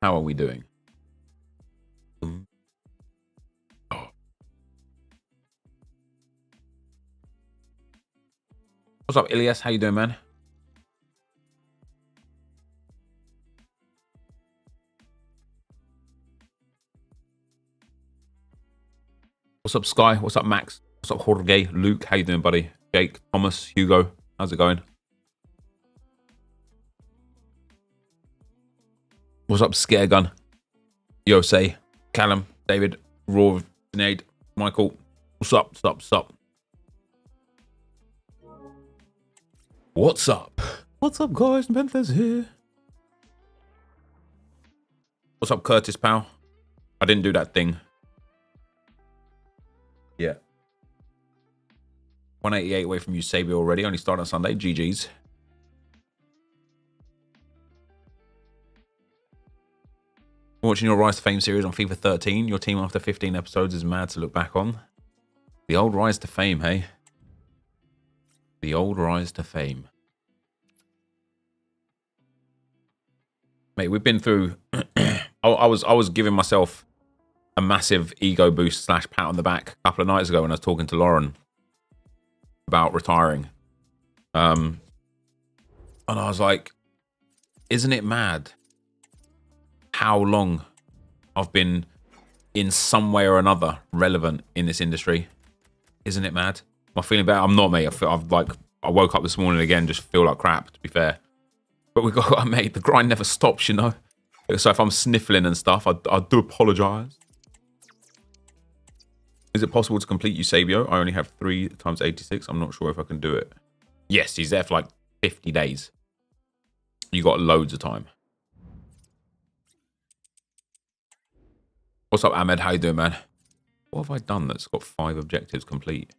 How are we doing? What's up, Ilias? How you doing, man? What's up, Sky? What's up, Max? What's up, Jorge? Luke, how you doing, buddy? Jake, Thomas, Hugo, how's it going? What's up, Scaregun? Yosei, Callum, David, Raw, Sinead, Michael. What's up? What's up? What's up? What's up? What's up, guys? NepentheZ here. What's up, Curtis, pal? I didn't do that thing. Yeah. 188 away from Eusebio already. Only started on Sunday. GG's. Watching your Rise to Fame series on FIFA 13. Your team after 15 episodes is mad to look back on. The old Rise to Fame, hey? The old Rise to Fame. Mate, we've been through... I was giving myself a massive ego boost / pat on the back a couple of nights ago when I was talking to Lauren about retiring. And I was like, isn't it mad how long I've been in some way or another relevant in this industry? Isn't it mad? Am I feeling better? I'm not, mate. I woke up this morning again, just feel like crap, to be fair. But we got, mate, the grind never stops, you know? So if I'm sniffling and stuff, I do apologize. Is it possible to complete Eusebio? I only have 3 times 86. I'm not sure if I can do it. Yes, he's there for like 50 days. You got loads of time. What's up, Ahmed? How you doing, man? What have I done that's got 5 objectives complete?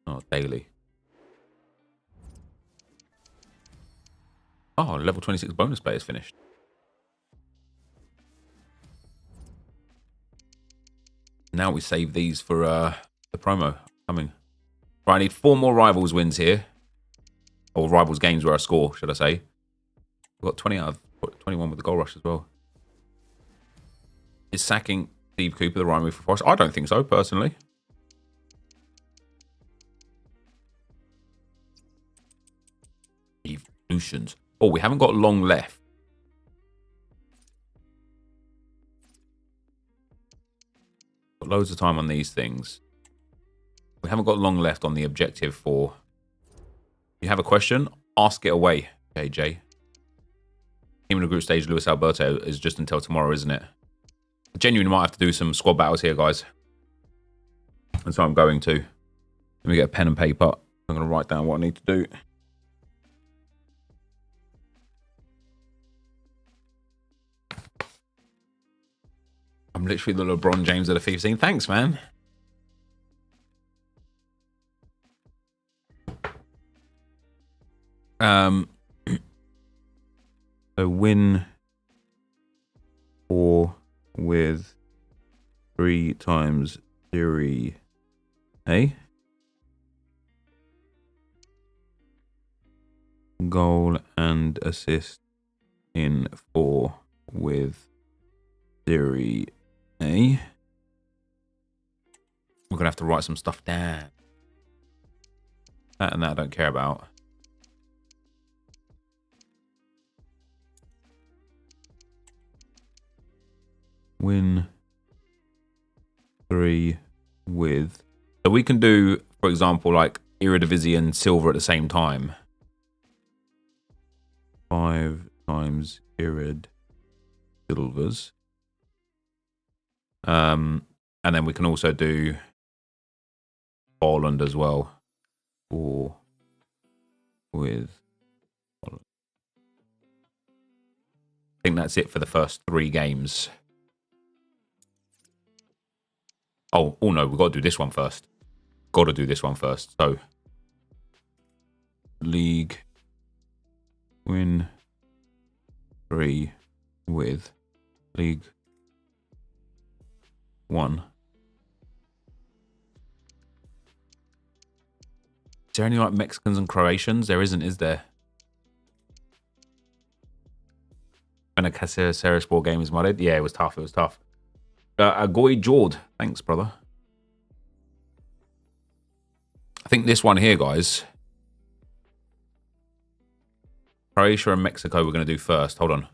Oh, daily. Oh, level 26 bonus play is finished. Now we save these for the promo coming. Right, I need 4 more Rivals wins here. Or Rivals games where I score, should I say. We've got 20 out of 21 with the goal rush as well. Is sacking Steve Cooper the right move for Forest? I don't think so, personally. Evolutions. Oh, we haven't got long left. Got loads of time on these things. We haven't got long left on the objective for... You have a question? Ask it away, KJ. Team in the group stage, Luis Alberto, is just until tomorrow, isn't it? I genuinely might have to do some squad battles here, guys. And so I'm going to. Let me get a pen and paper. I'm going to write down what I need to do. I'm literally the LeBron James of the FIFA scene. Thanks, man. So win 4 with 3 times Serie A. Goal and assist in 4 with Serie A. We're going to have to write some stuff down. That and that I don't care about. Win 3 with... So we can do, for example, like Eredivisie and Silver at the same time. 5 times Erid Silvers. And then we can also do Poland as well. 4 with Poland. I think that's it for the first 3 games. Oh no, we've got to do this one first. Got to do this one first. So, league win 3 with League 1. Is there any like Mexicans and Croatians? There isn't, is there? When a Caceres Sport game is modded. Yeah, it was tough. It was tough. Agoy Jord. Thanks, brother. I think this one here, guys. Croatia and Mexico we're going to do first. Hold on.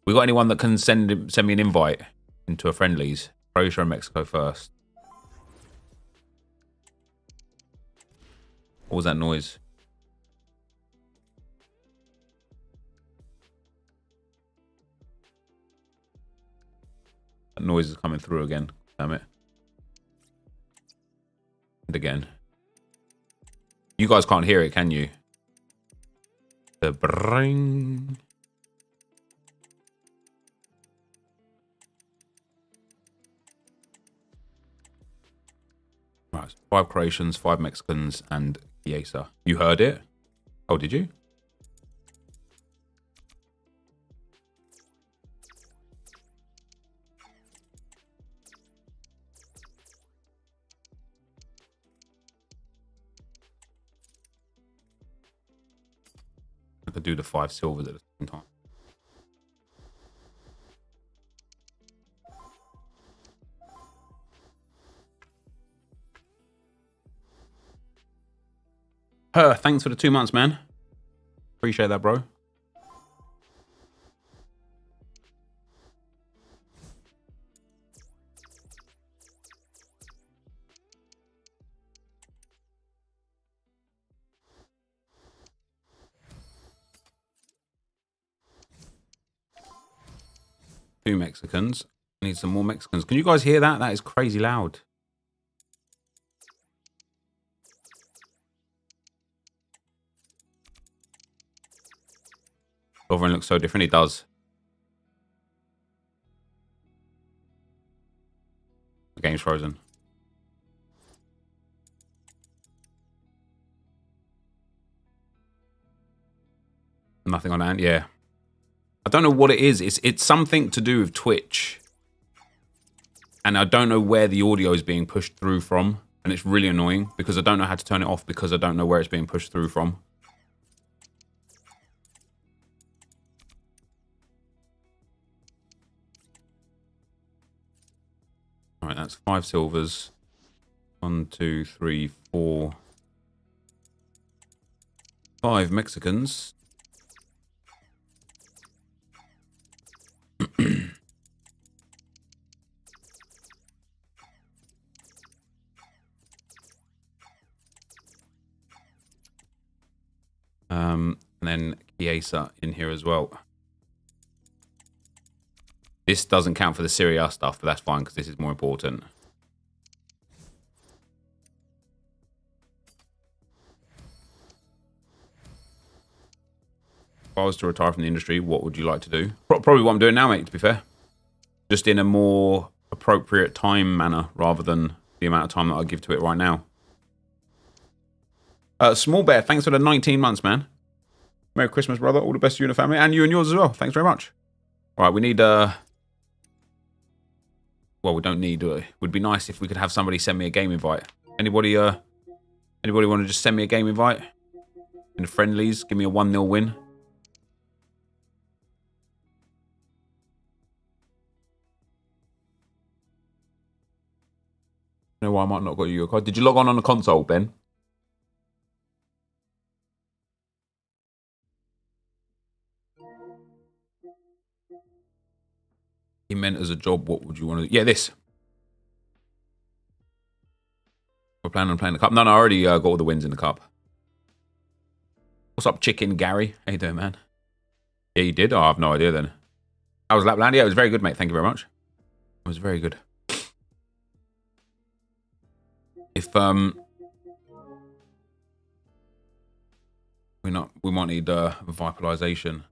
We got anyone that can send me an invite into a friendlies? Croatia and Mexico first. What was that noise? That noise is coming through again. Damn it. And again. You guys can't hear it, can you? The bring. Right, so 5 Croatians, 5 Mexicans, and Chiesa. You heard it? Oh, did you? I could do the 5 silvers at the same time. Thanks for the 2 months, man. Appreciate that, bro. Two Mexicans. I need some more Mexicans. Can you guys hear that? That is crazy loud. Sovereign looks so different. It does. The game's frozen. Nothing on that. Yeah. I don't know what it is. It's something to do with Twitch. And I don't know where the audio is being pushed through from. And it's really annoying because I don't know how to turn it off because I don't know where it's being pushed through from. All right, that's 5 silvers. 1, 2, 3, 4, 5 Mexicans. And then Chiesa in here as well. This doesn't count for the Serie A stuff, but that's fine because this is more important. If I was to retire from the industry, what would you like to do? Probably what I'm doing now, mate, to be fair. Just in a more appropriate time manner rather than the amount of time that I give to it right now. Small Bear, thanks for the 19 months, man. Merry Christmas, brother. All the best to you and the family. And you and yours as well. Thanks very much. Right, we need... Well, we don't need... would be nice if we could have somebody send me a game invite. Anybody want to just send me a game invite? In the friendlies, give me a 1-0 win. I don't know why I might not got you a card. Did you log on the console, Ben? He meant as a job, what would you want to do? Yeah, this. We're planning on playing the cup. No, I already got all the wins in the cup. What's up, Chicken Gary? How you doing, man? Yeah, you did? Oh, I have no idea then. How was Lapland? Yeah, it was very good, mate. Thank you very much. It was very good. If, we might need revitalization.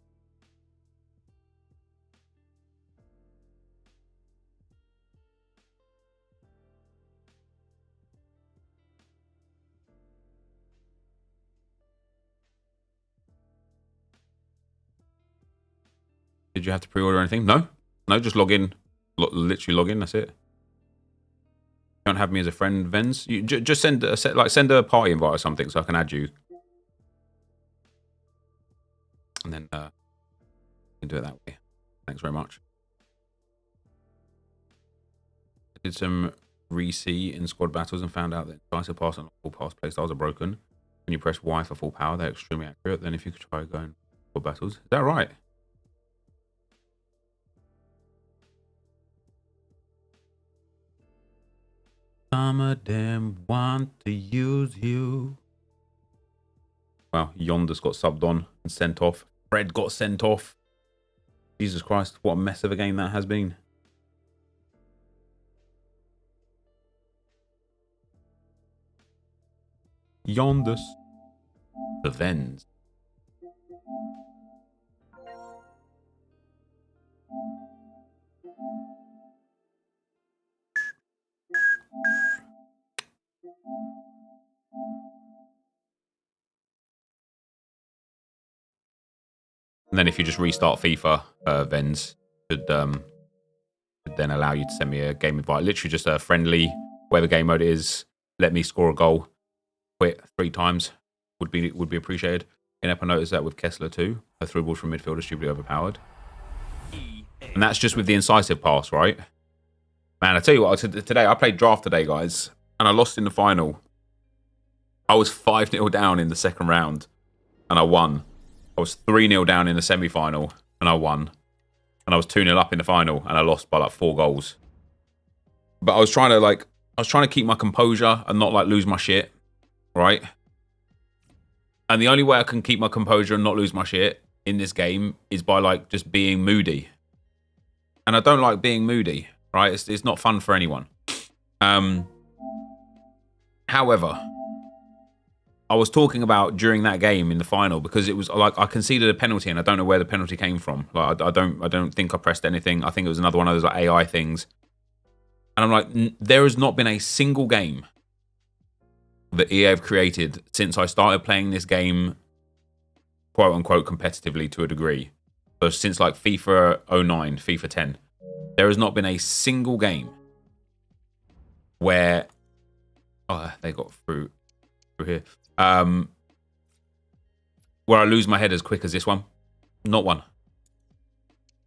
Did you have to pre-order anything? No. No, just log in. Literally log in, that's it. Don't have me as a friend, Vens. You just send a party invite or something so I can add you. And then you can do it that way. Thanks very much. I did some re-see in squad battles and found out that decisive pass and full pass playstyles are broken. When you press Y for full power, they're extremely accurate. Then if you could try going squad battles. Is that right? Some of them want to use you. Wow, Yonder's got subbed on and sent off. Fred got sent off. Jesus Christ, what a mess of a game that has been. Yonders. The Vens. And then if you just restart FIFA, Vens should then allow you to send me a game invite. Literally just a friendly, whatever game mode it is. Let me score a goal. Quit 3 times would be appreciated. I noticed that with Kessler too. A through ball from midfield is stupidly overpowered. And that's just with the incisive pass, right? Man, I tell you what, today I played draft today, guys, and I lost in the final. I was 5-0 down in the second round, and I won. I was 3-0 down in the semi-final, and I won. And I was 2-0 up in the final, and I lost by like 4 goals. But I was trying to keep my composure and not like lose my shit, right? And the only way I can keep my composure and not lose my shit in this game is by like just being moody. And I don't like being moody, right? It's not fun for anyone. However, I was talking about during that game in the final because it was like I conceded a penalty and I don't know where the penalty came from. Like I don't think I pressed anything. I think it was another one of those like AI things. And I'm like, there has not been a single game that EA have created since I started playing this game, quote unquote, competitively to a degree. So since like FIFA 09, FIFA 10, there has not been a single game where they got through here. Where I lose my head as quick as this one. Not one.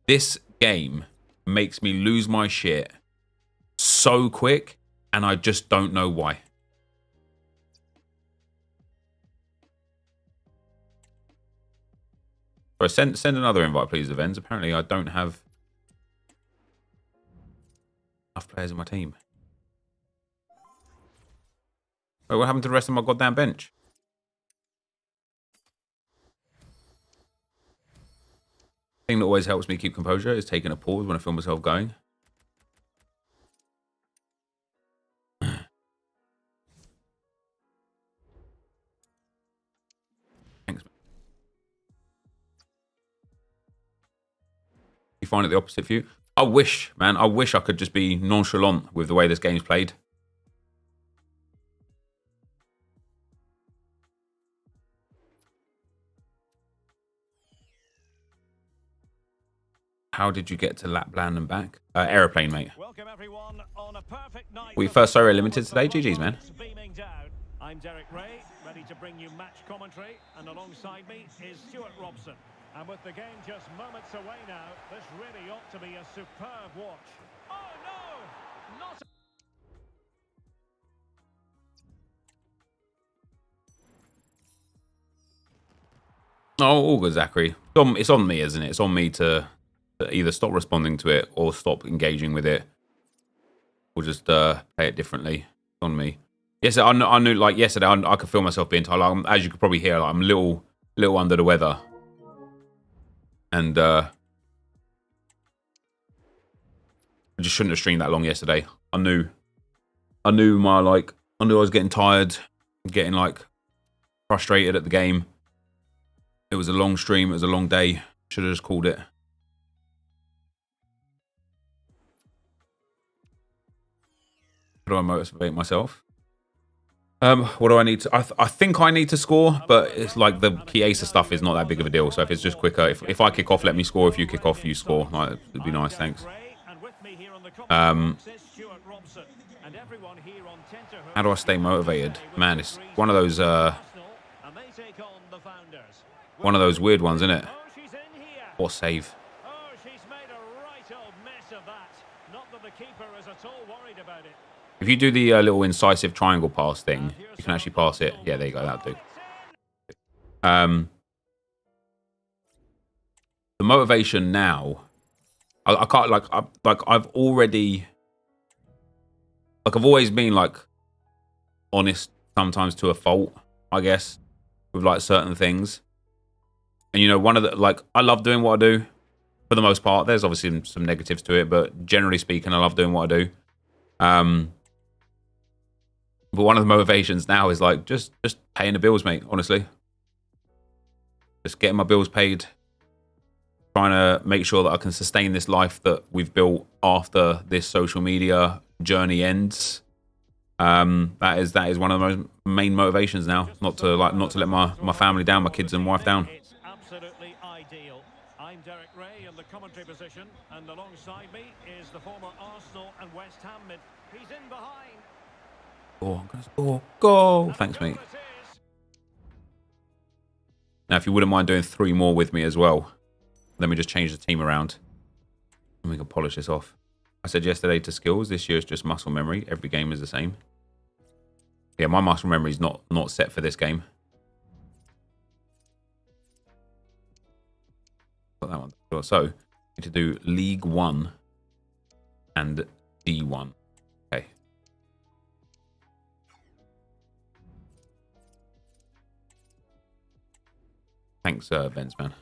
This game makes me lose my shit so quick, and I just don't know why. Bro, send another invite, please, events. Apparently, I don't have enough players in my team. Wait, what happened to the rest of my goddamn bench? The thing that always helps me keep composure is taking a pause when I feel myself going. Thanks, man. You find it the opposite for you? I wish, man. I wish I could just be nonchalant with the way this game's played. How did you get to Lapland and back? Aeroplane, mate. Welcome everyone on a perfect night. We first so limited today. GG's, man. I'm Derek Ray, ready to bring you match commentary, and alongside me is Stuart Robson. And with the game just moments away now, this really ought to be a superb watch. Oh no! Not. Oh, all good, Zachary. It's on me, isn't it? It's on me to either stop responding to it or stop engaging with it, or just play it differently. It's on me. Yes, I knew. Like yesterday, I could feel myself being tired. Like, as you could probably hear, like, I'm a little under the weather, and I just shouldn't have streamed that long yesterday. I knew I was getting tired, getting like frustrated at the game. It was a long stream. It was a long day. Should have just called it. How do I motivate myself? What do I need to... I think I need to score, but it's like the Chiesa stuff is not that big of a deal. So if it's just quicker, if I kick off, let me score. If you kick off, you score. Like, it'd be nice, thanks. How do I stay motivated? Man, it's one of those weird ones, isn't it? What save? Not that the keeper is at all worried about it. If you do the little incisive triangle pass thing, you can actually pass it. Yeah, there you go. That'll do. The motivation now, I can't I've already I've always been like honest sometimes to a fault, I guess, with like certain things. And you know, one of the I love doing what I do for the most part. There's obviously some negatives to it, but generally speaking, I love doing what I do. But one of the motivations now is like just paying the bills, mate. Honestly, just getting my bills paid, trying to make sure that I can sustain this life that we've built after this social media journey ends. That is one of the main motivations now. Not to let my family down, my kids and wife down. It's absolutely ideal. I'm Derek Ray in the commentary position, and alongside me is the former Arsenal and West Ham mid. He's in behind. Oh, I'm gonna score. Goal. Thanks, mate. Now, if you wouldn't mind doing 3 more with me as well, let me just change the team around and we can polish this off. I said yesterday to skills, this year's just muscle memory. Every game is the same. Yeah, my muscle memory is not set for this game. Got that one. So, we need to do League 1 and D1. Okay. Thanks, Benz, man.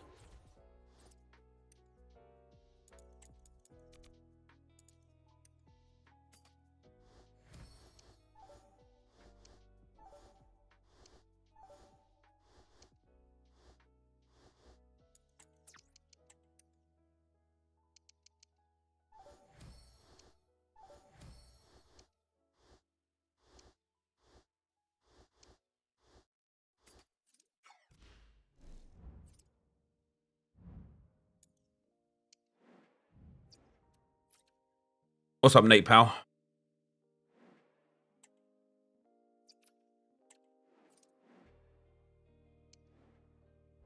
What's up, Nate, pal?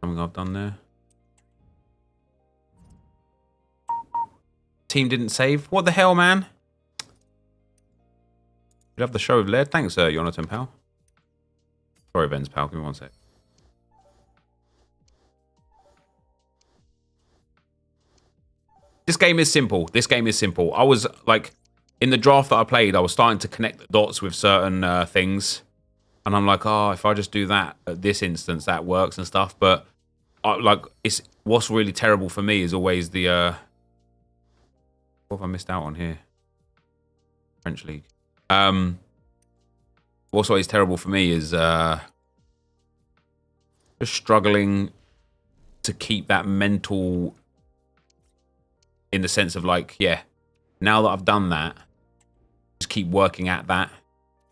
Something I've done there. Team didn't save. What the hell, man? You have the show of lead. Thanks, Jonathan, pal. Sorry, Ben's pal. Give me one sec. This game is simple. This game is simple. I was like, in the draft that I played, I was starting to connect the dots with certain things. And I'm like, oh, if I just do that at this instance, that works and stuff. But it's what's really terrible for me is always the what have I missed out on here? French League. What's always terrible for me is just struggling to keep that mental, in the sense of like, yeah, now that I've done that, just keep working at that.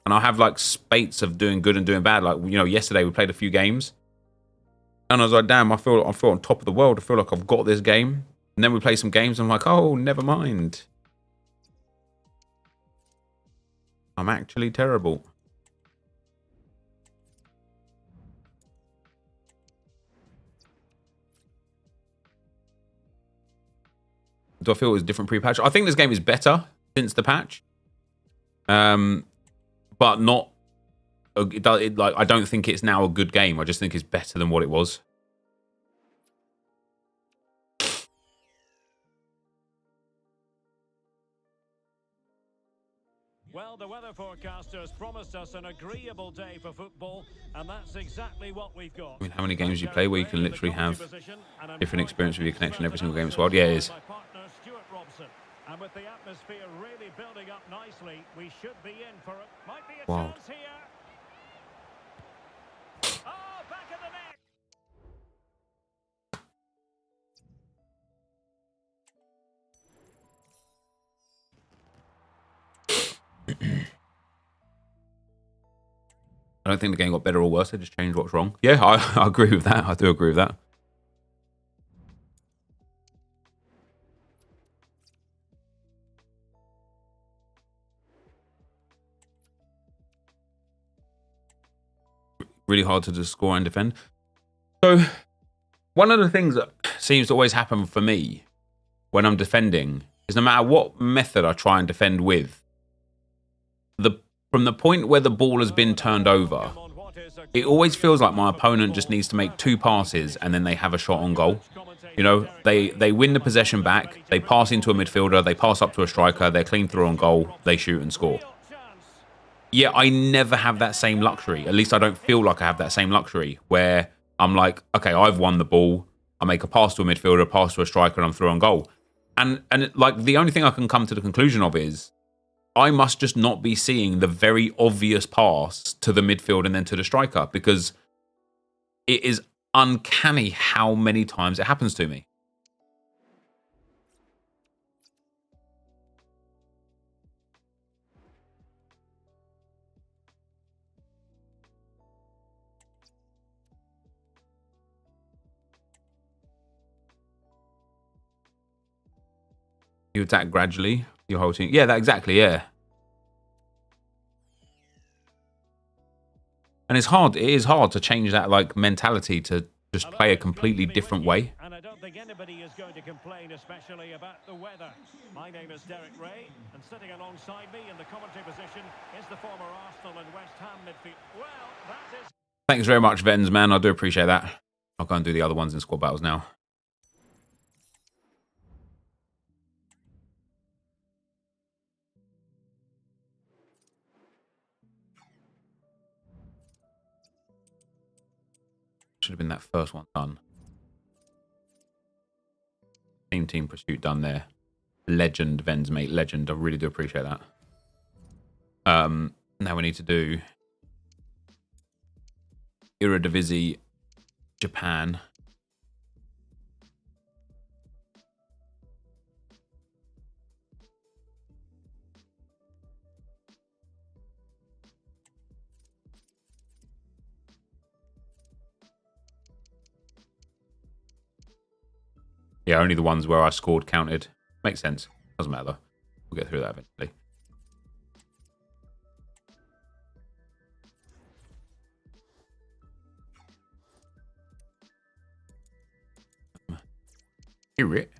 And I have like spates of doing good and doing bad. Like, you know, yesterday we played a few games and I was like, damn, I feel on top of the world. I feel like I've got this game. And then we play some games and I'm like, oh, never mind. I'm actually terrible. Do I feel it was different pre-patch? I think this game is better since the patch. But not... I don't think it's now a good game. I just think it's better than what it was. Well, the weather forecasters promised us an agreeable day for football, and that's exactly what we've got. I mean, how many games you play where you can literally have different experience with your connection every single game as well? Yeah, it is. And with the atmosphere really building up nicely, we should be in for it. Might be a Wow. chance here. Oh, back of the net. I don't think the game got better or worse. They just changed what's wrong. Yeah, I agree with that. I do agree with that. Really hard to just score and defend. So, one of the things that seems to always happen for me when I'm defending is no matter what method I try and defend with, from the point where the ball has been turned over, it always feels like my opponent just needs to make 2 passes and then they have a shot on goal. You know, they win the possession back, they pass into a midfielder, they pass up to a striker, they're clean through on goal, they shoot and score. Yeah, I never have that same luxury. At least I don't feel like I have that same luxury where I'm like, okay, I've won the ball. I make a pass to a midfielder, a pass to a striker, and I'm through on goal. And like the only thing I can come to the conclusion of is I must just not be seeing the very obvious pass to the midfield and then to the striker, because it is uncanny how many times it happens to me. You attack gradually, your whole team. Yeah, that exactly, yeah. And it's hard. It is hard to change that like mentality to just play a completely different way. And I don't think anybody is going to complain, especially about the weather. My name is Derek Ray, and sitting alongside me in the commentary position is the former Arsenal and West Ham midfield. Well, that is... Thanks very much, Vens, man. I do appreciate that. I'll go and do the other ones in squad battles now. Should have been that first one done. Team pursuit done there. Legend, Vens, mate. Legend. I really do appreciate that. Now we need to do Eredivisie Japan. Yeah, only the ones where I scored counted. Makes sense. Doesn't matter though. We'll get through that eventually. Hear it.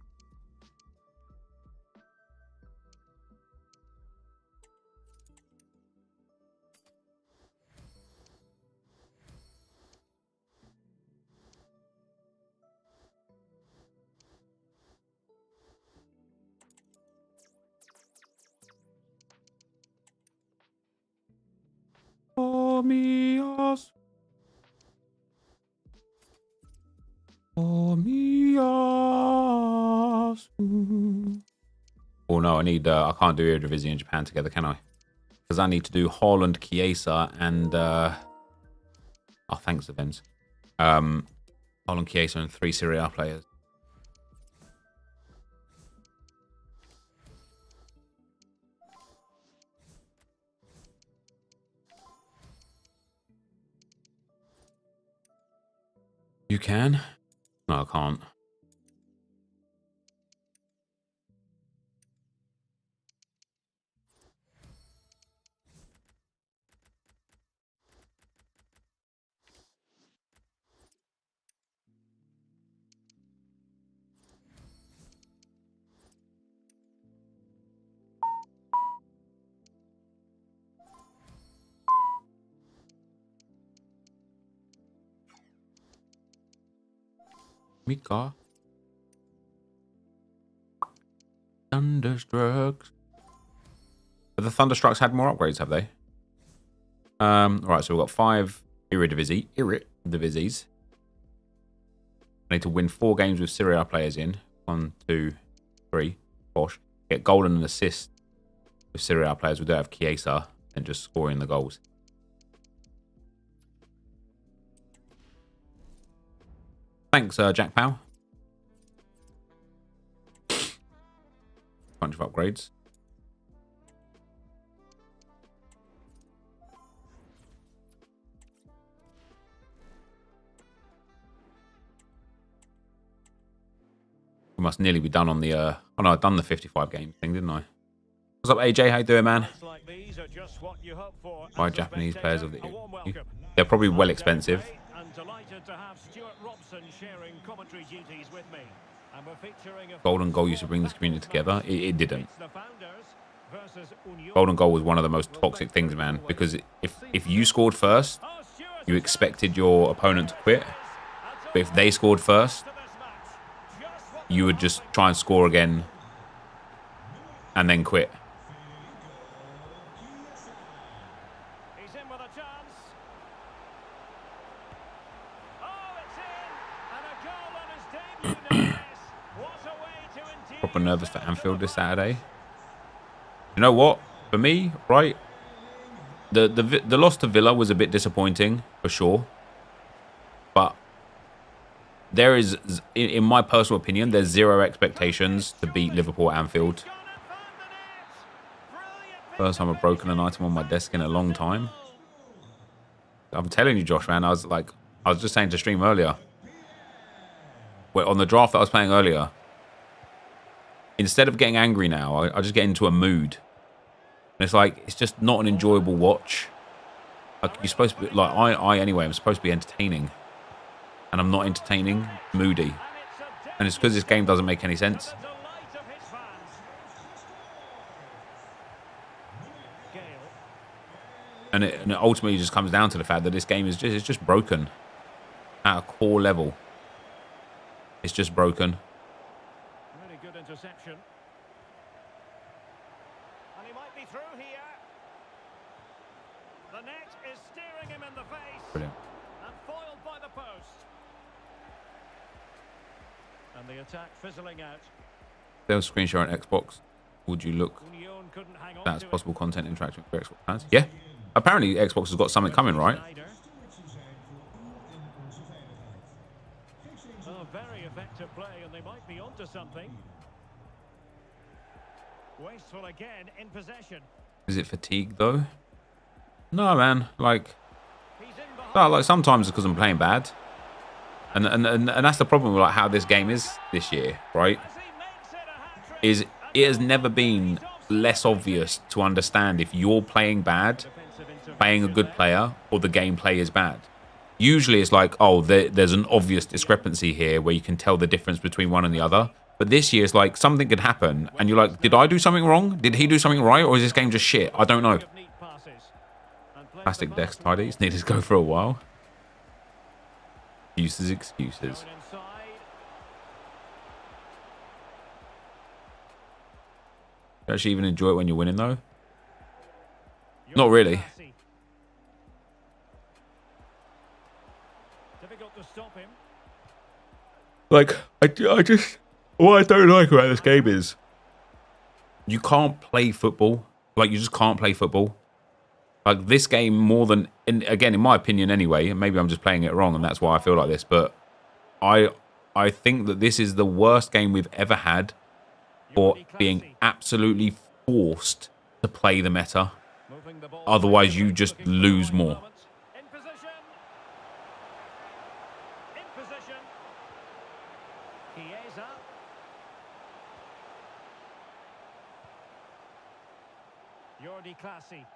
Oh me us. Oh me us. Oh no, I need I can't do Eredivisie in Japan together, can I? Because I need to do Haaland, Chiesa, and oh thanks, Evans. Haaland, Chiesa, and 3 Serie A players. You can? No, I can't. Mika. Thunderstrucks. But the Thunderstrucks had more upgrades, have they? Right, so we've got 5 Eredivisies. I need to win 4 games with Serie A players in. 1, 2, 3. Bosh. Get goal and an assist with Serie A players. We do have Chiesa and just scoring the goals. Thanks, Jack Powell. Bunch of upgrades. We must nearly be done on the oh no, I've done the 55 game thing, didn't I? What's up, AJ? How you doing, man? Buy Japanese players of the year. They're probably well expensive. And delighted to have Stuart Robson sharing commentary duties with me. Golden goal used to bring this community together. It didn't. Golden goal was one of the most toxic things, man, because if you scored first, you expected your opponent to quit. But if they scored first, you would just try and score again and then quit. He's in with a chance. Oh, it's in. And a goal on his debut. What a way to endear. Proper nervous for Anfield this Saturday. You know what? For me, right, the loss to Villa was a bit disappointing, for sure. But there is, in my personal opinion, there's zero expectations to beat Liverpool at Anfield. First time I've broken an item on my desk in a long time. I'm telling you, Josh, man, I was just saying to stream earlier, on the draft that I was playing earlier, instead of getting angry now, I just get into a mood. And it's like, it's just not an enjoyable watch. Like, you're supposed to be, like, I anyway, I'm supposed to be entertaining. And I'm not entertaining, moody. And it's because this game doesn't make any sense. And it ultimately just comes down to the fact that this game is just broken. At a core level. It's just broken. Really good interception. And he might be through here. The net is staring him in the face. Brilliant. And foiled by the post. And the attack fizzling out. If there was screen share on Xbox, would you look Union couldn't hang on that's to possible content interaction with Xbox fans? Yeah. Apparently Xbox has got something coming, right? Oh, very effective play, and they might be onto something. Wasteful again in possession. Is it fatigue though? No, man. Like, He's in behind. no, like sometimes it's because I'm playing bad, and that's the problem with like how this game is this year, right? As he makes it a hat-trick. Is it has never been less obvious to understand if you're playing bad, Defensive intervention playing a good there. player, or the gameplay is bad. Usually it's like, oh, there's an obvious discrepancy here where you can tell the difference between one and the other. But this year it's like something could happen and you're like, did I do something wrong? Did he do something right? Or is this game just shit? I don't know. Of neat passes. And plays Plastic the desk pass tidies needed to go for a while. Excuses. going inside. You actually even enjoy it when you're winning though? Not really. Difficult to stop him. Like, I just... What I don't like about this game is... You can't play football. Like, you just can't play football. Like, this game more than... And again, in my opinion anyway, and maybe I'm just playing it wrong and that's why I feel like this, but I think that this is the worst game we've ever had for being absolutely forced to play the meta. Moving the ball. Otherwise, you just lose more. In position. In position. Chiesa. Jordi Classy.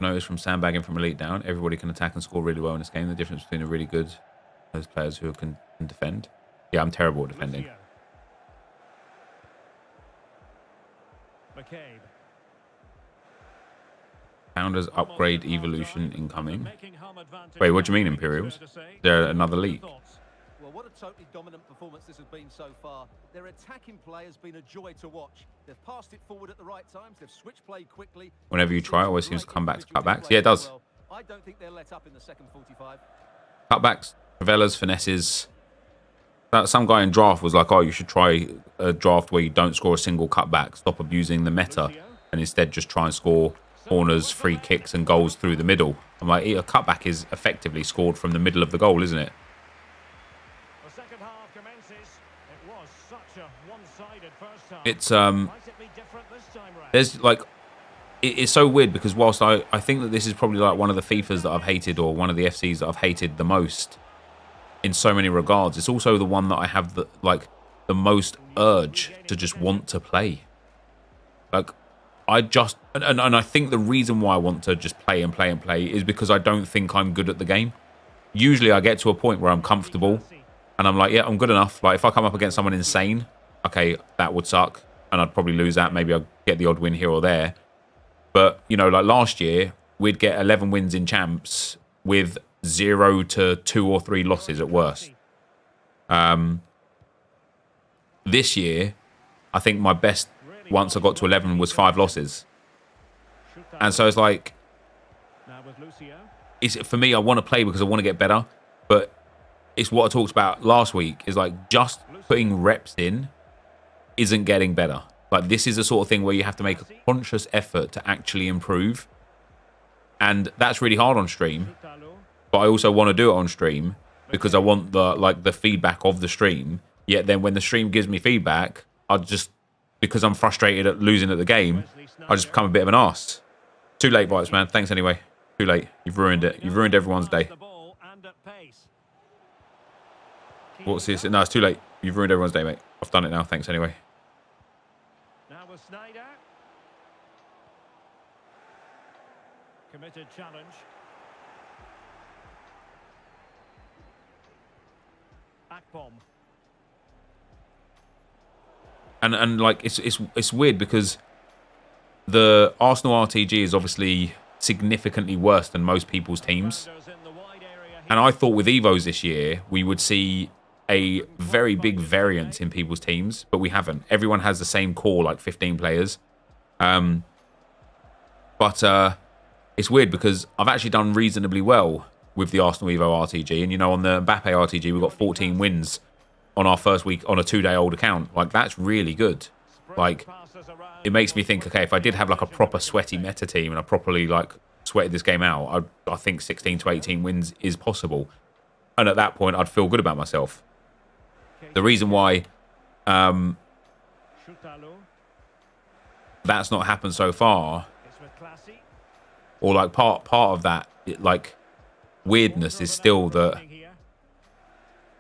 Notice from sandbagging from elite down, everybody can attack and score really well in this game. The difference between a really good those players who can defend. Yeah, I'm terrible at defending. Lucio. McCabe. Founders upgrade evolution incoming. Making home advantage. Wait, what do you mean, Imperials? Fair to say. Is there another league? Thoughts? Well, what a totally dominant performance this has been so far. Their attacking play has been a joy to watch. They've passed it forward at the right times. They've switched play quickly. Whenever you try, it always seems to come back to cutbacks. Yeah, it does. I don't think they'll let up in the second 45. Cutbacks, favelas, finesses. Some guy in draft was like, oh, you should try a draft where you don't score a single cutback. Stop abusing the meta and instead just try and score corners, free kicks and goals through the middle. I'm like, a cutback is effectively scored from the middle of the goal, isn't it? The second half commences. It was such a one-sided first half. It's, Might it be different this time round? there's like, it's so weird because whilst I think that this is probably like one of the FIFAs that I've hated or one of the FCs that I've hated the most in so many regards, it's also the one that I have the most urge to just want to play. Like, I just, and I think the reason why I want to just play and play and play is because I don't think I'm good at the game. Usually I get to a point where I'm comfortable And I'm like, yeah, I'm good enough. Like, if I come up against someone insane, okay, that would suck. And I'd probably lose that. Maybe I'll get the odd win here or there. But, you know, like last year, we'd get 11 wins in champs with 0 to 2 or 3 losses at worst. This year, I think my best once I got to 11 was 5 losses. And so it's like, for me, I want to play because I want to get better. But it's what I talked about last week, is like just putting reps in isn't getting better. Like, this is the sort of thing where you have to make a conscious effort to actually improve. And that's really hard on stream. But I also want to do it on stream because I want the feedback of the stream. Yet then when the stream gives me feedback, I just, because I'm frustrated at losing at the game, I just become a bit of an arse. Too late, Vibes, man. Thanks anyway. Too late. You've ruined it. You've ruined everyone's day. What's this? No, it's too late. You've ruined everyone's day, mate. I've done it now. Thanks anyway. Now with Snyder. Committed challenge. Akpom. And like it's weird because the Arsenal RTG is obviously significantly worse than most people's teams. And I thought with Evos this year, we would see a very big variance in people's teams, but we haven't. Everyone has the same core, like 15 players. But it's weird because I've actually done reasonably well with the Arsenal Evo RTG. And, you know, on the Mbappe RTG, we got 14 wins on our first week on a 2-day-old account. Like, that's really good. Like, it makes me think, okay, if I did have like a proper sweaty meta team and I properly like sweated this game out, I think 16 to 18 wins is possible. And at that point, I'd feel good about myself. The reason why that's not happened so far, or like part of that like weirdness, is still that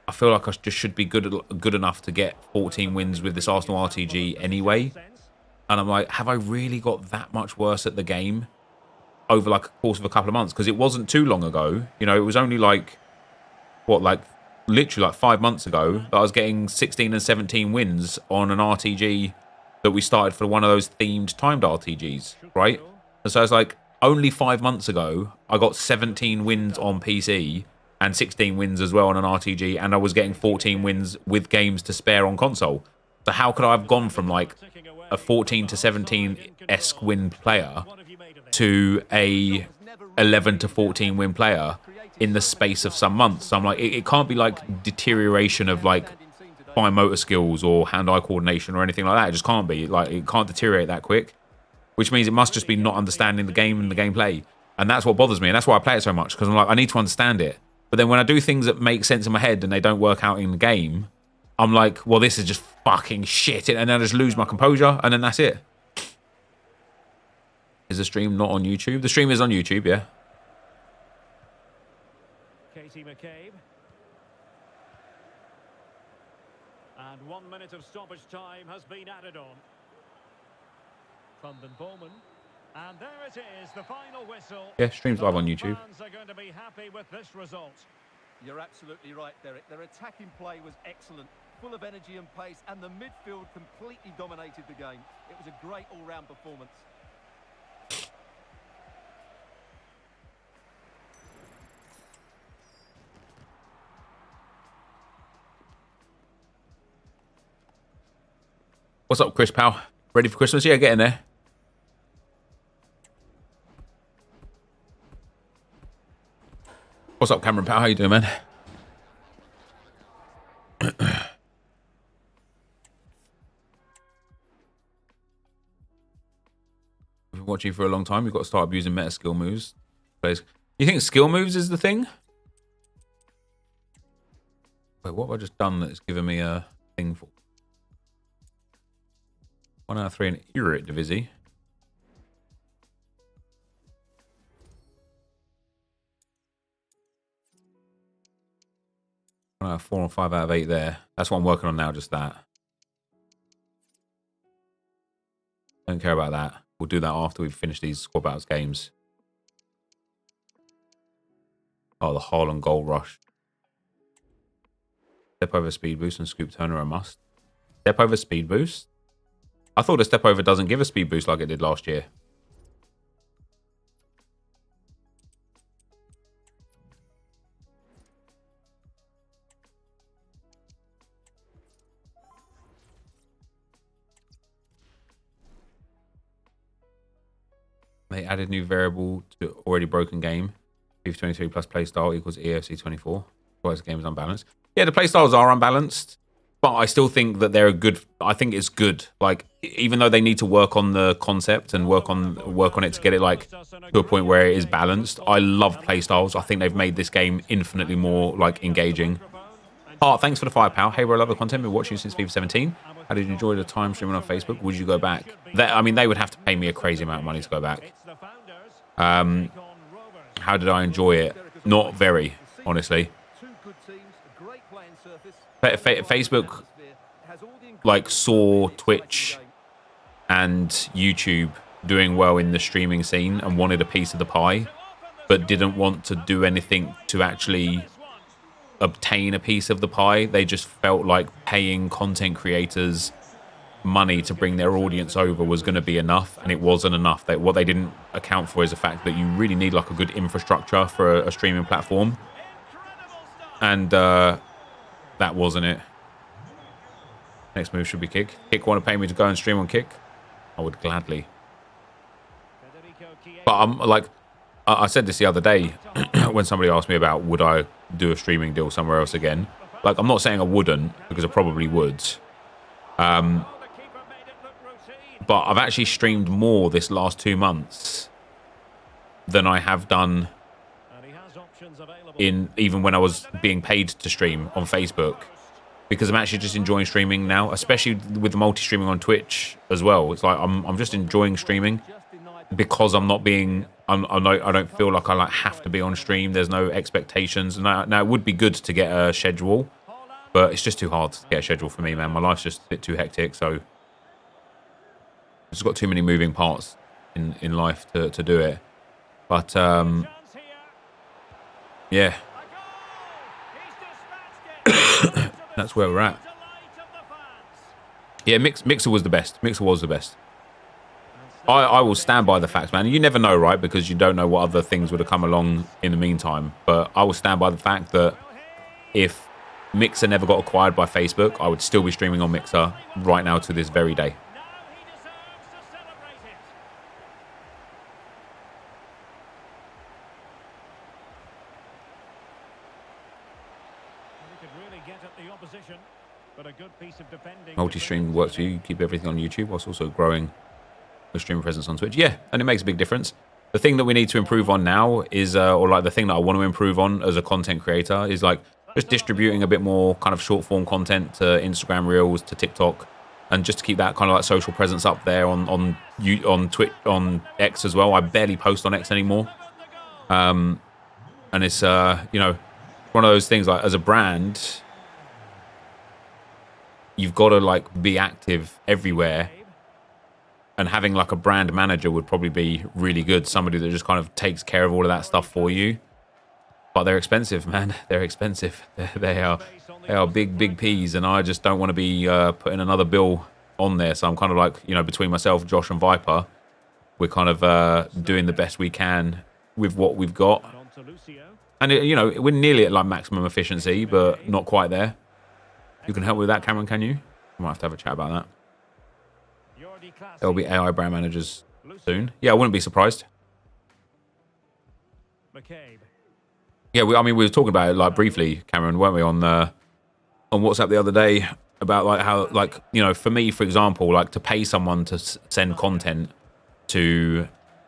I feel like I just should be good enough to get 14 wins with this Arsenal RTG anyway. And I'm like, have I really got that much worse at the game over like a course of a couple of months? Because it wasn't too long ago. You know, it was only like, what, like literally like 5 months ago that I was getting 16 and 17 wins on an RTG that we started for one of those themed timed RTGs, right? And so it's like, only 5 months ago, I got 17 wins on PC and 16 wins as well on an RTG, and I was getting 14 wins with games to spare on console. So how could I have gone from like a 14 to 17-esque win player to a 11 to 14 win player in the space of some months? So I'm like, it can't be like deterioration of like fine motor skills or hand-eye coordination or anything like that. It just can't be. Like, it can't deteriorate that quick, which means it must just be not understanding the game and the gameplay. And that's what bothers me, and that's why I play it so much, because I'm like, I need to understand it. But then when I do things that make sense in my head and they don't work out in the game, I'm like, well, this is just fucking shit. And then I just lose my composure, and then that's it. Is the stream not on YouTube? The stream is on YouTube, yeah. Katie McCabe. And 1 minute of stoppage time has been added on. Van den Bowman. And there it is, the final whistle. Yeah, stream's live on YouTube. Fans are going to be happy with this result. You're absolutely right, Derek. Their attacking play was excellent, full of energy and pace, and the midfield completely dominated the game. It was a great all-round performance. What's up, Chris Powell? Ready for Christmas? Yeah, get in there. What's up, Cameron Powell? How you doing, man? I've been watching for a long time. You've got to start abusing meta skill moves. You think skill moves is the thing? Wait, what have I just done that's given me a thing for? 1 out of 3 in Irrit Divisi. Out of 4 or 5 out of 8 there. That's what I'm working on now, just that. Don't care about that. We'll do that after we've finished these squad battles games. Oh, the Haaland goal rush. Step over speed boost and scoop turner a must. Step over speed boost? I thought the step over doesn't give a speed boost like it did last year. They added new variable to already broken game. FIFA 23 plus playstyle equals EFC 24. Otherwise the game is unbalanced. Yeah, the playstyles are unbalanced, but I still think that they're a good. I think it's good. Like, even though they need to work on the concept and work on it to get it like to a point where it is balanced. I love playstyles. I think they've made this game infinitely more like engaging. Hart, thanks for the £5. Hey, bro, I love the content. Been watching you since FIFA 17. How did you enjoy the time streaming on Facebook? Would you go back? I mean, they would have to pay me a crazy amount of money to go back. How did I enjoy it? Not very, honestly. Facebook like saw Twitch and YouTube doing well in the streaming scene and wanted a piece of the pie, but didn't want to do anything to actually obtain a piece of the pie. They just felt like paying content creators money to bring their audience over was going to be enough, and it wasn't enough. What they didn't account for is the fact that you really need like a good infrastructure for a streaming platform, and that wasn't it. Next move should be Kick. Kick want to pay me to go and stream on Kick? I would gladly. But I'm like, I said this the other day when somebody asked me about would I do a streaming deal somewhere else again. Like, I'm not saying I wouldn't, because I probably would. But I've actually streamed more this last 2 months than I have done even when I was being paid to stream on Facebook, because I'm actually just enjoying streaming now, especially with the multi-streaming on Twitch as well. It's like I'm just enjoying streaming because I'm not being I don't feel like I have to be on stream. There's no expectations. Now it would be good to get a schedule, but it's just too hard to get a schedule for me, man. My life's just a bit too hectic, so I've just got too many moving parts in life to do it. But yeah. That's where we're at. Yeah, Mixer was the best. Mixer was the best. I will stand by the facts, man. You never know, right? Because you don't know what other things would have come along in the meantime. But I will stand by the fact that if Mixer never got acquired by Facebook, I would still be streaming on Mixer right now to this very day. Multi-stream works for you. You keep everything on YouTube whilst also growing a stream presence on Twitch. Yeah, and it makes a big difference. The thing that we need to improve on now is, or like the thing that I want to improve on as a content creator is like just distributing a bit more kind of short form content to Instagram Reels, to TikTok, and just to keep that kind of like social presence up there on Twitch, on X as well. I barely post on X anymore. And it's, you know, one of those things like as a brand, you've got to like be active everywhere, and having like a brand manager would probably be really good. Somebody that just kind of takes care of all of that stuff for you. But they're expensive, man. They're expensive. They are big peas, and I just don't want to be putting another bill on there. So I'm kind of like, you know, between myself, Josh, and Viper, we're kind of doing the best we can with what we've got. And you know, we're nearly at like maximum efficiency, but not quite there. You can help with that, Cameron, can you? We might have to have a chat about that. There'll be AI brand managers soon. Yeah, I wouldn't be surprised. Yeah, I mean, we were talking about it like briefly, Cameron, weren't we, on WhatsApp the other day about like how, like, you know, for me, for example, like to pay someone to send content to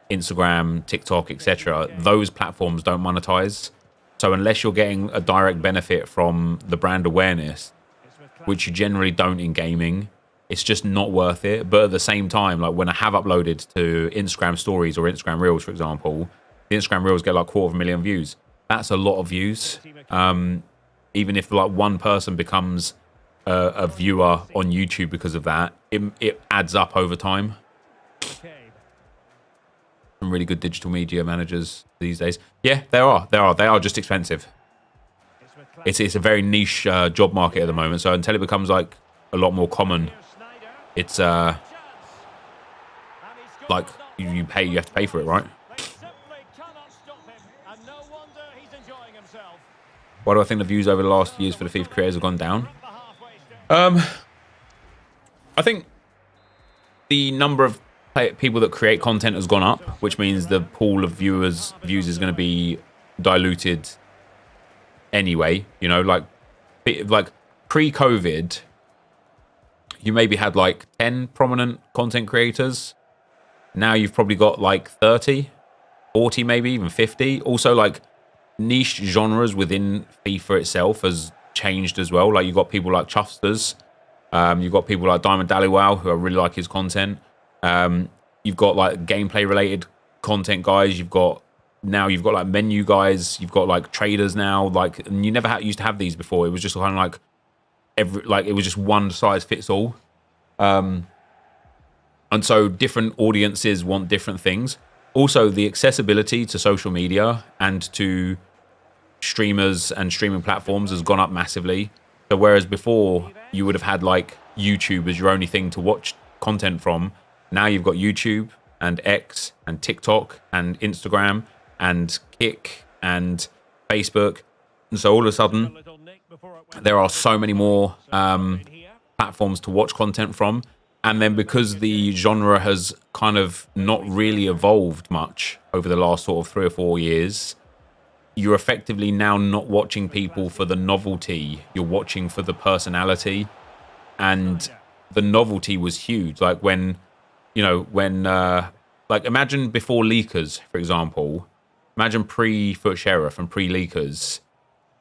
Instagram, TikTok, etc., those platforms don't monetize. So unless you're getting a direct benefit from the brand awareness, which you generally don't in gaming, it's just not worth it. But at the same time, like when I have uploaded to Instagram stories or Instagram Reels, for example, the Instagram Reels get like 250,000 views. That's a lot of views. Even if like one person becomes a viewer on YouTube because of that, it adds up over time. Some really good digital media managers these days. Yeah, there are. They are just expensive. it's a very niche job market at the moment. So until it becomes like a lot more common, it's like you have to pay for it, right? Why do I think the views over the last years for the FIFA creators have gone down? I think the number of people that create content has gone up, which means the pool of views is going to be diluted anyway. You know, like pre-COVID, you maybe had like 10 prominent content creators. Now you've probably got like 30, 40, maybe even 50. Also, like niche genres within FIFA itself has changed as well. Like you've got people like Chuffsters. You've got people like Diamond Dalywal, who I really like his content. You've got like gameplay related content guys. You've got like menu guys. You've got like traders now. Like, and you never used to have these before. It was just kind of like it was just one size fits all. And so different audiences want different things. Also, the accessibility to social media and to streamers and streaming platforms has gone up massively. So whereas before you would have had like YouTube as your only thing to watch content from, now you've got YouTube and X and TikTok and Instagram and Kick and Facebook. And so all of a sudden there are so many more platforms to watch content from. And then because the genre has kind of not really evolved much over the last sort of 3 or 4 years, you're effectively now not watching people for the novelty. You're watching for the personality. And the novelty was huge. Like when like imagine before leakers, for example, imagine pre-Foot Sheriff and pre-leakers,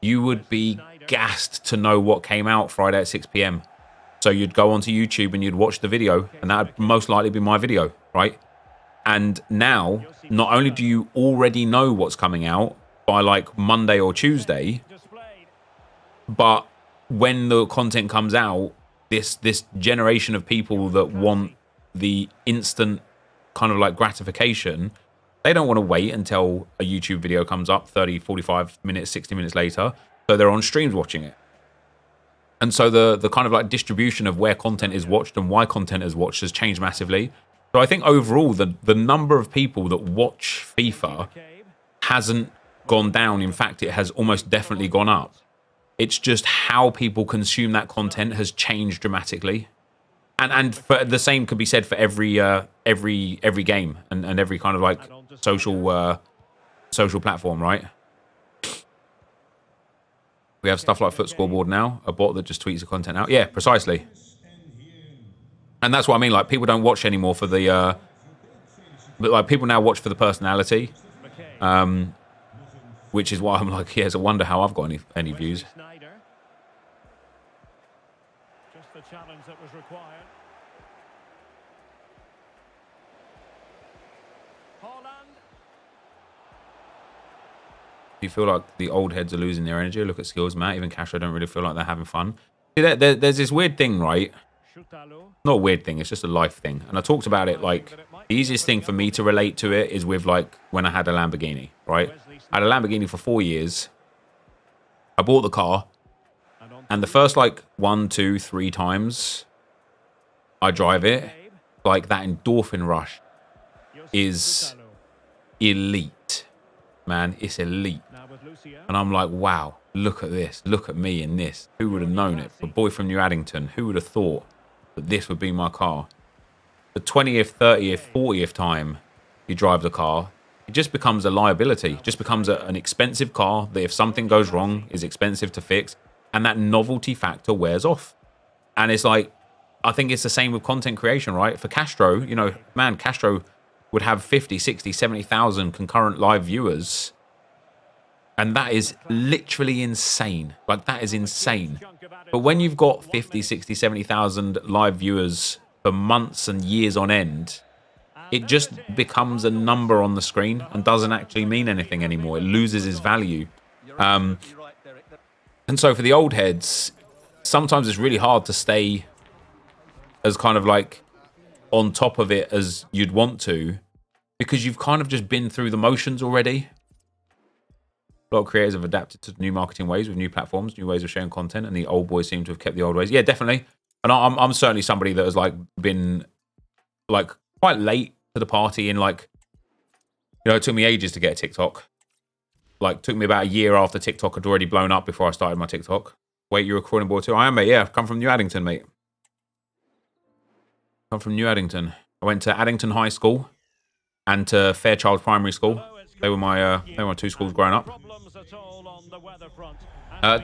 you would be gassed to know what came out Friday at 6 p.m. So you'd go onto YouTube and you'd watch the video, and that would most likely be my video, right? And now, not only do you already know what's coming out by like Monday or Tuesday, but when the content comes out, this generation of people that want the instant kind of like gratification, they don't want to wait until a YouTube video comes up 30, 45 minutes, 60 minutes later. So they're on streams watching it. And so the kind of like distribution of where content is watched and why content is watched has changed massively. So I think overall the number of people that watch FIFA hasn't gone down. In fact, it has almost definitely gone up. It's just how people consume that content has changed dramatically. And for the same could be said for every game and every kind of like social platform, right? We have stuff like Foot Scoreboard now, a bot that just tweets the content out. Yeah, precisely. And that's what I mean. Like people don't watch anymore for the, but like people now watch for the personality, which is why I'm like, yeah, it's a wonder how I've got any views. Just the challenge that was required. You feel like the old heads are losing their energy. Look at skills, Matt. Even Castro don't really feel like they're having fun. See, there's this weird thing, right? Not a weird thing. It's just a life thing. And I talked about it. Like the easiest thing for me to relate to it is with like when I had a Lamborghini, right? I had a Lamborghini for 4 years. I bought the car, and the first like 1, 2, 3 times I drive it, like that endorphin rush is elite, man. It's elite. And I'm like, wow, look at this. Look at me in this. Who would have known it? A boy from New Addington. Who would have thought that this would be my car? The 20th, 30th, 40th time you drive the car, it just becomes a liability. It just becomes an expensive car that if something goes wrong is expensive to fix. And that novelty factor wears off. And it's like, I think it's the same with content creation, right? For Castro, you know, man, Castro would have 50, 60, 70,000 concurrent live viewers. And that is literally insane. Like, that is insane. But when you've got 50, 60, 70,000 live viewers for months and years on end, it just becomes a number on the screen and doesn't actually mean anything anymore. It loses its value. And so for the old heads, sometimes it's really hard to stay as kind of like on top of it as you'd want to, because you've kind of just been through the motions already. A lot of creators have adapted to new marketing ways with new platforms, new ways of sharing content, and the old boys seem to have kept the old ways. Yeah, definitely. And I'm certainly somebody that has like been like quite late to the party in like, you know, it took me ages to get a TikTok. Like, took me about a year after TikTok had already blown up before I started my TikTok. Wait, you're recording board too? I am, mate. Yeah, I've come from New Addington, mate. I'm from New Addington. I went to Addington High School and to Fairchild Primary School. They were my two schools growing up.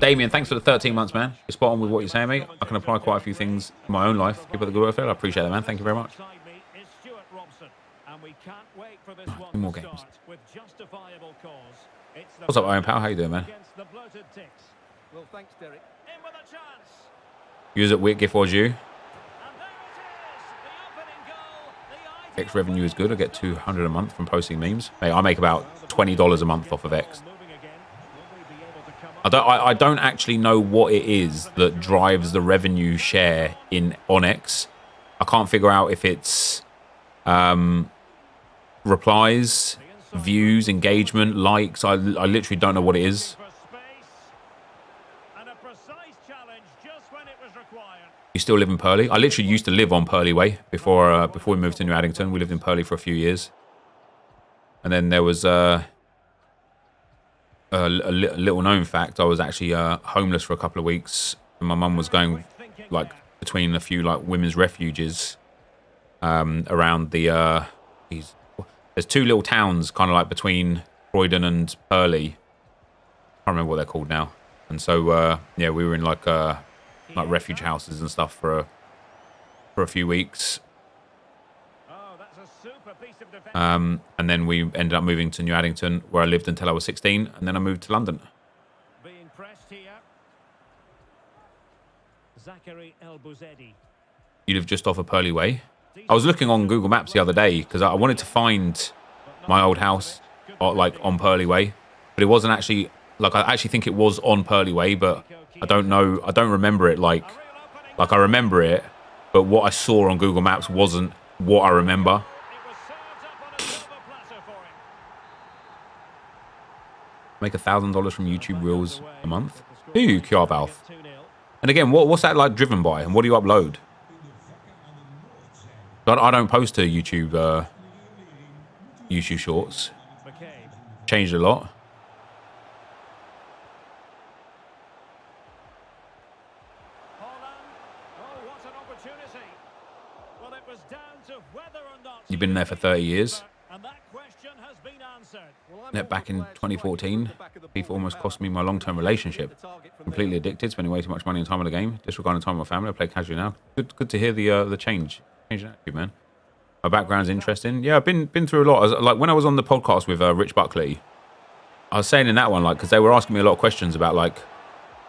Damien, thanks for the 13 months, man. You're spot on with what you're saying, mate. I can apply quite a few things in my own life. Keep up the good work, I appreciate that, man. Thank you very much. Oh, 2 more games. What's up, Iron Pal? How you doing, man? Well, thanks, Derek. Use it, Wick, if was you. X revenue is good. I get $200 a month from posting memes. Mate, I make about $20 a month off of X. I don't actually know what it is that drives the revenue share on X. I can't figure out if it's replies, views, engagement, likes. I literally don't know what it is. You still live in Purley? I literally used to live on Purley Way before we moved to New Addington. We lived in Purley for a few years. And then there was a little known fact. I was actually homeless for a couple of weeks. And my mum was going like between a few like women's refuges around the... there's 2 little towns kind of like between Croydon and Purley. I can't remember what they're called now. And so, yeah, we were in like refuge houses and stuff for a few weeks. And then we ended up moving to New Addington, where I lived until I was 16, and then I moved to London. You live just off of Purley Way. I was looking on Google Maps the other day because I wanted to find my old house, like on Purley Way, but it wasn't actually. Like, I actually think it was on Purley Way, but I don't know. I don't remember it like I remember it, but what I saw on Google Maps wasn't what I remember. Make $1,000 from YouTube Reels a month. Ooh, Kjarvalf. And again, what's that like driven by? And what do you upload? I don't post to YouTube Shorts. Changed a lot. You've been there for 30 years. Net back in 2014. FIFA almost cost me my long-term relationship. Completely addicted, spending way too much money and time on the game. Disregarding time with my family. I play casually now. Good to hear the change. Change in attitude, man. My background's interesting. Yeah, I've been through a lot. Like when I was on the podcast with Rich Buckley, I was saying in that one, like, because they were asking me a lot of questions about like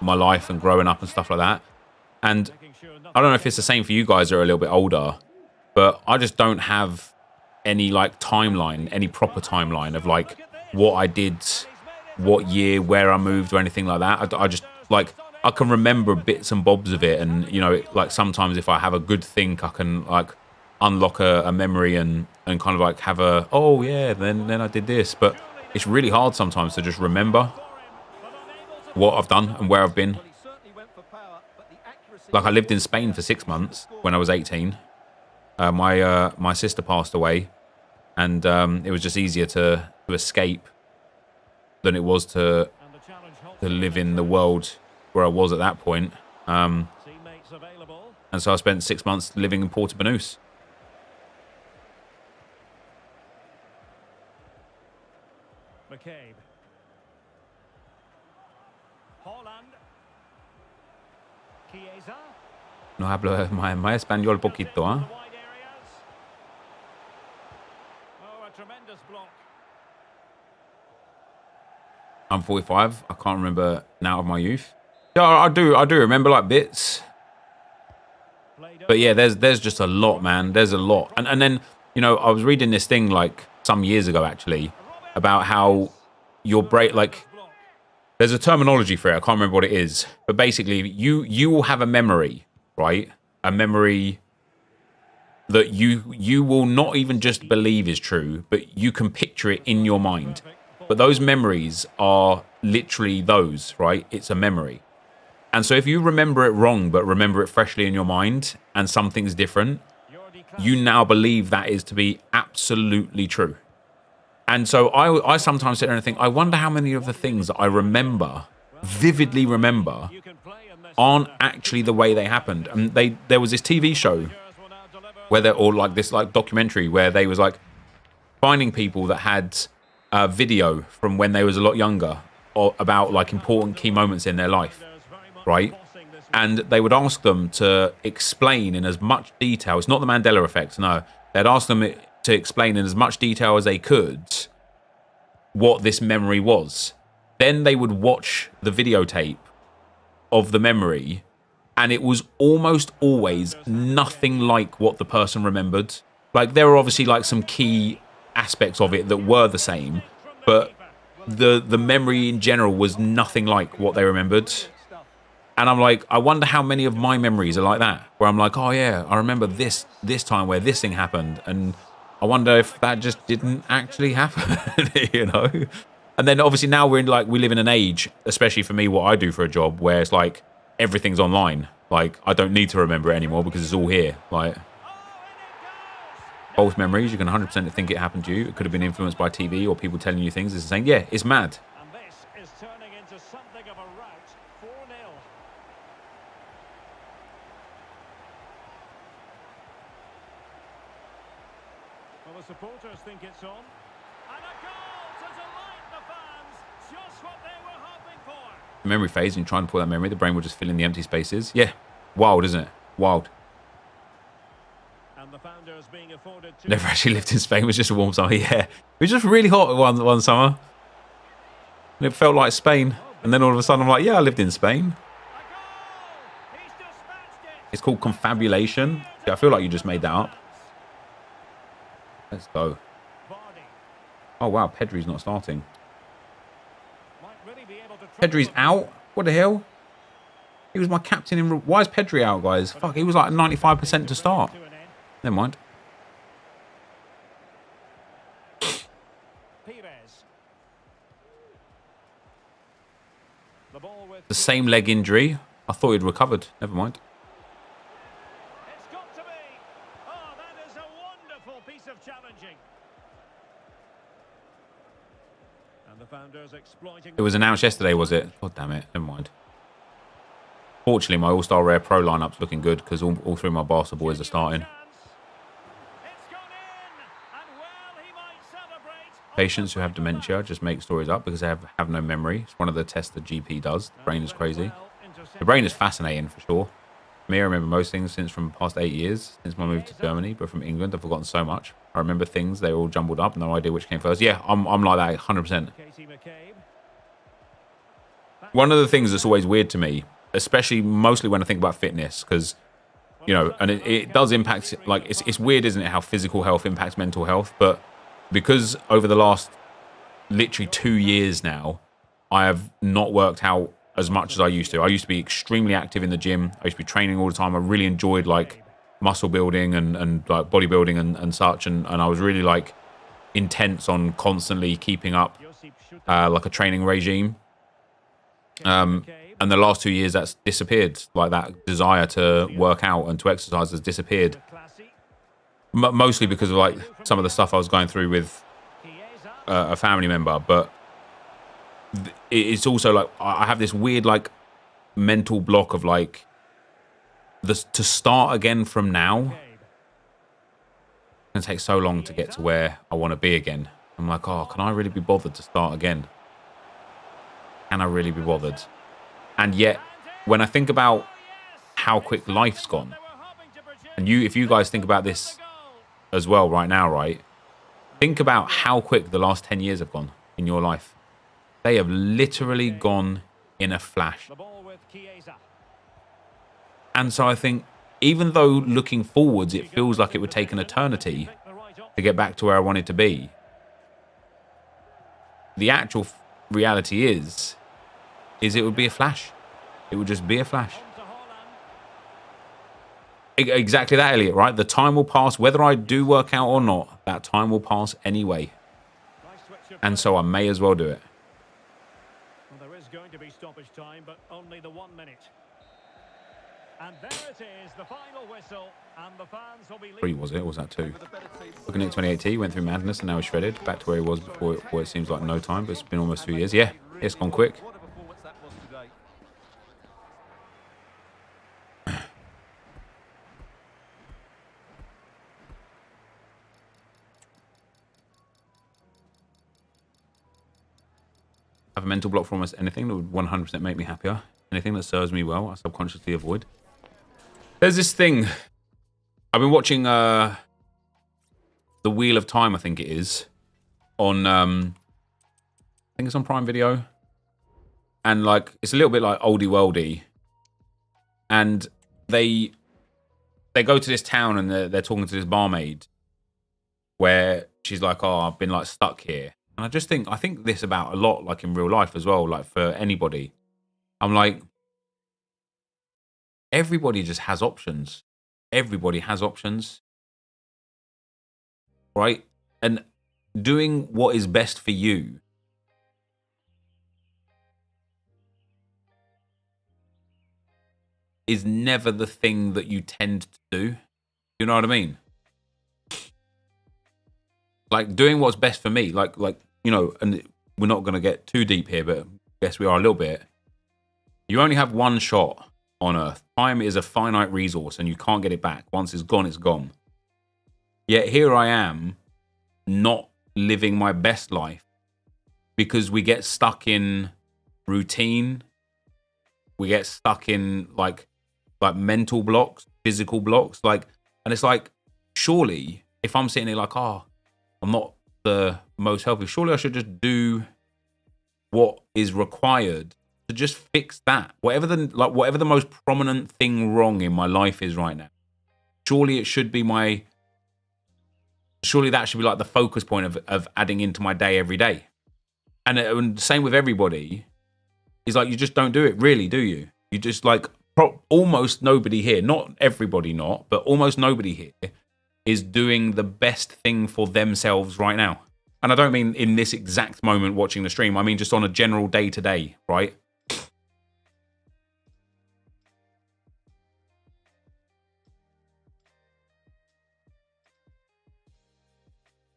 my life and growing up and stuff like that. And I don't know if it's the same for you guys that are a little bit older, but I just don't have any like timeline, any proper timeline of like what I did, what year, where I moved or anything like that. I just like, I can remember bits and bobs of it. And, you know, like sometimes if I have a good think, I can like unlock a memory and kind of like have a, oh yeah, then I did this. But it's really hard sometimes to just remember what I've done and where I've been. Like I lived in Spain for 6 months when I was 18. My sister passed away, and it was just easier to escape than it was to live in the world where I was at that point. And so I spent 6 months living in Porto Banús. McCabe. Holland. Chiesa. No hablo my español poquito, ¿eh? I'm 45. I can't remember now of my youth. Yeah, I do remember like bits. But yeah, there's just a lot, man. There's a lot. And then, you know, I was reading this thing like some years ago actually about how your brain, like, there's a terminology for it. I can't remember what it is. But basically, you will have a memory, right? A memory that you will not even just believe is true, but you can picture it in your mind. But those memories are literally those, right? It's a memory. And so if you remember it wrong, but remember it freshly in your mind and something's different, you now believe that is to be absolutely true. And so I sometimes sit there and think, I wonder how many of the things that I remember, vividly remember, aren't actually the way they happened. And there was this TV show or like this like documentary where they was like finding people that had a video from when they was a lot younger or about like important key moments in their life, right? And they would ask them to explain in as much detail. It's not the Mandela effect, no. They'd ask them to explain in as much detail as they could what this memory was. Then they would watch the videotape of the memory, and it was almost always nothing like what the person remembered. Like, there were obviously like some key aspects of it that were the same, but the memory in general was nothing like what they remembered. And I'm like, I wonder how many of my memories are like that, where I'm like, oh yeah, I remember this time where this thing happened, and I wonder if that just didn't actually happen, you know? And then obviously now we live in an age, especially for me, what I do for a job, where it's like everything's online. Like, I don't need to remember it anymore because it's all here. Like, false memories, you can 100% think it happened to you. It could have been influenced by TV or people telling you things. It's saying, yeah, it's mad. And this is turning into something of a rout. 4-0. Well, the supporters think it's on. And a goal to delight the fans. Just what they were hoping for. Memory phase, and you try and pull that memory, the brain will just fill in the empty spaces. Yeah, wild, isn't it? Wild. And the founders being afforded to... Never actually lived in Spain. It was just a warm summer. Yeah, it was just really hot one summer. And it felt like Spain. And then all of a sudden I'm like, yeah, I lived in Spain. It's called confabulation. Yeah, I feel like you just made that up. Let's go. Oh, wow. Pedri's not starting. Pedri's out? What the hell? He was my captain in... Why is Pedri out, guys? Fuck, he was like 95% to start. Never mind. The same leg injury. I thought he'd recovered. Never mind. It's got to be. Oh, that is a wonderful piece of challenging. And the founders exploiting... It was announced yesterday, was it? God damn it. Never mind. Fortunately, my All-Star Rare Pro lineup's looking good because all three of my Barca boys are starting. Patients who have dementia just make stories up because they have no memory. It's one of the tests the GP does. The brain is crazy. The brain is fascinating for sure. For me, I remember most things from the past 8 years, since my move to Germany, but from England, I've forgotten so much. I remember things, they're all jumbled up, no idea which came first. Yeah, I'm like that 100%. One of the things that's always weird to me, especially mostly when I think about fitness, because, you know, and it does impact, like, it's weird, isn't it, how physical health impacts mental health, but because over the last literally 2 years now, I have not worked out as much as I used to. I used to be extremely active in the gym. I used to be training all the time. I really enjoyed like muscle building and like bodybuilding and such. And I was really like intense on constantly keeping up like a training regime. And the last 2 years that's disappeared. Like that desire to work out and to exercise has disappeared. Mostly because of like some of the stuff I was going through with a family member, but it's also like I have this weird like mental block of like to start again from now. It's gonna take so long to get to where I want to be again. I'm like, oh, can I really be bothered to start again? Can I really be bothered? And yet, when I think about how quick life's gone, and if you guys think about this as well right now, right? Think about how quick the last 10 years have gone in your life. They have literally gone in a flash. And so I think, even though looking forwards, it feels like it would take an eternity to get back to where I wanted to be, the actual reality is it would be a flash. It would just be a flash. Exactly that, Elliot, right? The time will pass. Whether I do work out or not, that time will pass anyway. and so I may as well do it. Well, there is going to be stoppage time, but only the 1 minute. And there it is, the final whistle, and the fans will be... 3 was it? Or was that 2? Looking at 2018, went through madness and now he's shredded. Back to where he was before it seems like no time, but it's been almost 2 years. Yeah, it's gone quick. What a performance that was today. I have a mental block for almost anything that would 100% make me happier. Anything that serves me well, I subconsciously avoid. There's this thing. I've been watching The Wheel of Time, I think it is, on I think it's on Prime Video. And like it's a little bit like oldie worldy. And they go to this town and they're talking to this barmaid where she's like, "Oh, I've been like stuck here." And I think this about a lot, like in real life as well, like for anybody. I'm like, everybody just has options. Everybody has options. Right? And doing what is best for you is never the thing that you tend to do. You know what I mean? Like doing what's best for me, like you know, and we're not going to get too deep here, but I guess we are a little bit. You only have one shot on Earth. Time is a finite resource and you can't get it back. Once it's gone, it's gone. Yet here I am, not living my best life because we get stuck in routine. We get stuck in like mental blocks, physical blocks. Like, and it's like, surely if I'm sitting there like, oh, I'm not the most healthy, surely I should just do what is required to just fix that. Whatever the most prominent thing wrong in my life is right now. Surely it should be surely that should be like the focus point of adding into my day every day. And same with everybody. Is like, you just don't do it really, do you? You just like, almost nobody here, not everybody not, but almost nobody here is doing the best thing for themselves right now. And I don't mean in this exact moment watching the stream. I mean just on a general day-to-day, right?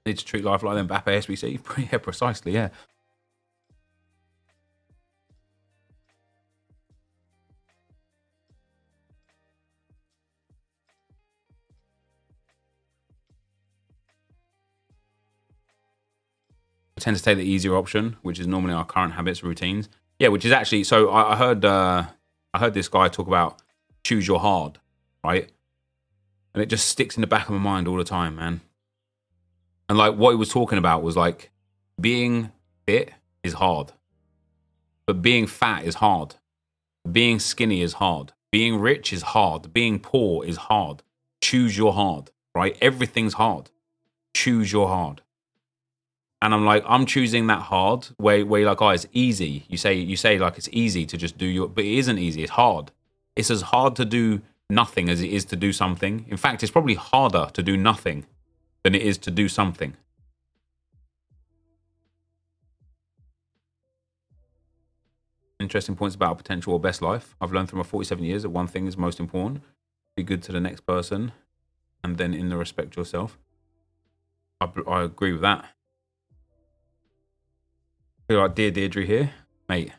Need to treat life like them Mbappe SBC. Yeah, precisely, yeah. I tend to take the easier option, which is normally our current habits, routines. Yeah, which is actually, so I heard this guy talk about choose your hard, right? And it just sticks in the back of my mind all the time, man. And like what he was talking about was like being fit is hard, but being fat is hard. Being skinny is hard. Being rich is hard. Being poor is hard. Choose your hard, right? Everything's hard. Choose your hard. And I'm like, I'm choosing that hard where you're like, oh, it's easy. You say like it's easy to just do your, but it isn't easy. It's hard. It's as hard to do nothing as it is to do something. In fact, it's probably harder to do nothing than it is to do something. Interesting points about potential or best life. I've learned through my 47 years that one thing is most important. Be good to the next person and then in the respect yourself. I agree with that. I feel like dear Deirdre here. Mate,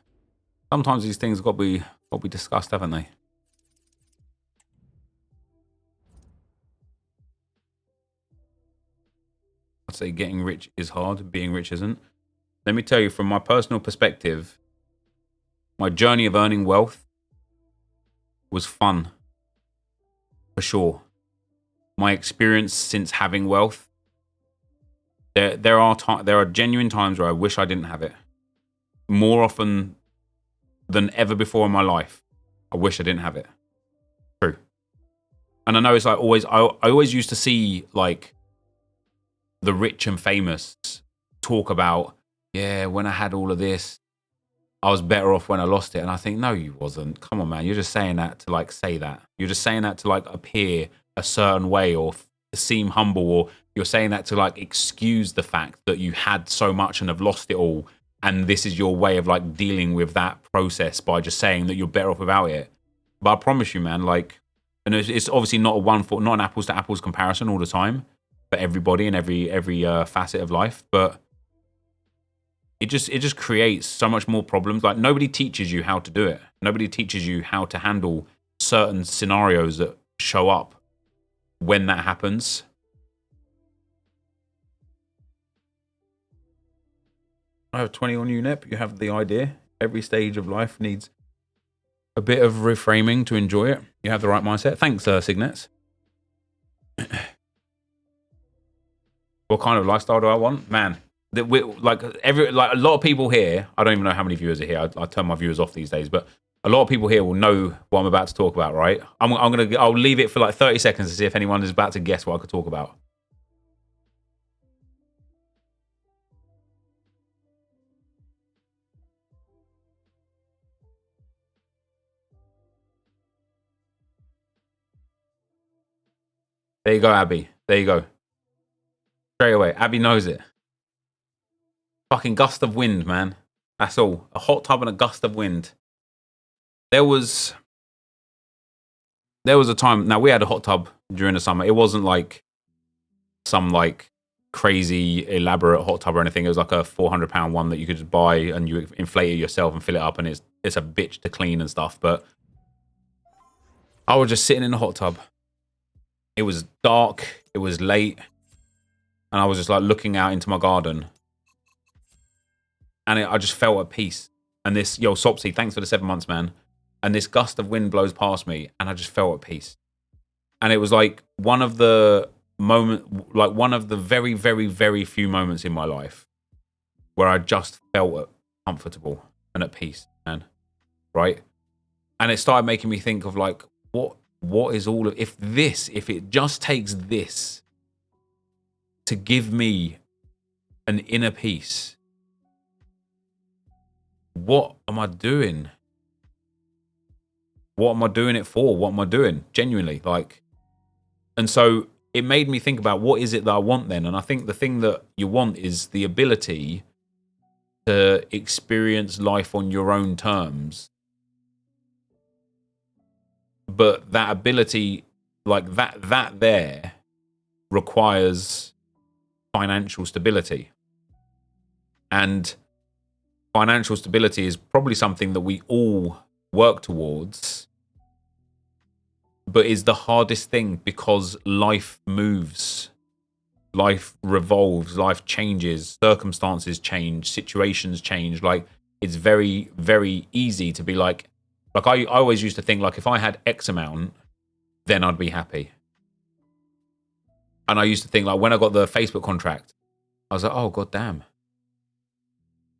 sometimes these things got to be discussed, haven't they? I'd say getting rich is hard, being rich isn't. Let me tell you, from my personal perspective, my journey of earning wealth was fun, for sure. My experience since having wealth, there are genuine times where I wish I didn't have it. More often than ever before in my life, I wish I didn't have it. True. And I know it's like always, I always used to see like the rich and famous talk about, yeah, when I had all of this, I was better off when I lost it. And I think, no, you wasn't. Come on, man. You're just saying that to like say that. You're just saying that to like appear a certain way or seem humble or you're saying that to like excuse the fact that you had so much and have lost it all, and this is your way of like dealing with that process by just saying that you're better off without it. But I promise you, man, like, and it's obviously not not an apples to apples comparison all the time for everybody in every facet of life, but it just creates so much more problems. Like, nobody teaches you how to do it. Nobody teaches you how to handle certain scenarios that show up when that happens. I have 20 on you, Nep. You have the idea. Every stage of life needs a bit of reframing to enjoy it. You have the right mindset. Thanks, Signets. What kind of lifestyle do I want? Man, like a lot of people here, I don't even know how many viewers are here. I turn my viewers off these days, but a lot of people here will know what I'm about to talk about, right? I'll leave it for like 30 seconds to see if anyone is about to guess what I could talk about. There you go, Abby. There you go. Straight away. Abby knows it. Fucking gust of wind, man. That's all. A hot tub and a gust of wind. There was a time. Now, we had a hot tub during the summer. It wasn't like some like crazy elaborate hot tub or anything. It was like a £400 one that you could just buy and you inflate it yourself and fill it up, and it's a bitch to clean and stuff. But I was just sitting in the hot tub. It was dark, it was late, and I was just like looking out into my garden. And I just felt at peace. And this, yo, Sopsy, thanks for the 7 months, man. And this gust of wind blows past me, and I just felt at peace. And it was like one of the very, very, very few moments in my life where I just felt comfortable and at peace, man. Right? And it started making me think of like, what is all of, if it just takes this to give me an inner peace, what am I doing? What am I doing it for? What am I doing? Genuinely, like, and so it made me think about what is it that I want then. And I think the thing that you want is the ability to experience life on your own terms. But that ability, like that there requires financial stability. And financial stability is probably something that we all work towards, but is the hardest thing because life moves, life revolves, life changes, circumstances change, situations change. Like, it's very, very easy to be like I always used to think, like, if I had X amount, then I'd be happy. And I used to think, like, when I got the Facebook contract, I was like, oh, god damn.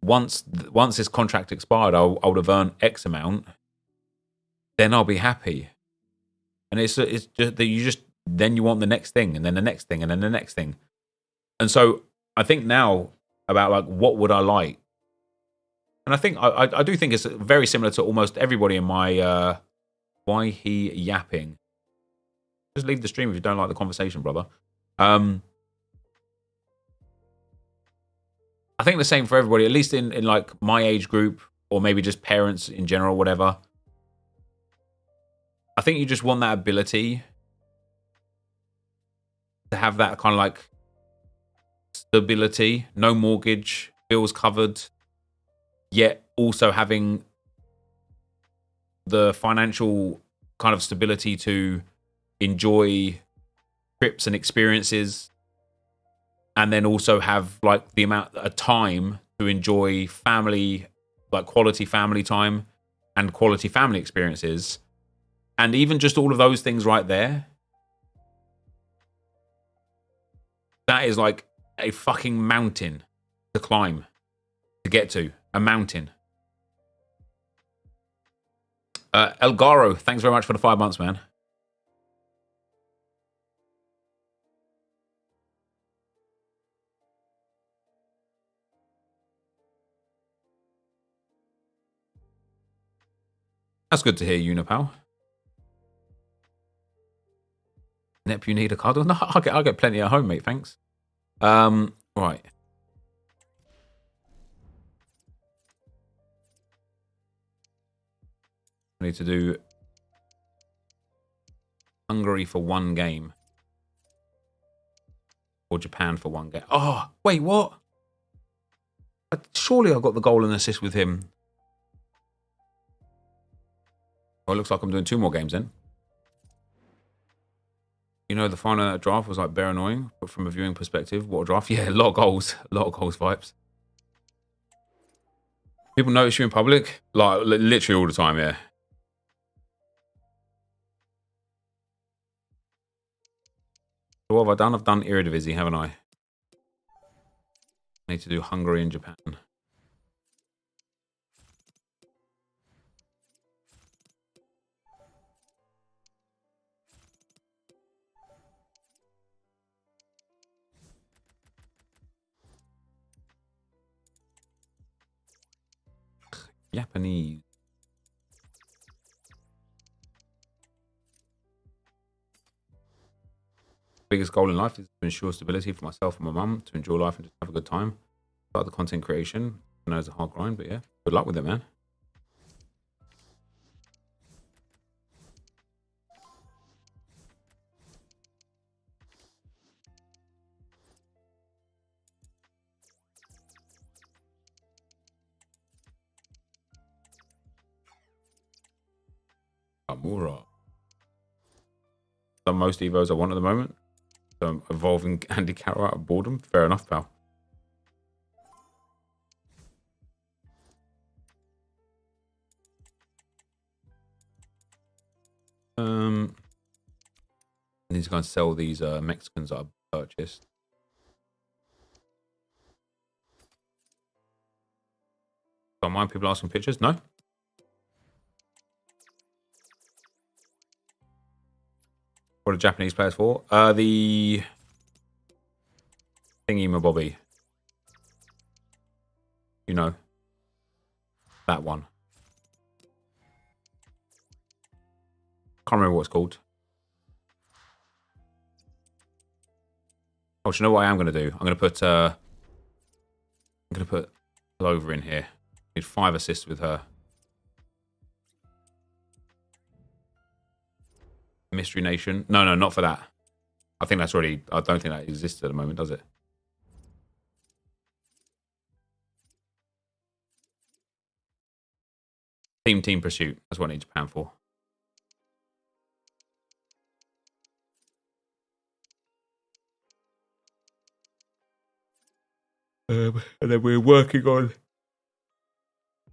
Once this contract expired, I would have earned X amount, then I'll be happy. And it's just that then you want the next thing, and then the next thing, and then the next thing. And so I think now about, like, what would I like? And I think I do think it's very similar to almost everybody in my why he yapping. Just leave the stream if you don't like the conversation, brother. I think the same for everybody, at least in like my age group, or maybe just parents in general, whatever. I think you just want that ability to have that kind of like stability, no mortgage, bills covered, yet also having the financial kind of stability to enjoy trips and experiences, and then also have like the amount of time to enjoy family, like quality family time and quality family experiences. And even just all of those things right there, that is like a fucking mountain to climb, to get to. A mountain. Elgaro, thanks very much for the 5 months, man. That's good to hear, Unipal. Nep, you need a cuddle? No, I'll get plenty at home, mate, thanks. Right. I need to do Hungary for 1 game. Or Japan for 1 game. Oh, wait, what? Surely I got the goal and assist with him. Oh, it looks like I'm doing 2 more games then. You know, the final draft was like bare annoying, but from a viewing perspective, what a draft. Yeah, a lot of goals. A lot of goals vibes. People notice you in public? Like, literally all the time, yeah. So what have I done? I've done Eredivisie, haven't I? I need to do Hungary and Japan. Japanese. Biggest goal in life is to ensure stability for myself and my mum, to enjoy life and just have a good time. Start the content creation. I know it's a hard grind, but yeah, good luck with it, man. Amura. Done most Evos I want at the moment. So I'm evolving Andy Carroll out of boredom. Fair enough, pal. I need to go and sell these Mexicans that I purchased. Don't mind people asking pictures? No? What are Japanese players for? The thingy mabobby. You know. That one. Can't remember what it's called. Oh, do you know what I am going to do? I'm going to put Clover in here. Need 5 assists with her. Mystery Nation. No, not for that. I think that's already... I don't think that exists at the moment, does it? Team Pursuit. That's what I need Japan for. And then we're working on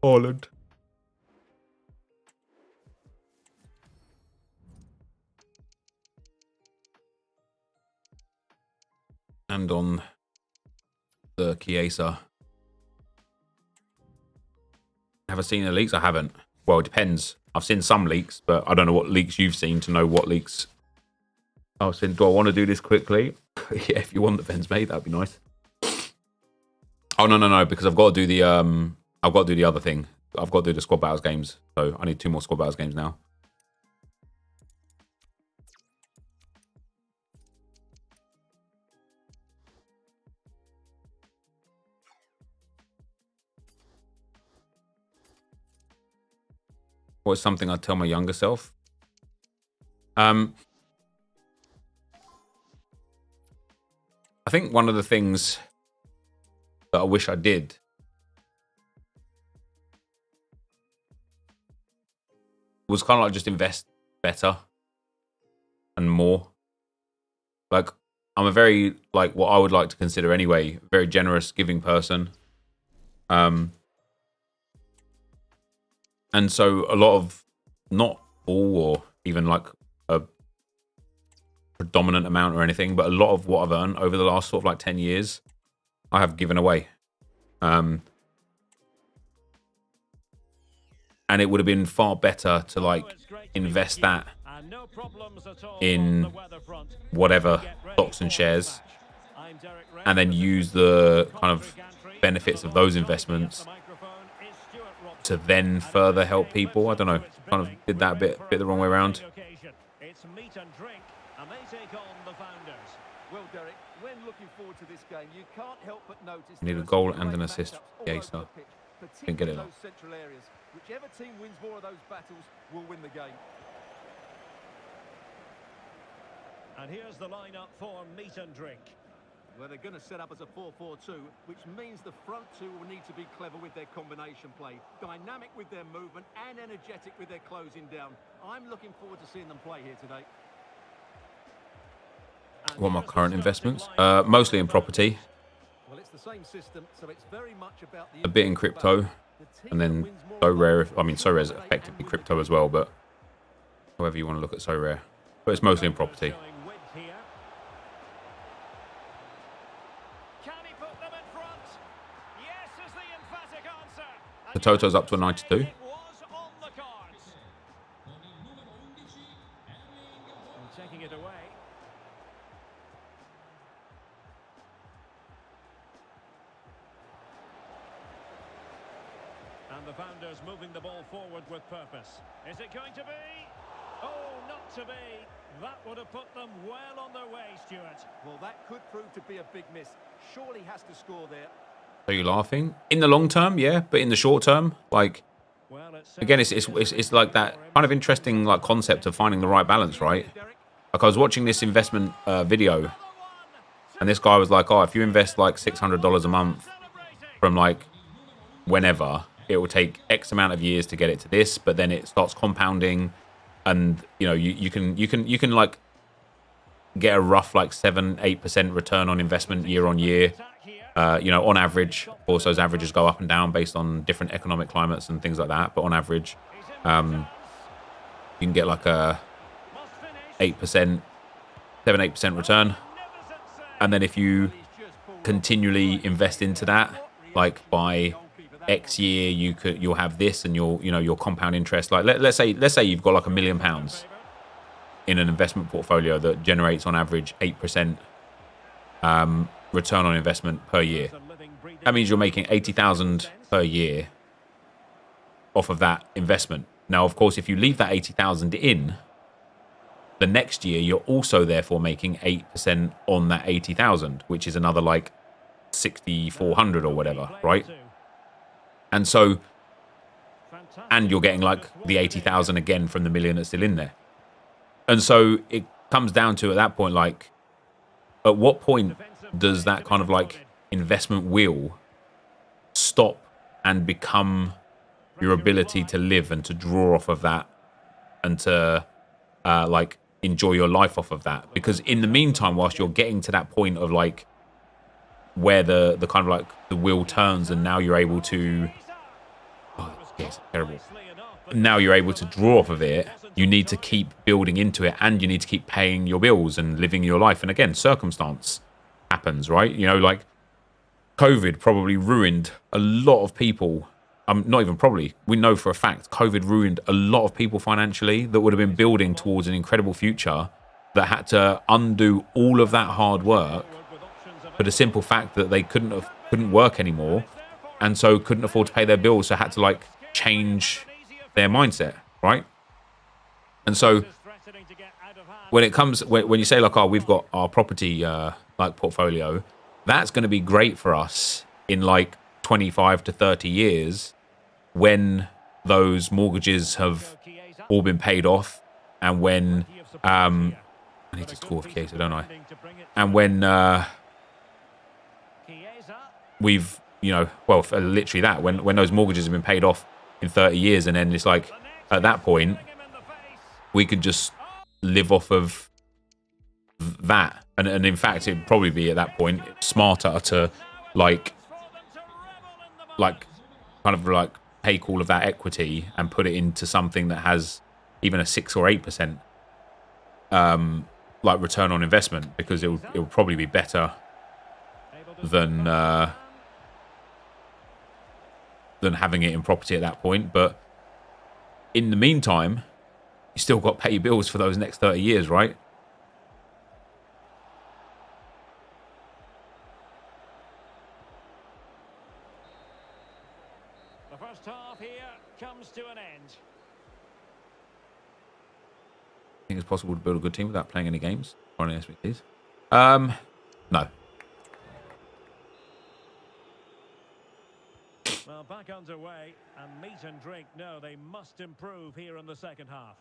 Holland. And on the Chiesa. Have I seen the leaks? I haven't. Well, it depends. I've seen some leaks, but I don't know what leaks you've seen to know what leaks I've seen. Do I want to do this quickly? Yeah, if you want the Vens made, that'd be nice. Oh no, because I've got to do the other thing. I've got to do the squad battles games. So I need 2 more squad battles games now. What is something I'd tell my younger self? I think one of the things that I wish I did was kind of like just invest better and more. Like, I'm a very, like, what I would like to consider anyway, very generous, giving person. And so a lot of, not all or even like a predominant amount or anything, but a lot of what I've earned over the last sort of like 10 years, I have given away. And it would have been far better to like invest that in whatever stocks and shares and then use the kind of benefits of those investments to then further help people. I don't know. Kind of did that a bit the wrong way around. Well, Derek, when looking forward to this game. You can't help but notice You need there a are goal some and great an assist. matchups all Yeah, over so the pitch, didn't get particularly it all. those central areas. Whichever team wins more of those battles will win the game. And here's the lineup for meat and drink. Well, they're going to set up as a 4-4-2, which means the front two will need to be clever with their combination play, dynamic with their movement and energetic with their closing down. I'm looking forward to seeing them play here today. What are my current investments? Mostly in property, Well, it's the same system, so it's very much about the a bit in crypto, and then SoRare. I mean, SoRare is effectively crypto as well, but however you want to look at SoRare. But it's mostly in property. The Toto's up to a 92. Taking it away. And the founders moving the ball forward with purpose. Is it going to be? Oh, not to be. That would have put them well on their way, Stuart. Well, that could prove to be a big miss. Surely has to score there. Are you laughing? In the long term, yeah, but in the short term, like, again, it's like that kind of interesting like concept of finding the right balance, right? Like I was watching this investment video, and this guy was like, "Oh, if you invest like $600 a month from like whenever, it will take X amount of years to get it to this, but then it starts compounding, and you know you can like get a rough like 7-8% return on investment year on year." You know, on average, of course, those averages go up and down based on different economic climates and things like that. But on average, you can get like a 8%, 7-8% return. And then if you continually invest into that, like by X year, you'll have this, and your compound interest. Like let's say you've got like £1 million in an investment portfolio that generates on average 8%. Return on investment per year. That means you're making 80,000 per year off of that investment. Now, of course, if you leave that 80,000 in, the next year you're also therefore making 8% on that 80,000, which is another like 6,400 or whatever, right? And so, and you're getting like the 80,000 again from the million that's still in there. And so it comes down to at that point, like, at what point does that kind of like investment wheel stop and become your ability to live and to draw off of that and to like enjoy your life off of that? Because in the meantime, whilst you're getting to that point of like where the kind of like the wheel turns and now you're able to, oh, it's terrible. Now you're able to draw off of it. You need to keep building into it, and you need to keep paying your bills and living your life. And again, circumstance happens, right? You know, like COVID probably ruined a lot of people. Not even probably. We know for a fact COVID ruined a lot of people financially that would have been building towards an incredible future, that had to undo all of that hard work for the simple fact that they couldn't work anymore, and so couldn't afford to pay their bills, so had to like change their mindset, right? And so when it comes, when you say like, oh, we've got our property like portfolio, that's going to be great for us in like 25 to 30 years when those mortgages have all been paid off, and when I need to score off Chiesa, don't I? And when we've, you know, well, literally that, when those mortgages have been paid off in 30 years, and then it's like at that point we could just live off of that, and in fact it'd probably be at that point smarter to like kind of like take all of that equity and put it into something that has even a 6 or 8% like return on investment, because it will probably be better than having it in property at that point. But in the meantime, you still got to pay your bills for those next 30 years, right? The first half here comes to an end. Think it's possible to build a good team without playing any games or any SBTs? No. Well, back underway, and meat and drink. No, they must improve here in the second half.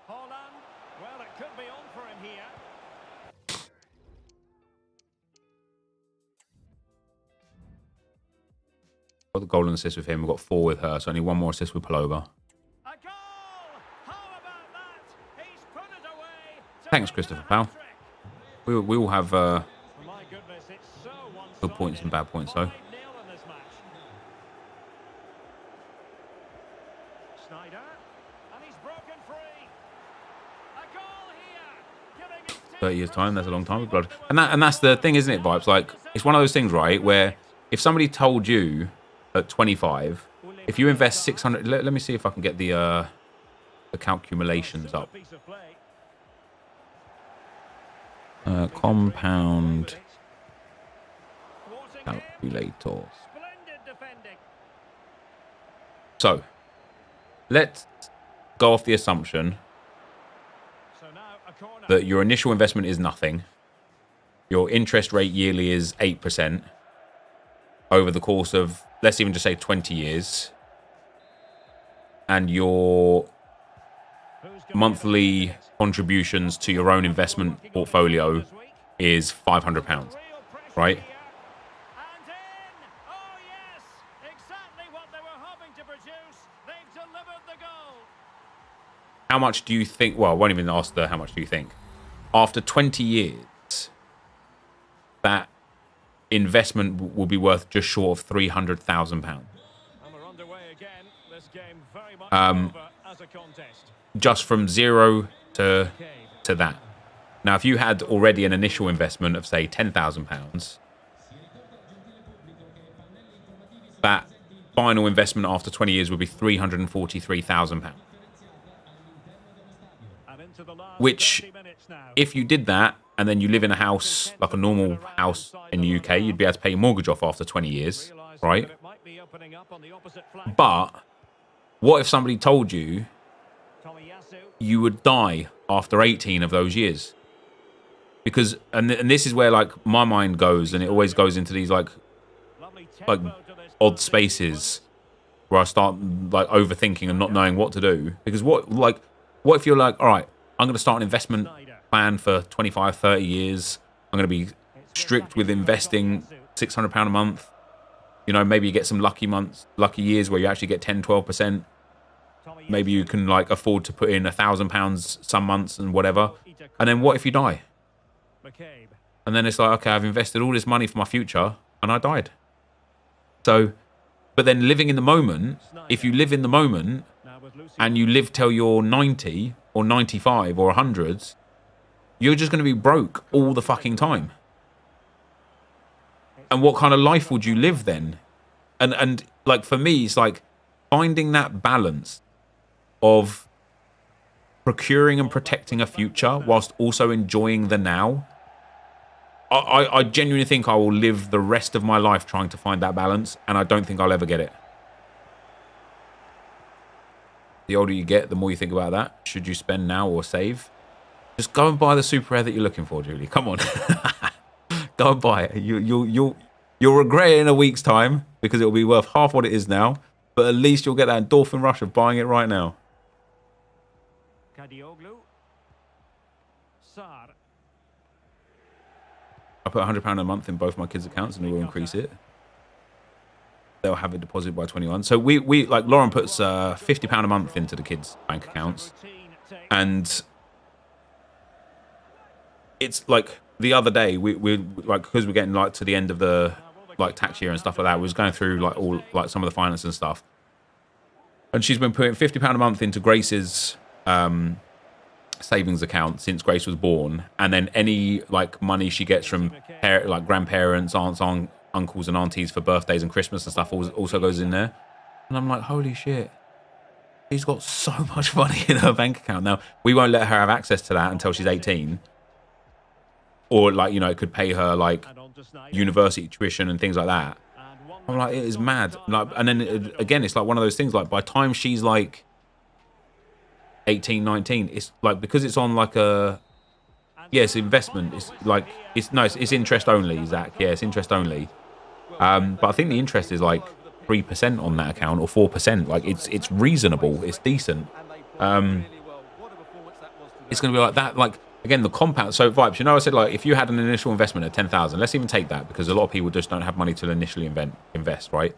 Holland, well, it could be on for him here. Got the golden assist with him. We've got 4 with her, so only 1 more assist with Palova. A goal! How about that? He's put it away. Thanks, Christopher Powell. We all have My goodness, it's so good points and bad points, though. 5-0 in this match. Snyder, and he's broken free. A goal here. Giving it 30 years' time, that's a long time of blood. And that's the thing, isn't it, Vibes? Like, it's one of those things, right, where if somebody told you at 25, if you invest 600... Let me see if I can get the calculations up. Compound calculator. Splendid defending. So, let's go off the assumption So now a corner. that your initial investment is nothing. Your interest rate yearly is 8% over the course of, let's even just say 20 years. And your Who's going monthly to contributions to your own investment portfolio is £500, right? And in! Oh yes! Exactly what they were hoping to produce. They've delivered the goal. How much do you think, well, I won't even ask the how much do you think. After 20 years, that investment will be worth just short of £300,000. And we're underway again. This game very much over as a contest. Just from zero to that. Now, if you had already an initial investment of, say, £10,000, that final investment after 20 years would be £343,000. And into the last Which, 30 minutes now. if you did that, and then you live in a house, like a normal house in the UK, you'd be able to pay your mortgage off after 20 years, Realised right? that it might be opening up on the opposite flank. But what if somebody told you Tomiyasu. you would die after 18 of those years? Because, and this is where, like, my mind goes, and it always goes into these, like Lovely tempo to this odd transition. spaces where I start, like, overthinking and not knowing what to do. Because what if you're like, all right, I'm going to start an investment plan for 25, 30 years. I'm going to be strict with investing £600 a month. You know, maybe you get some lucky months, lucky years where you actually get 10, 12%. Maybe you can, like, afford to put in £1,000 some months and whatever. And then what if you die? McCabe. And then it's like, okay, I've invested all this money for my future and I died. So, but then living in the moment, if you live in the moment Now with Lucy. and you live till you're 90 or 95 or 100, you're just going to be broke all the fucking time. And what kind of life would you live then? And like, for me, it's like finding that balance of procuring and protecting a future whilst also enjoying the now. I genuinely think I will live the rest of my life trying to find that balance, and I don't think I'll ever get it. The older you get, the more you think about that. Should you spend now or save? Just go and buy the super rare that you're looking for, Julie. Come on. Go and buy it. You'll regret it in a week's time because it'll be worth half what it is now, but at least you'll get that endorphin rush of buying it right now. Kadioglu. Sar. I put £100 a month in both my kids' accounts and we will increase it. They'll have it deposited by 21. So we like, Lauren puts £50 a month into the kids' bank accounts. Routine take. And it's like the other day, we like, because we're getting like to the end of the like tax year and stuff like that, we was going through like all like some of the finance and stuff. And she's been putting £50 a month into Grace's savings account since Grace was born, and then any like money she gets from like grandparents, aunts, uncles and aunties for birthdays and Christmas and stuff also goes in there. And I'm like, holy shit, she's got so much money in her bank account. Now, we won't let her have access to that until she's 18, or like, you know, it could pay her like And on to Snyder. university tuition and things like that. And one I'm like, it is mad. Like, and then again, it's like one of those things, like by the time she's like 18, 19, it's like, because it's on like a Yes, investment. It's like it's interest only, Zach. Yeah, it's interest only. But I think the interest is like 3% on that account or 4%. Like it's reasonable. It's decent. It's going to be like that. Like again, the compound. So Vibes, I said like if you had an initial investment of 10,000, let's even take that because a lot of people just don't have money to initially invest, right?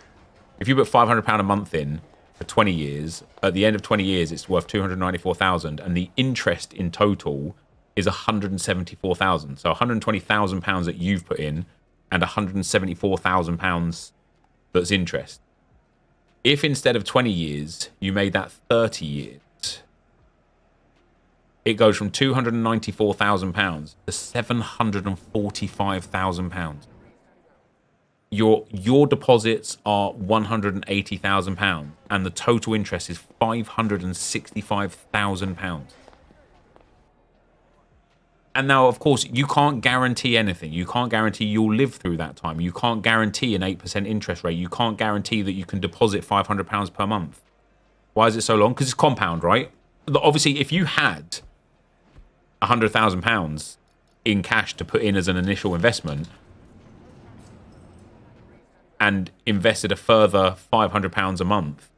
If you put £500 a month in for 20 years, at the end of 20 years, it's worth 294,000, and the interest in total is 174,000. So 120,000 pounds that you've put in, and 174,000 pounds that's interest. If instead of 20 years you made that 30 years, it goes from 294,000 pounds to 745,000 pounds. Your deposits are 180,000 pounds, and the total interest is 565,000 pounds. And now, of course, you can't guarantee anything. You can't guarantee you'll live through that time. You can't guarantee an 8% interest rate. You can't guarantee that you can deposit £500 per month. Why is it so long? Because it's compound, right? Obviously, if you had £100,000 in cash to put in as an initial investment and invested a further £500 a month,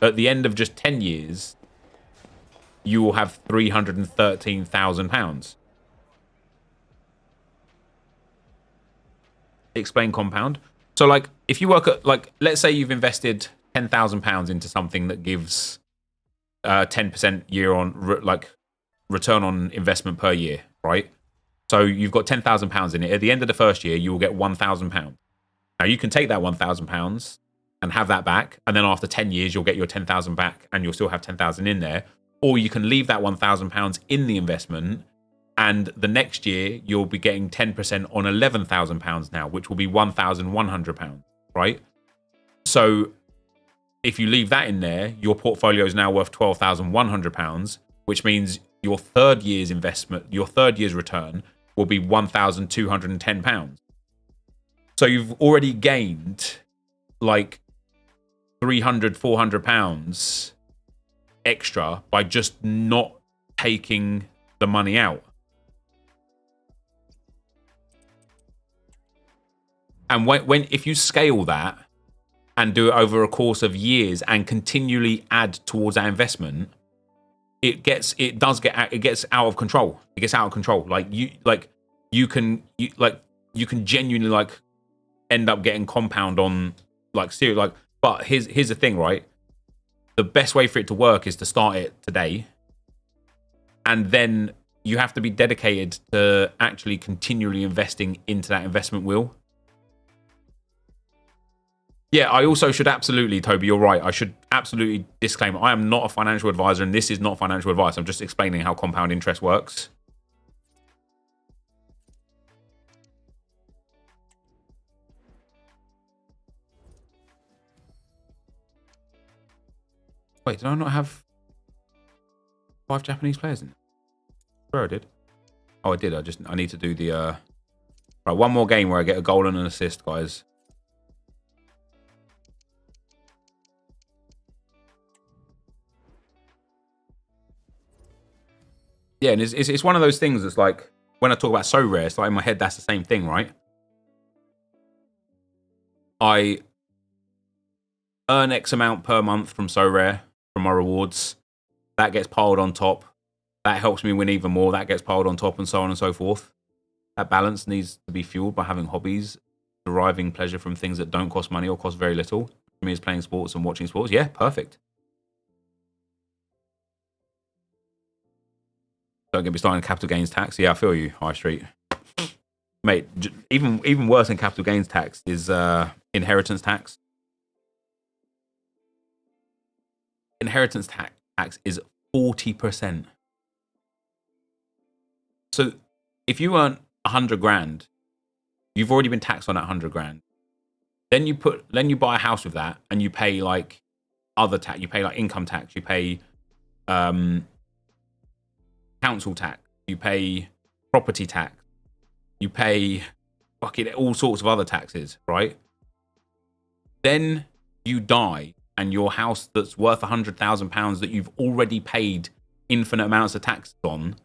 at the end of just 10 years, you will have £313,000. Explain compound. So, like, if you work at, like, let's say you've invested £10,000 into something that gives 10% year on, like, return on investment per year, right? So you've got £10,000 in it. At the end of the first year, you will get £1,000. Now you can take that £1,000 and have that back, and then after 10 years, you'll get your 10,000 back, and you'll still have 10,000 in there. Or you can leave that £1,000 in the investment, and the next year you'll be getting 10% on £11,000 now, which will be £1,100, right? So if you leave that in there, your portfolio is now worth £12,100, which means your third year's investment, your third year's return will be £1,210. So you've already gained like £300, £400 extra by just not taking the money out. And when if you scale that and do it over a course of years and continually add towards that investment, it gets out of control. It gets out of control. You can genuinely like end up getting compound on like serious like. But here's the thing, right? The best way for it to work is to start it today, and then you have to be dedicated to actually continually investing into that investment wheel. Yeah, I also should absolutely, Toby, you're right. I should absolutely disclaim, I am not a financial advisor, and this is not financial advice. I'm just explaining how compound interest works. Wait, did I not have 5 Japanese players in it? Sure I did. Oh, I did. I need to do the... Right, one more game where I get a goal and an assist, guys. Yeah, and it's one of those things that's like, when I talk about so rare, it's like in my head, that's the same thing, right? I earn X amount per month from so rare, from my rewards. That gets piled on top. That helps me win even more. That gets piled on top, and so on and so forth. That balance needs to be fueled by having hobbies, deriving pleasure from things that don't cost money or cost very little. For me, is playing sports and watching sports. Yeah, perfect. Don't get me started on capital gains tax. Yeah, I feel you, High Street. Mate, even worse than capital gains tax is inheritance tax. Inheritance tax is 40%. So if you earn 100 grand, you've already been taxed on that 100 grand. Then you buy a house with that, and you pay like other tax. You pay like income tax. You pay council tax. You pay property tax. You pay fucking all sorts of other taxes, right? Then you die, and your house that's worth £100,000 that you've already paid infinite amounts of taxes on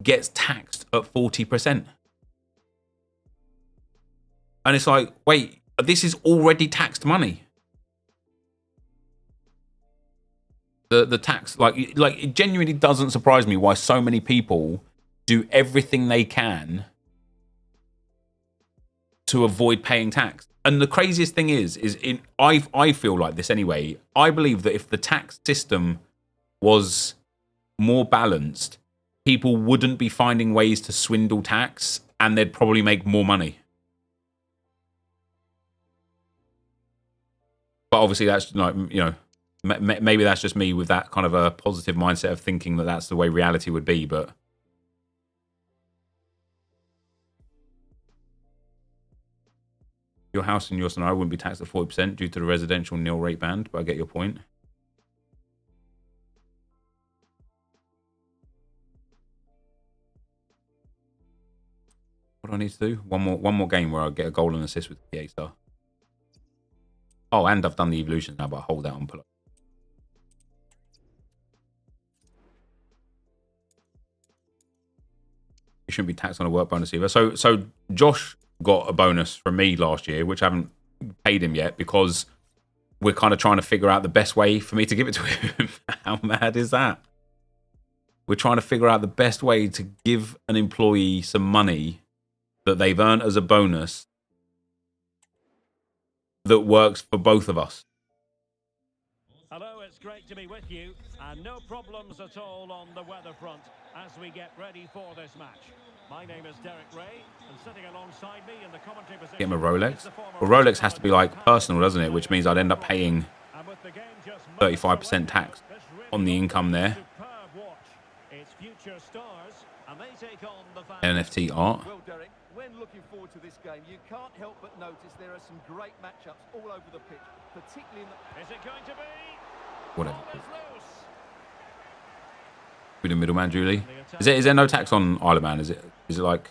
gets taxed at 40%. And it's like, wait, this is already taxed money. The tax, like it genuinely doesn't surprise me why so many people do everything they can to avoid paying tax. And the craziest thing is I feel like this anyway. I believe that if the tax system was more balanced, people wouldn't be finding ways to swindle tax, and they'd probably make more money. But obviously, that's like, you know, maybe that's just me with that kind of a positive mindset of thinking that that's the way reality would be. But your house in your scenario wouldn't be taxed at 40% due to the residential nil rate band. But I get your point. What do I need to do? One more game where I get a goal and assist with the PA star. Oh, and I've done the evolutions now, but I hold that on pull up. You shouldn't be taxed on a work bonus either. So Josh got a bonus from me last year, which I haven't paid him yet because we're kind of trying to figure out the best way for me to give it to him. How mad is that? We're trying to figure out the best way to give an employee some money that they've earned as a bonus that works for both of us. Hello, it's great to be with you, and no problems at all on the weather front as we get ready for this match. My name is Derek Ray, and sitting alongside me in the commentary position... Get him a Rolex? Well, Rolex has to be like personal, doesn't it? Which means I'd end up paying 35% tax on the income there. NFT art. Well, Derek, when looking forward to this game, you can't help but notice there are some great matchups all over the pitch, particularly in the... Is it going to be? Whatever. Be the middleman, Julie. Is there no tax on Isle of Man? Is it like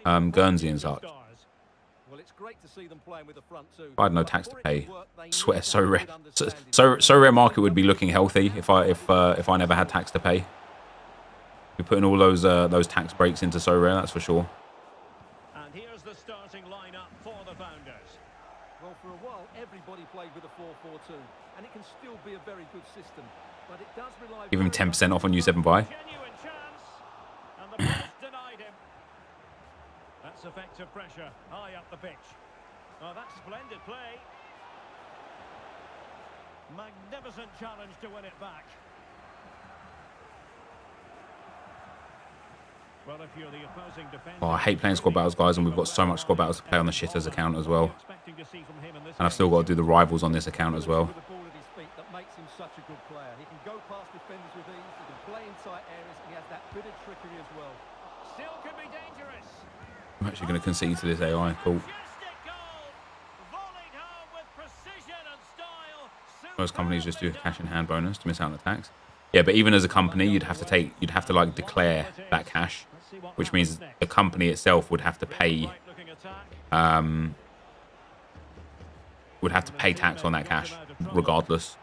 Guernsey and such? Well, it's great to see them playing with the front two. I had no tax to pay. I swear, so rare market would be looking healthy if I never had tax to pay. We're putting all those tax breaks into so rare, that's for sure. And here's the starting lineup for the Founders. Well, for a while, everybody played with a 4-4-2, and it can still be a very good system. But it does rely... Give him 10% off on U7 buy. Genuine chance, and the pass denied him. That's effective pressure, high up the pitch. Oh, that's splendid play. Magnificent challenge to win it back. Well, if you're the opposing defender... Oh, I hate playing squad battles, guys, and we've got so much squad battles to play on the shitters account as well. And I've still got to do the rivals on this account as well. That makes him such a good player. He can go past defenders with ease, he can play in tight areas, and he has that bit of trickery as well. Still could be dangerous. I'm actually going to concede to this AI. Cool. Most companies just do a cash in hand bonus to miss out on the tax. Yeah, but even as a company, you'd have to like declare that cash, which means the company itself would have to pay tax on that cash regardless.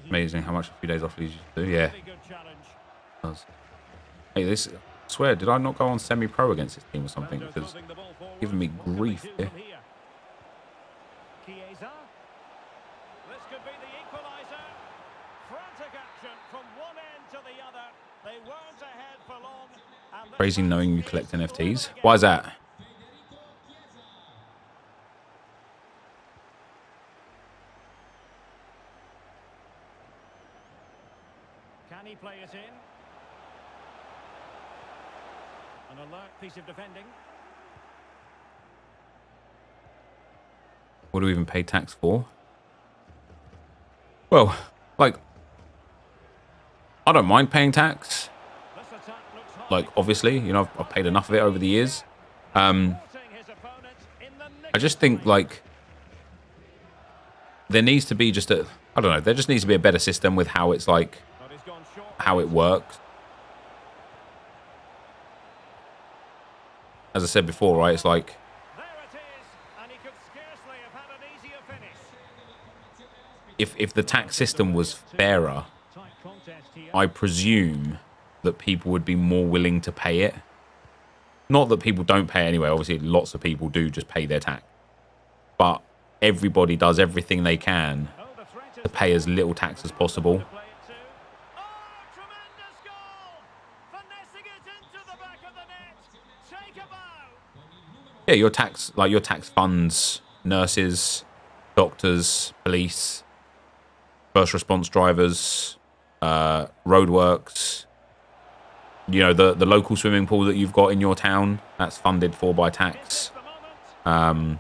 Amazing how much a few days off leads you to do. Yeah. Hey, this, I swear, did I not go on semi-pro against this team or something? Because giving me grief here. Crazy knowing you collect NFTs. Why is that? Can he play it in? An alert piece of defending. What do we even pay tax for? Well, like, I don't mind paying tax. Like, obviously, you know, I've paid enough of it over the years. I just think, like, there needs to be just a, I don't know, there just needs to be a better system with how it's, like, how it works. As I said before, right, it's like, if the tax system was fairer, Tight contest here. I presume that people would be more willing to pay it. Not that people don't pay anyway. Obviously, lots of people do just pay their tax. But everybody does everything they can Oh, the threat is to pay as little tax as possible. to play it to. Oh, tremendous goal! Finessing it into the back of the net. Take a bow. Yeah, your tax funds nurses, doctors, police, first response drivers, roadworks. You know, the local swimming pool that you've got in your town, that's funded for by tax. The moment.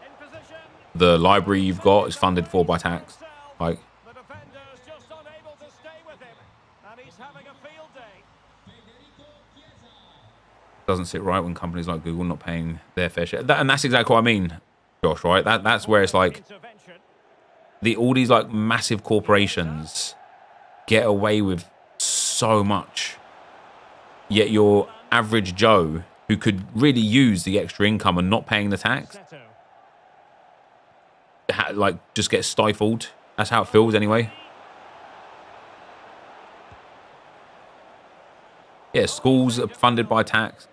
In position. The library you've got is funded for by tax. Like, The defender's just unable to stay with him, and he's having a field day. doesn't sit right when companies like Google not paying their fair share. And that's exactly what I mean, Josh, right? That's where it's like Intervention. all these like massive corporations get away with so much. Yet your average Joe who could really use the extra income and not paying the tax, Seto. like just gets stifled. That's how it feels anyway. Yeah, schools are funded by tax.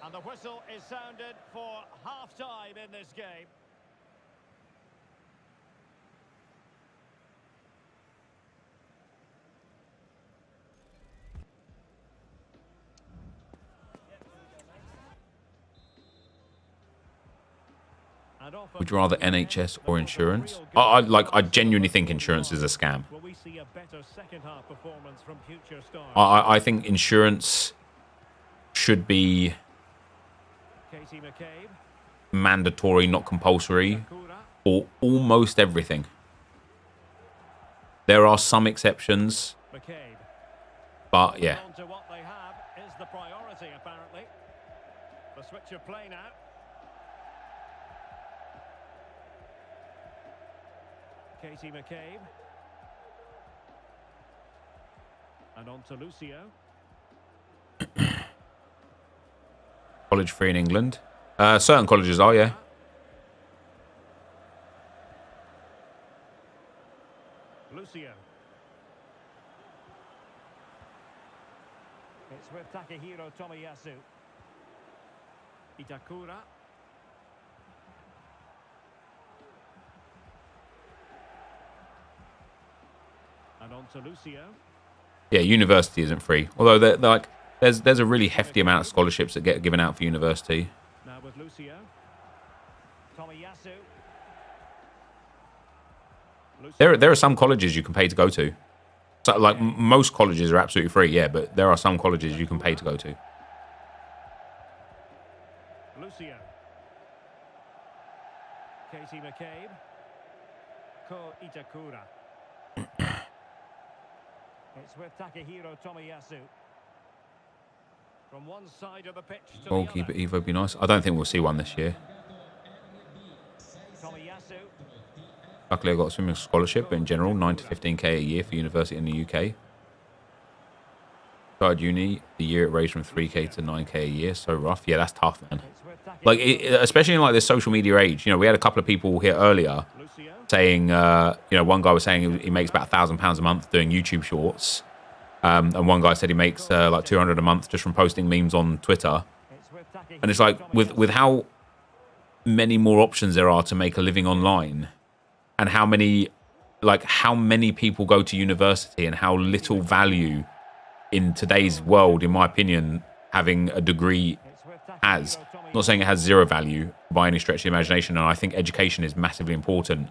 And the whistle is sounded for half-time in this game. And often Would you rather NHS or insurance? I genuinely think insurance is a scam. will we see a better second half performance from future stars? I think insurance should be Katie McCabe, mandatory, not compulsory, Kura, for almost everything. There are some exceptions, McCabe. but yeah. On to what they have is the priority, apparently. The switch of play now. Katie McCabe. And on to Lucio. College free in England. Certain colleges are, yeah. Lucio. It's with Takehiro Tomiyasu. Itakura. And on to Lucio. Yeah, university isn't free. Although they're like, there's a really hefty amount of scholarships that get given out for university. Now with Lucio. Tomiyasu. There are some colleges you can pay to go to. So like most colleges are absolutely free, yeah, but there are some colleges you can pay to go to. Lucio. Katie McCabe. Ko Itakura. It's with Takehiro Tomiyasu. From one side of the pitch to the Goalkeeper other. Evo would be nice. I don't think we'll see one this year. Tomiyasu. Luckily, I got a swimming scholarship, but in general, 9 to 15k a year for university in the UK. Started uni, the year it raised from 3k to 9k a year. So rough. Yeah, that's tough, man. It's with Takehiro Like, especially in like this social media age. You know, we had a couple of people here earlier Lucio. saying, one guy was saying he makes about £1,000 a month doing YouTube shorts. And one guy said he makes like 200 a month just from posting memes on Twitter. It's with Takehiro And it's like, with how many more options there are to make a living online, and how many people go to university, and how little value in today's world, in my opinion, having a degree It's with has. Takehiro I'm not saying it has zero value by any stretch of the imagination, and I think education is massively important.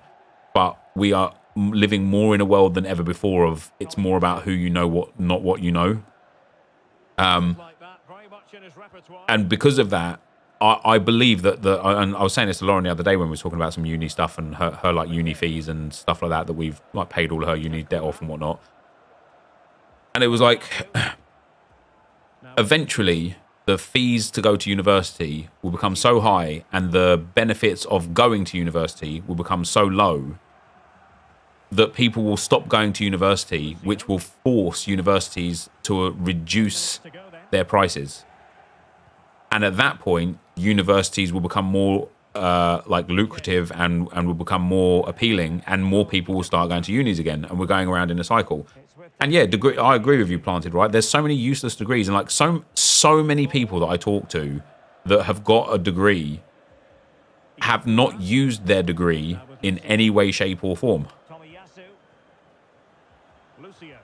But we are living more in a world than ever before of it's more about who you know, not what you know. like that, very much in his repertoire. And because of that, I believe that and I was saying this to Lauren the other day when we were talking about some uni stuff and her like uni fees and stuff like that we've like paid all of her uni debt off and whatnot. And it was like, eventually the fees to go to university will become so high and the benefits of going to university will become so low that people will stop going to university, which will force universities to reduce To go then. their prices. And at that point, universities will become more like lucrative and will become more appealing, and more people will start going to unis again, and we're going around in a cycle. And yeah, degree, I agree with you, Planted, right? There's so many useless degrees, and like so many people that I talk to that have got a degree have not used their degree in any way, shape, or form. Tomiyasu. Lucio.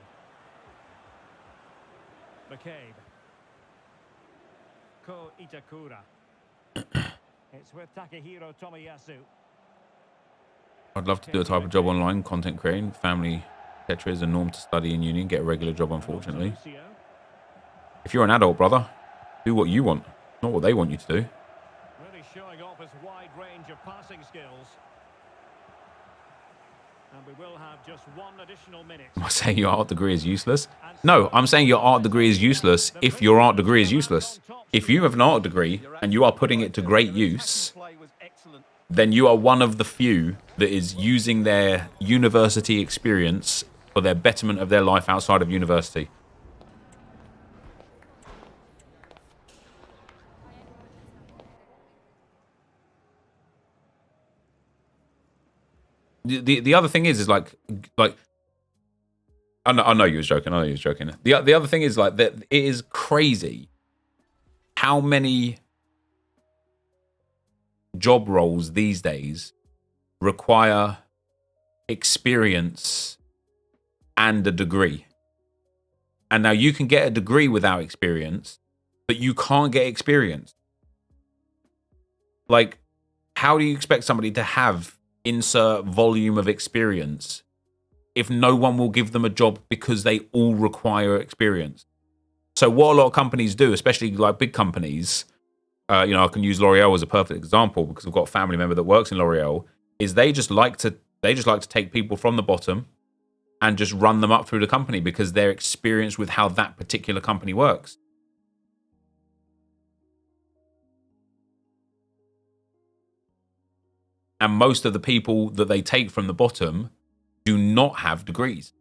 McCabe. Ko Itakura. It's with Takehiro Tomiyasu. I'd love to do a type of job online, content creating. Family, etc. is a norm to study in uni and get a regular job, unfortunately. If you're an adult, brother, do what you want, not what they want you to do. Really showing off his wide range of passing skills. And we will have just one additional minute. Am I saying your art degree is useless? No, I'm saying your art degree is useless if your art degree is useless. If you have an art degree and you are putting it to great use, then you are one of the few that is using their university experience for their betterment of their life outside of university. The other thing is like I know you was joking. The other thing is like that it is crazy how many job roles these days require experience and a degree. And now you can get a degree without experience, but you can't get experience. Like, how do you expect somebody to have insert volume of experience if no one will give them a job because they all require experience? So what a lot of companies do, especially like big companies, I can use L'Oreal as a perfect example because we've got a family member that works in L'Oreal, is they just like to take people from the bottom and just run them up through the company because they're experienced with how that particular company works. And most of the people that they take from the bottom do not have degrees.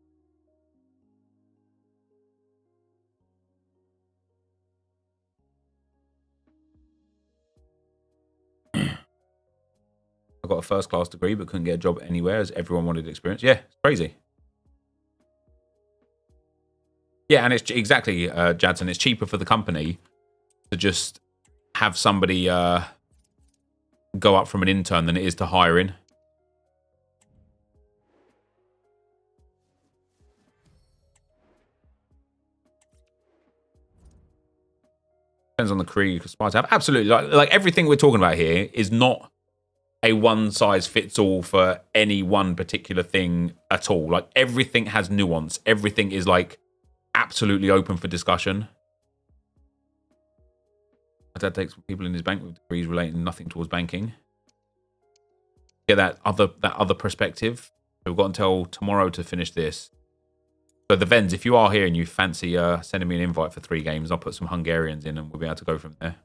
I got a first-class degree but couldn't get a job anywhere as everyone wanted experience. Yeah, it's crazy. Yeah, and it's exactly, Jadson, it's cheaper for the company to just have somebody go up from an intern than it is to hire in. Depends on the career you aspire to have. Absolutely. Like everything we're talking about here is not a one-size-fits-all for any one particular thing at all. Like, everything has nuance. Everything is, like, absolutely open for discussion. My dad takes people in his bank with degrees relating nothing towards banking. Get that other perspective. We've got until tomorrow to finish this. So the Vens, if you are here and you fancy sending me an invite for 3 games, I'll put some Hungarians in and we'll be able to go from there.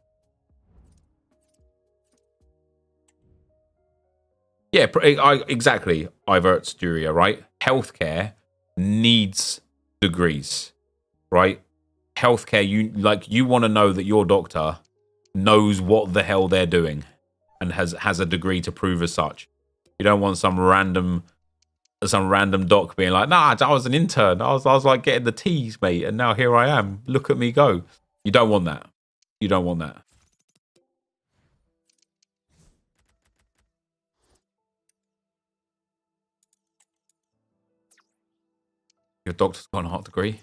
Yeah, exactly, Ivert Sturia, right? Healthcare needs degrees, right? Healthcare, you want to know that your doctor knows what the hell they're doing and has a degree to prove as such. You don't want some random doc being like, nah, I was an intern. I was like getting the T's, mate, and now here I am. Look at me go. You don't want that. You don't want that. Your doctor's got an art degree.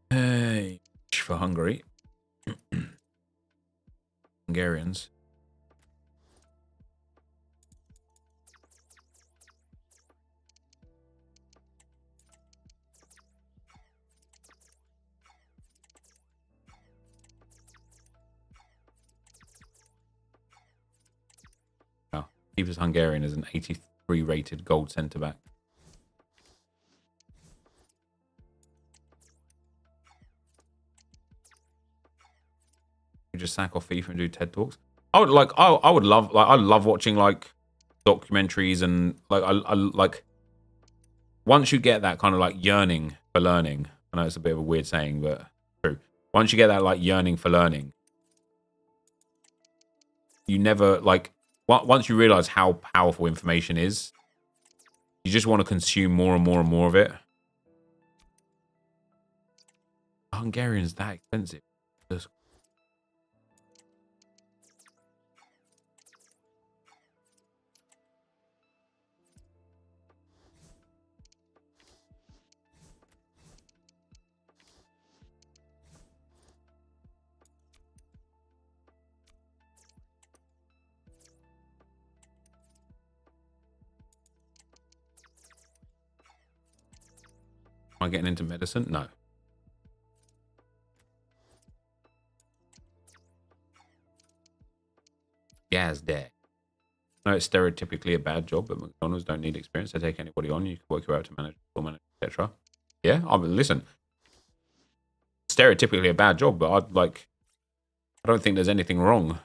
Hey, for Hungary. Hungarians. Oh, he was Hungarian as an 83 rated gold centre back. You just sack off FIFA and do TED Talks. I love watching like documentaries and like I like once you get that kind of like yearning for learning. I know it's a bit of a weird saying, but true. Once you get that like yearning for learning, you never, like, once you realize how powerful information is, you just want to consume more and more and more of it. Hungarian's that expensive. Just... Am I getting into medicine? No. Gazdag. No, it's stereotypically a bad job, but McDonald's don't need experience. They take anybody on. You can work your way out to manage, etc. Yeah, I mean, listen. Stereotypically a bad job, but I don't think there's anything wrong.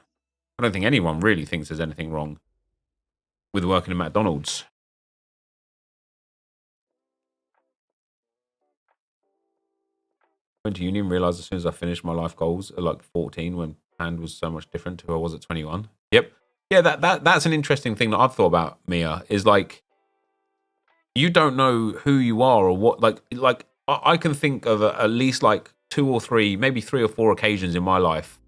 I don't think anyone really thinks there's anything wrong with working at McDonald's. Went to uni and realised as soon as I finished my life goals at like 14, when hand was so much different to who I was at 21. Yep. Yeah, that's an interesting thing that I've thought about, Mia, is like, you don't know who you are or what, like I can think of at least like 2 or 3, maybe 3 or 4 occasions in my life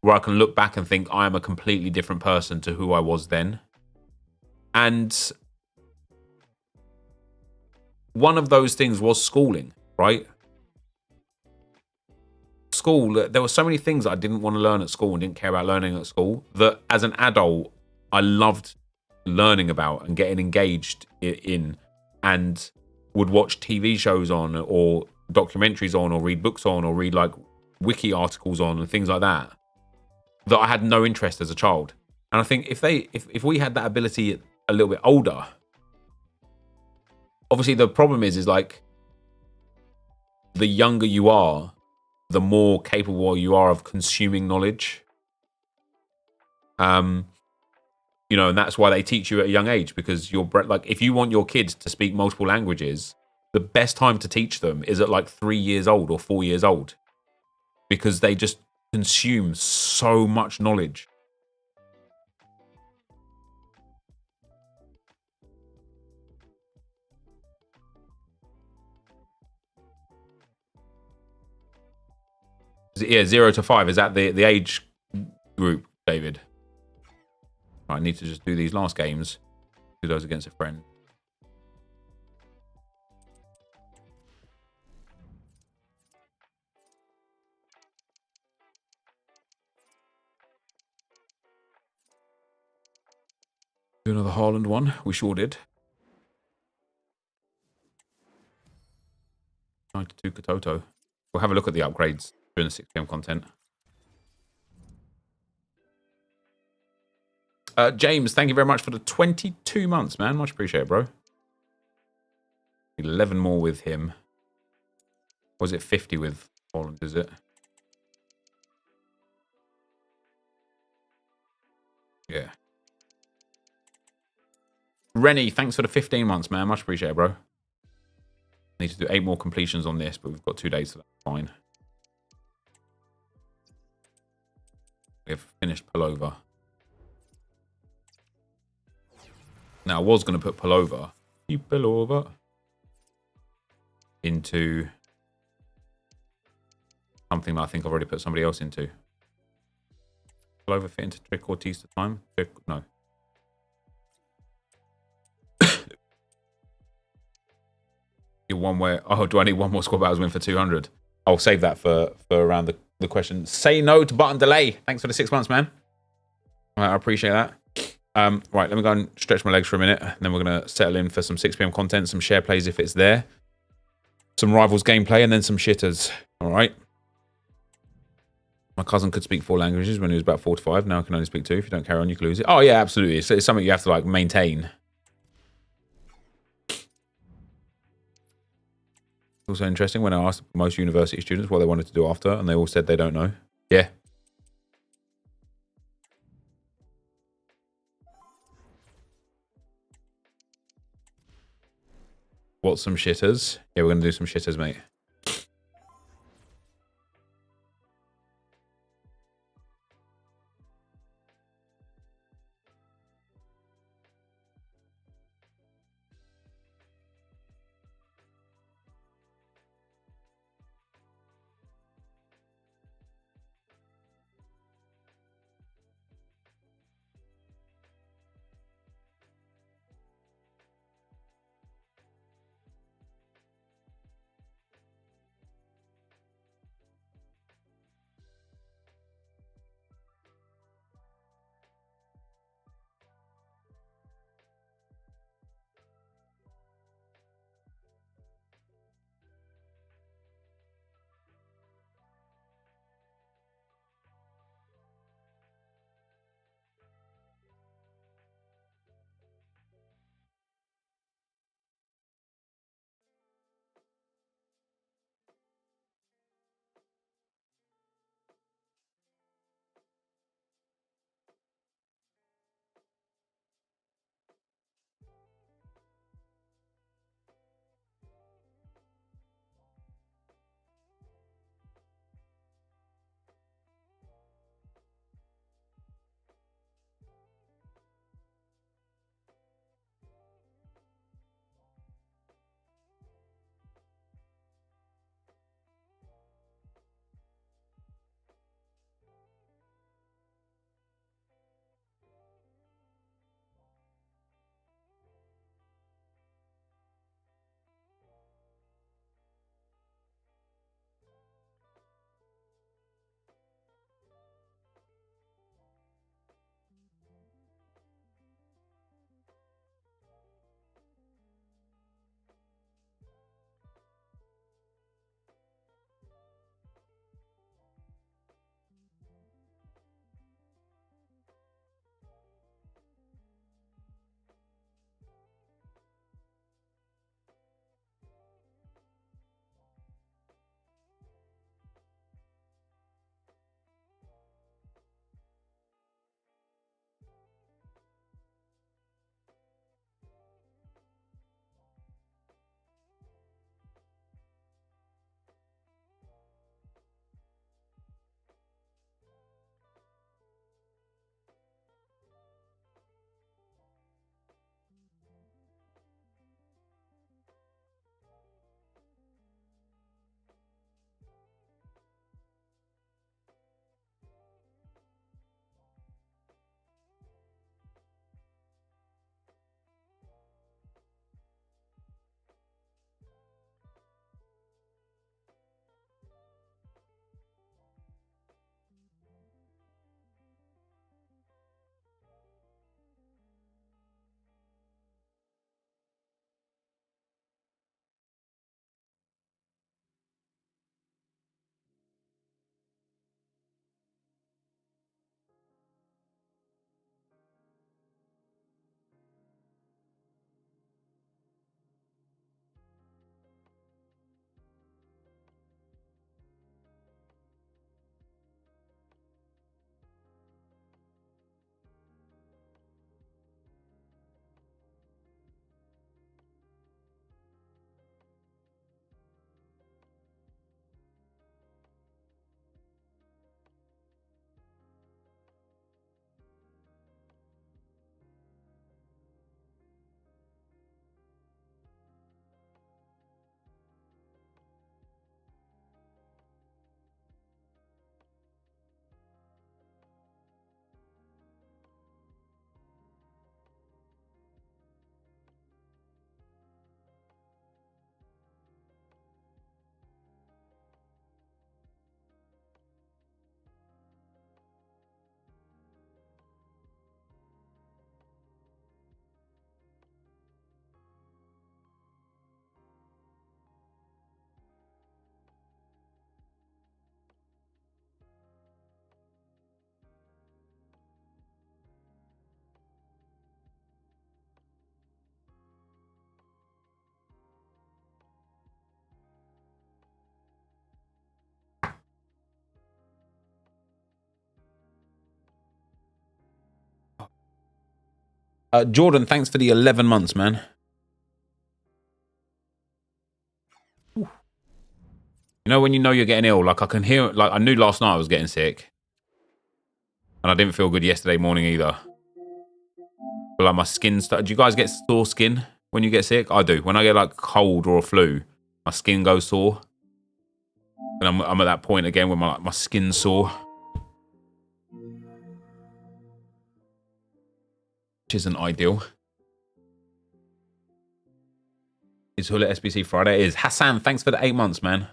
where I can look back and think I am a completely different person to who I was then. And one of those things was schooling, right? School, there were so many things that I didn't want to learn at school and didn't care about learning at school that as an adult, I loved learning about and getting engaged in, and would watch TV shows on or documentaries on or read books on or read like wiki articles on and things like that I had no interest as a child. And I think if we had that ability a little bit older, obviously the problem is like the younger you are, the more capable you are of consuming knowledge. You know, and that's why they teach you at a young age, because you're like, if you want your kids to speak multiple languages, the best time to teach them is at like 3 years old or 4 years old, because they just consume so much knowledge. Yeah, 0 to 5. Is that the age group, David? I need to just do these last games. Do those against a friend. Do another Haaland one. We sure did. 92 Katoto. We'll have a look at the upgrades during the 6 PM content. James, thank you very much for the 22 months, man. Much appreciated, bro. 11 more with him. Was it 50 with Holland, is it? Yeah. Rennie, thanks for the 15 months, man. Much appreciated, bro. Need to do 8 more completions on this, but we've got 2 days, so that's fine. We've finished pullover. Now, I was going to put pullover. You pullover. Into something that I think I've already put somebody else into. Pullover fit into Trick or Tease time? Trick, no. One where, oh, do I need one more squad battles win for 200? I'll save that for around the question. Say no to button delay. Thanks for the 6 months, man. All right, I appreciate that. Right, let me go and stretch my legs for a minute, and then we're going to settle in for some 6 PM content, some share plays if it's there, some Rivals gameplay, and then some shitters. All right. My cousin could speak 4 languages when he was about 4 to 5. Now I can only speak 2. If you don't carry on, you can lose it. Oh, yeah, absolutely. It's something you have to, like, maintain. Also interesting when I asked most university students what they wanted to do after, and they all said they don't know. Yeah. What's some shitters? Yeah, we're going to do some shitters, mate. Jordan, thanks for the 11 months, man. Ooh. You know when you know you're getting ill? Like I can hear, like I knew last night I was getting sick. And I didn't feel good yesterday morning either. But like my skin started. Do you guys get sore skin when you get sick? I do. When I get like cold or a flu, my skin goes sore. And I'm at that point again where my skin's sore. Which isn't ideal. Is Hullet SBC Friday? It is. Hassan, thanks for the 8 months, man.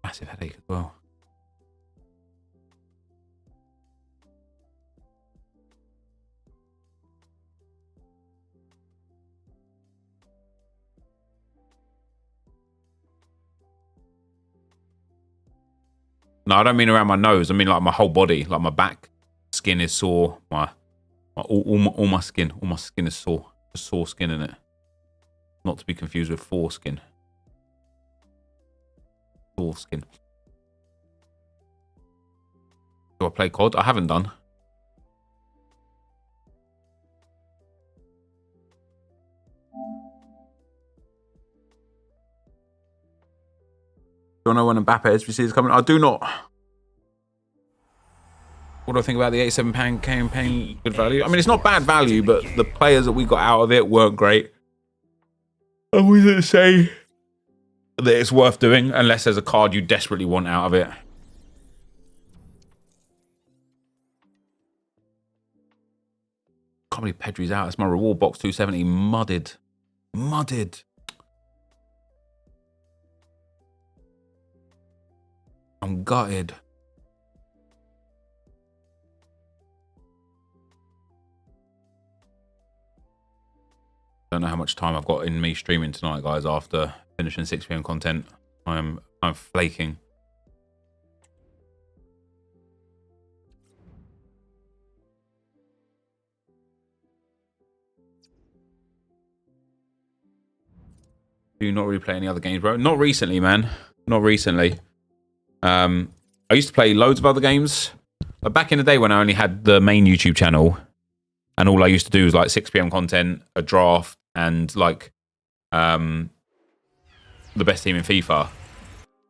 Massive headache as well. No, I don't mean around my nose. I mean like my whole body, like my back skin is sore. All my skin is sore. Just sore skin in it. Not to be confused with foreskin. Sore skin. Do I play COD? I haven't done. Do I know when Mbappe SBC is coming? I do not. What do I think about the £87 campaign? Good value? I mean, it's not bad value, but the players that we got out of it weren't great. I wouldn't say that it's worth doing unless there's a card you desperately want out of it. Can't believe Pedri's out. It's my reward box 270. Mudded. I'm gutted. Don't know how much time I've got in me streaming tonight, guys. After finishing 6 PM content, I'm flaking. Do you not really play any other games, bro? Not recently, man. Not recently. I used to play loads of other games. But back in the day when I only had the main YouTube channel, and all I used to do was like 6 PM content, a draft, and like the best team in FIFA.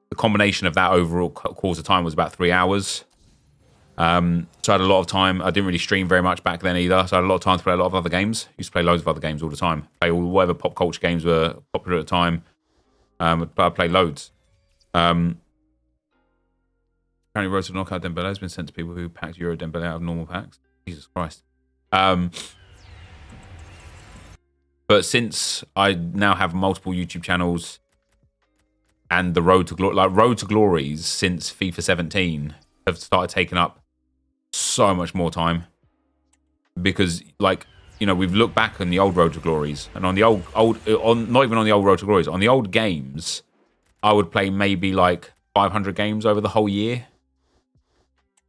The combination of that overall course of time was about 3 hours. So I had a lot of time. I didn't really stream very much back then either. So I had a lot of time to play a lot of other games. Used to play loads of other games all the time. Play whatever pop culture games were popular at the time. But I played loads. Apparently Road to Knockout Dembele has been sent to people who packed Euro Dembele out of normal packs. Jesus Christ. But since I now have multiple YouTube channels and the Road to Glory, like Road to Glories since FIFA 17 have started taking up so much more time, because like, you know, we've looked back on the old Road to Glories and on the old not even on the old Road to Glories, on the old games, I would play maybe like 500 games over the whole year.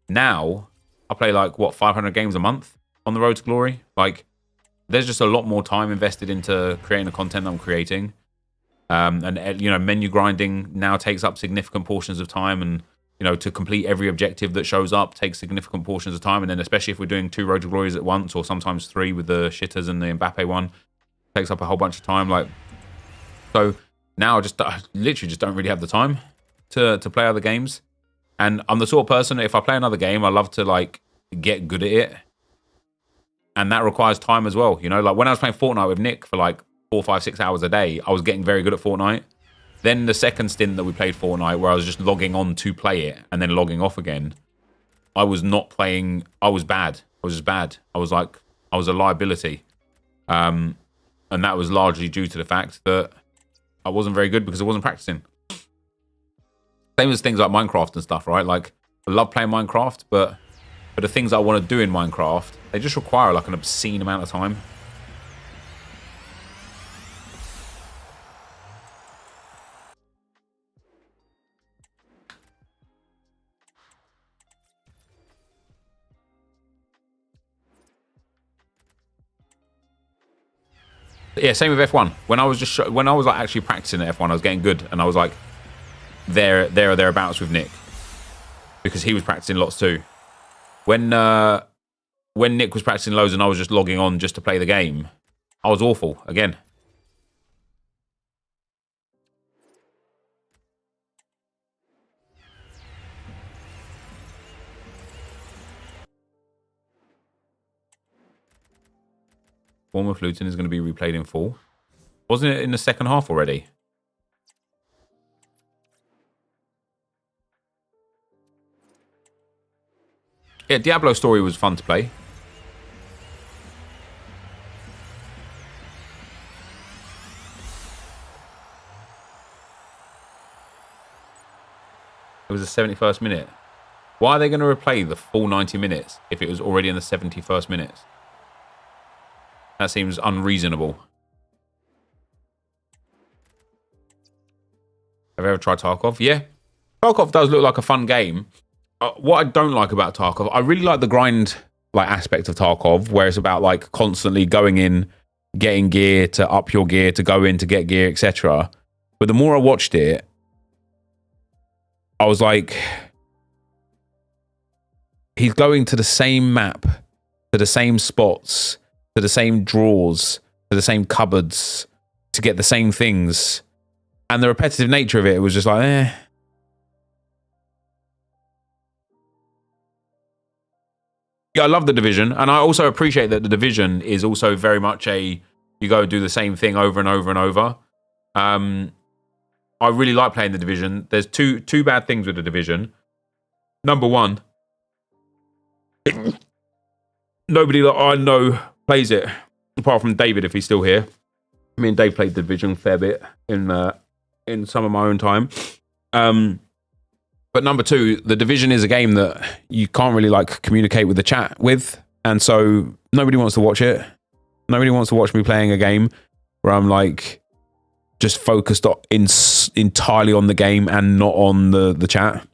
Now I play like 500 games a month on the Road to Glory. Like, there's just a lot more time invested into creating the content I'm creating. And you know, menu grinding now takes up significant portions of time, and you know, to complete every objective that shows up takes significant portions of time. And then especially if we're doing 2 Road to Glories at once, or sometimes 3 with the shitters and the Mbappe one, takes up a whole bunch of time. Like, so now I literally just don't really have the time to play other games. And I'm the sort of person, if I play another game, I love to like get good at it. And that requires time as well. You know, like when I was playing Fortnite with Nick for like 4, 5, 6 hours a day, I was getting very good at Fortnite. Then the second stint that we played Fortnite, where I was just logging on to play it and then logging off again, I was not playing. I was bad. I was just bad. I was a liability. And that was largely due to the fact that I wasn't very good because I wasn't practicing. Same as things like Minecraft and stuff, right? Like, I love playing Minecraft, but the things I want to do in Minecraft, they just require like an obscene amount of time. But yeah, same with F1. When I was like actually practicing at F1, I was getting good, and I was like there or thereabouts with Nick, because he was practicing lots too. When Nick was practicing loads and I was just logging on just to play the game, I was awful again. Bournemouth Luton is going to be replayed in full. Wasn't it in the second half already? Yeah, Diablo Story was fun to play. It was the 71st minute. Why are they going to replay the full 90 minutes if it was already in the 71st minutes? That seems unreasonable. Have you ever tried Tarkov? Yeah. Tarkov does look like a fun game. What I don't like about Tarkov, I really like the grind aspect of Tarkov, where it's about like constantly going in, getting gear to up your gear, to go in to get gear, etc. But the more I watched it, I was like, he's going to the same map, to the same spots, to the same drawers, to the same cupboards, to get the same things. And the repetitive nature of it was just like, eh. Yeah, I love The Division. And I also appreciate that The Division is also very much you go and do the same thing over and over and over. I really like playing The Division. There's two bad things with The Division. Number one, nobody that I know plays it, apart from David, if he's still here. Me and Dave played The Division a fair bit in some of my own time. But number two, The Division is a game that you can't really communicate with the chat with, and so nobody wants to watch it. Nobody wants to watch me playing a game where I'm just focused entirely on the game and not on the chat.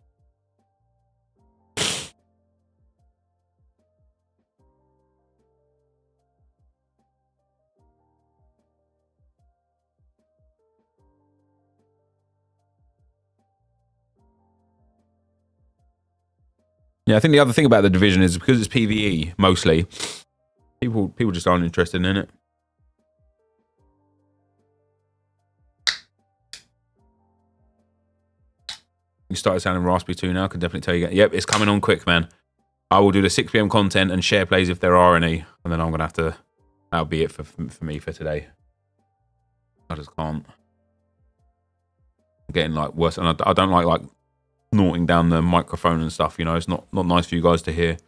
Yeah, I think the other thing about The Division is because it's PvE mostly, people just aren't interested in it. You started sounding raspy too now. I can definitely tell you. Yep, it's coming on quick, man. I will do the 6 PM content and share plays if there are any, and then I'm gonna have to. That'll be it for me for today. I just can't. I'm getting worse, and I don't like snorting down the microphone and stuff. You know, it's not nice for you guys to hear.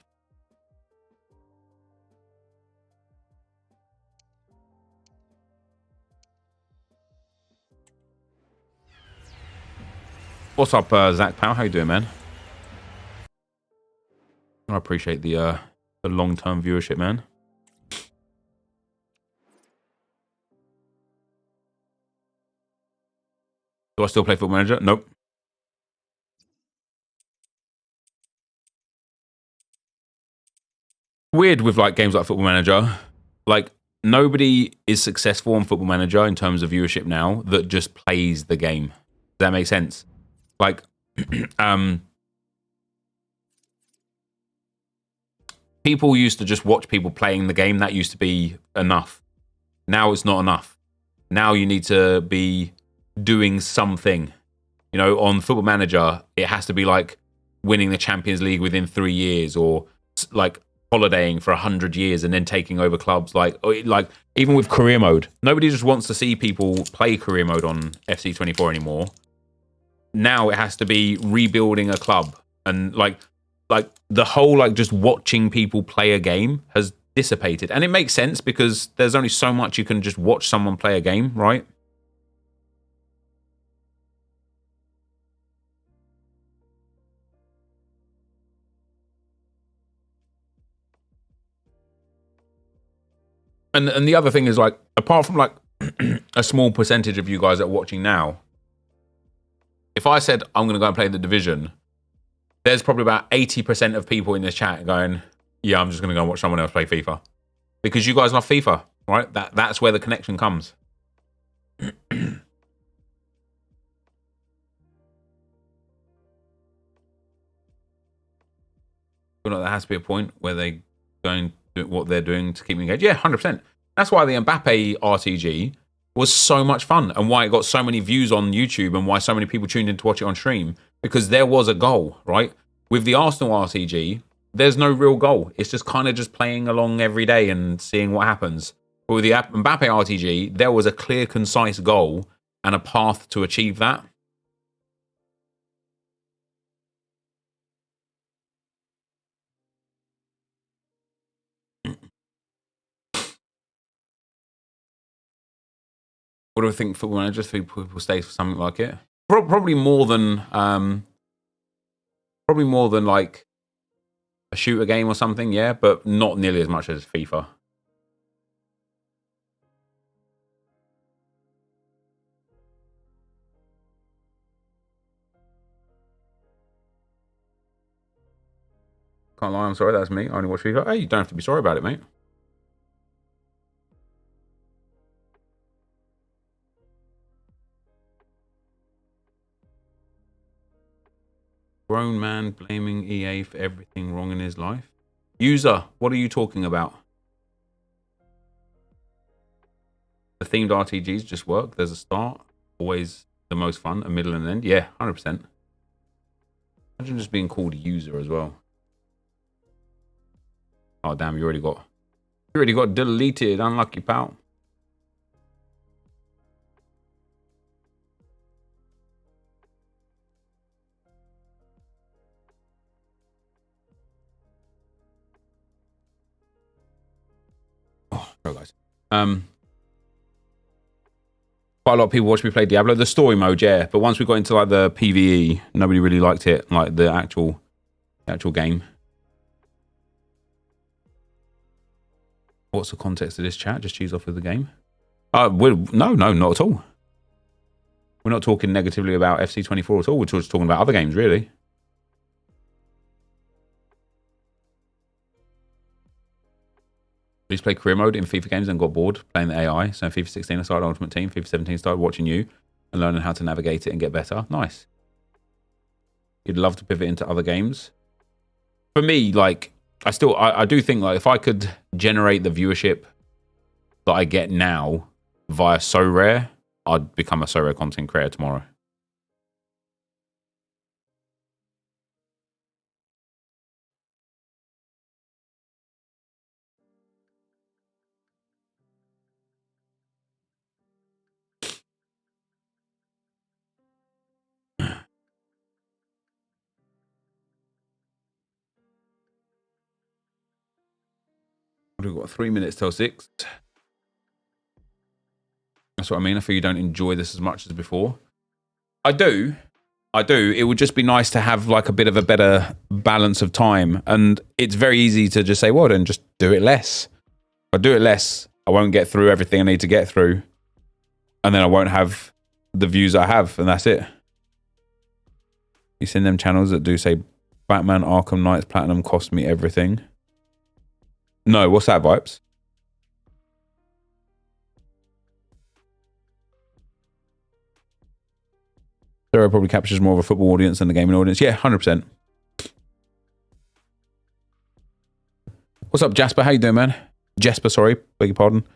What's up, Zach Powell? How you doing, man? I appreciate the long-term viewership, man. Do I still play Football Manager? Nope. Weird with games like Football Manager. Nobody is successful on Football Manager in terms of viewership now that just plays the game. Does that make sense? People used to just watch people playing the game. That used to be enough. Now it's not enough. Now you need to be doing something. You know, on Football Manager, it has to be winning the Champions League within 3 years, or holidaying for 100 years and then taking over clubs. Even with career mode, nobody just wants to see people play career mode on FC24 anymore. Now it has to be rebuilding a club, and the whole just watching people play a game has dissipated. And it makes sense because there's only so much you can just watch someone play a game, right? And the other thing is apart from a small percentage of you guys that are watching now, if I said I'm going to go and play The Division, there's probably about 80% of people in this chat going, yeah, I'm just going to go and watch someone else play FIFA. Because you guys love FIFA, right? That's where the connection comes. feel like there has to be a point where they going to do what they're doing to keep me engaged. Yeah, 100%. That's why the Mbappe RTG was so much fun and why it got so many views on YouTube and why so many people tuned in to watch it on stream, because there was a goal, right? With the Arsenal RTG, there's no real goal. It's just kind of just playing along every day and seeing what happens. But with the Mbappe RTG, there was a clear, concise goal and a path to achieve that. What do I think football managers think people stay for something like it? Probably more than like a shooter game or something, yeah, but not nearly as much as FIFA. Can't lie, I'm sorry, that's me. I only watch FIFA. Hey, you don't have to be sorry about it, mate. Grown man blaming EA for everything wrong in his life. User, what are you talking about? The themed RTGs just work. There's a start, always the most fun, a middle and an end. Yeah, 100%. Imagine just being called user as well. Oh damn, you already got deleted. Unlucky, pal. Oh, sorry guys. Quite a lot of people watch me play Diablo. The story mode, yeah, but once we got into like the PvE, nobody really liked it, like the actual game. What's the context of this chat? Just choose off with the game. No, not at all. We're not talking negatively about FC24 at all. We're just talking about other games, really. I used to play career mode in FIFA games and got bored playing the AI. So in FIFA 16, I started Ultimate Team. FIFA 17, started watching you and learning how to navigate it and get better. Nice. You'd love to pivot into other games. For me, like, I do think, like, if I could generate the viewership that I get now via SoRare, I'd become a SoRare content creator tomorrow. We've got 3 minutes till 6. That's what I mean. I feel you don't enjoy this as much as before. I do. It would just be nice to have like a bit of a better balance of time. And it's very easy to just say, well, then just do it less. If I do it less, I won't get through everything I need to get through. And then I won't have the views I have. And that's it. You seen them channels that do say Batman Arkham Knights Platinum cost me everything? No, what's that, Vibes? Sarah probably captures more of a football audience than the gaming audience. Yeah, 100%. What's up, Jasper? How you doing, man? Jasper, sorry. Beg your pardon.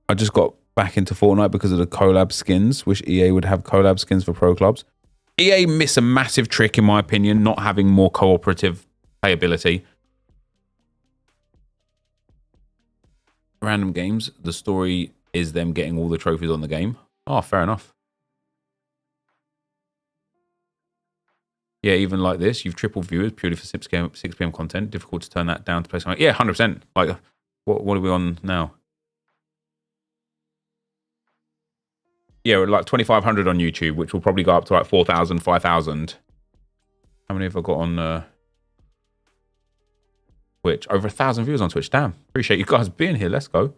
I just got back into Fortnite because of the collab skins. Wish EA would have collab skins for pro clubs. EA miss a massive trick, in my opinion, not having more cooperative playability. Random games, the story is them getting all the trophies on the game. Oh, fair enough. Yeah, even like this, you've tripled viewers purely for 6 p.m. content. Difficult to turn that down to play something. Yeah, 100%. Like, what are we on now? Yeah, we're like 2,500 on YouTube, which will probably go up to like 4,000, 5,000. How many have I got on Twitch? Over 1,000 viewers on Twitch. Damn. Appreciate you guys being here. Let's go.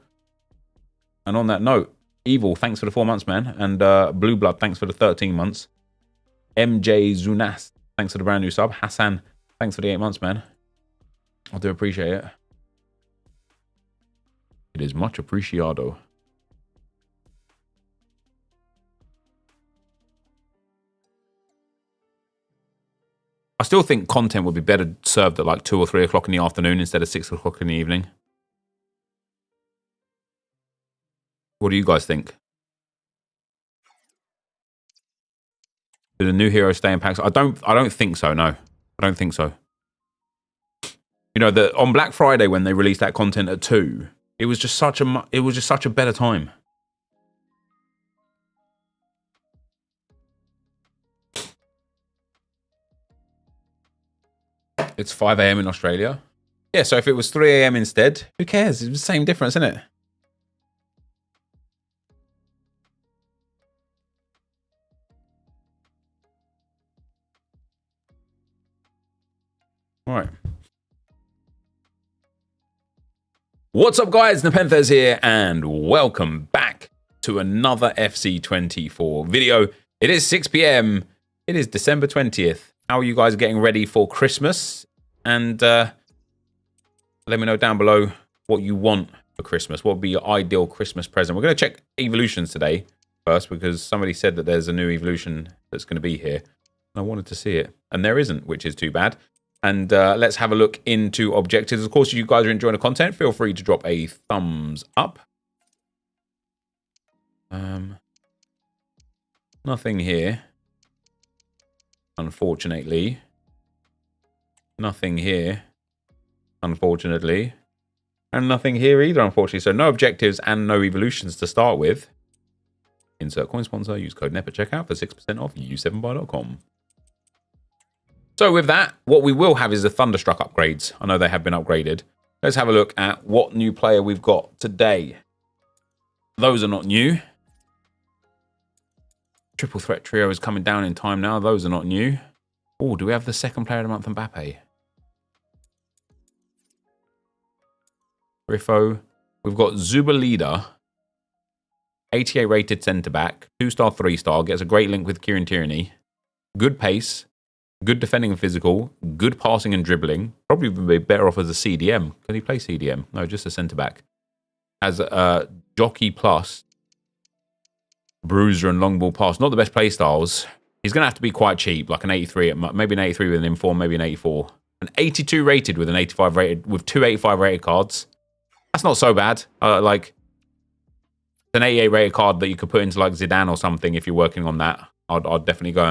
And on that note, Evil, thanks for the 4 months, man. And Blue Blood, thanks for the 13 months. MJ Zunas, thanks for the brand new sub. Hassan, thanks for the 8 months, man. I do appreciate it. It is much appreciado. I still think content would be better served at like 2 or 3 o'clock in the afternoon instead of 6 o'clock in the evening. What do you guys think? Do the new heroes stay in packs? I don't think so. No, I don't think so. You know, on Black Friday when they released that content at 2, it was just such a better time. It's 5 a.m. in Australia. Yeah, so if it was 3 a.m. instead, who cares? It's the same difference, isn't it? All right. What's up, guys? NepentheZ here, and welcome back to another FC24 video. It is 6 p.m. It is December 20th. How are you guys getting ready for Christmas? And let me know down below what you want for Christmas. What would be your ideal Christmas present? We're going to check evolutions today first because somebody said that there's a new evolution that's going to be here. And I wanted to see it. And there isn't, which is too bad. And let's have a look into objectives. Of course, if you guys are enjoying the content, feel free to drop a thumbs up. Nothing here. Unfortunately. Nothing here. Unfortunately. And nothing here either, unfortunately. So no objectives and no evolutions to start with. Insert coin sponsor. Use code NEP at checkout for 6% off u7buy.com. So with that, what we will have is the Thunderstruck upgrades. I know they have been upgraded. Let's have a look at what new player we've got today. Those are not new. Triple threat trio is coming down in time now. Those are not new. Oh, do we have the second player of the month, Mbappe? Griffo. We've got Zuba Leader. 88 rated centre-back. 2-star, 3-star. Gets a great link with Kieran Tierney. Good pace. Good defending and physical. Good passing and dribbling. Probably would be better off as a CDM. Can he play CDM? No, just a centre-back. As a jockey plus. Bruiser and long ball pass. Not the best play styles. He's going to have to be quite cheap. Like an 83. Maybe an 83 with an inform. Maybe an 84. An 82 rated with an 85 rated. With 2 85 rated cards. That's not so bad. Like an 88 rated card that you could put into like Zidane or something if you're working on that. I'd definitely go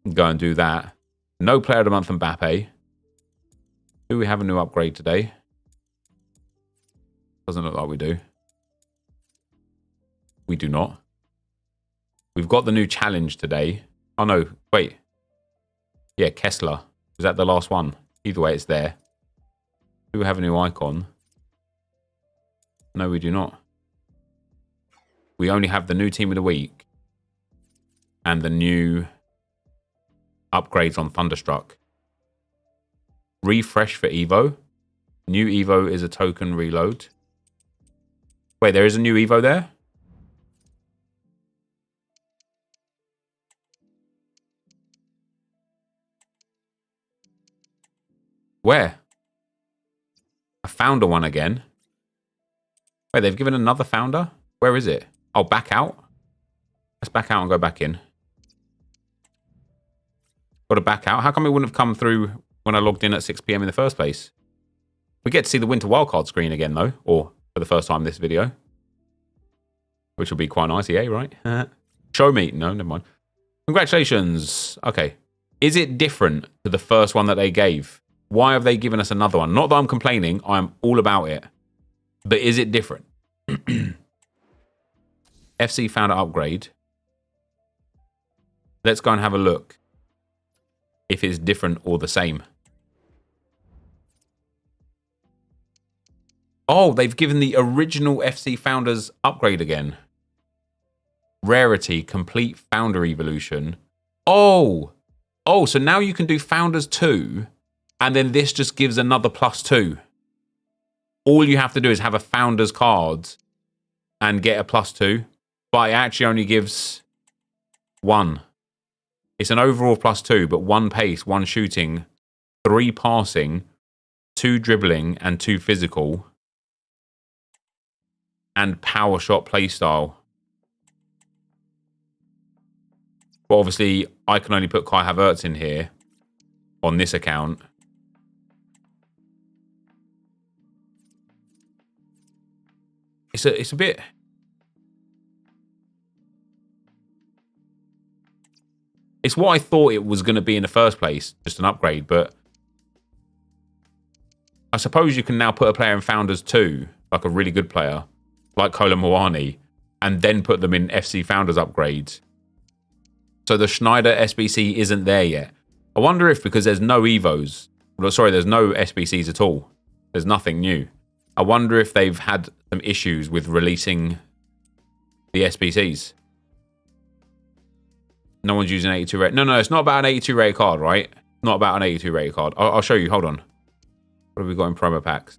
and do that. No player of the month, Mbappe. Do we have a new upgrade today? Doesn't look like we do. We do not. We've got the new challenge today. Oh no, wait. Yeah, Kessler. Was that the last one? Either way, it's there. Do we have a new icon? No, we do not. We only have the new team of the week. And the new upgrades on Thunderstruck. Refresh for Evo. New Evo is a token reload. Wait, there is a new Evo there? Where? I found a one again. Wait, they've given another founder? Where is it? Oh, back out? Let's back out and go back in. Got to back out. How come it wouldn't have come through when I logged in at 6 p.m. in the first place? We get to see the winter wildcard screen again, though. Or for the first time in this video. Which will be quite nice, yeah, right? Show me. No, never mind. Congratulations. Okay. Is it different to the first one that they gave? Why have they given us another one? Not that I'm complaining. I'm all about it. But is it different? FC founder upgrade. Let's go and have a look. If it's different or the same. Oh, they've given the original FC Founders upgrade again. Rarity, complete founder evolution. Oh, so now you can do Founders 2, and then this just gives another +2. All you have to do is have a Founders card and get a +2, but it actually only gives 1. It's an overall +2, but 1 pace, 1 shooting, 3 passing, 2 dribbling, and 2 physical. And power shot playstyle. But obviously, I can only put Kai Havertz in here. on this account. It's a bit... It's what I thought it was going to be in the first place, just an upgrade, but I suppose you can now put a player in Founders too, like a really good player, like Kolo Muani, and then put them in FC Founders upgrades. So the Schneider SBC isn't there yet. I wonder if because there's no Evos, well, sorry, there's no SBCs at all. There's nothing new. I wonder if they've had some issues with releasing the SBCs. No one's using 82 rate. No, it's not about an 82 rated card, right? Not about an 82 rated card. I'll show you. Hold on. What have we got in promo packs?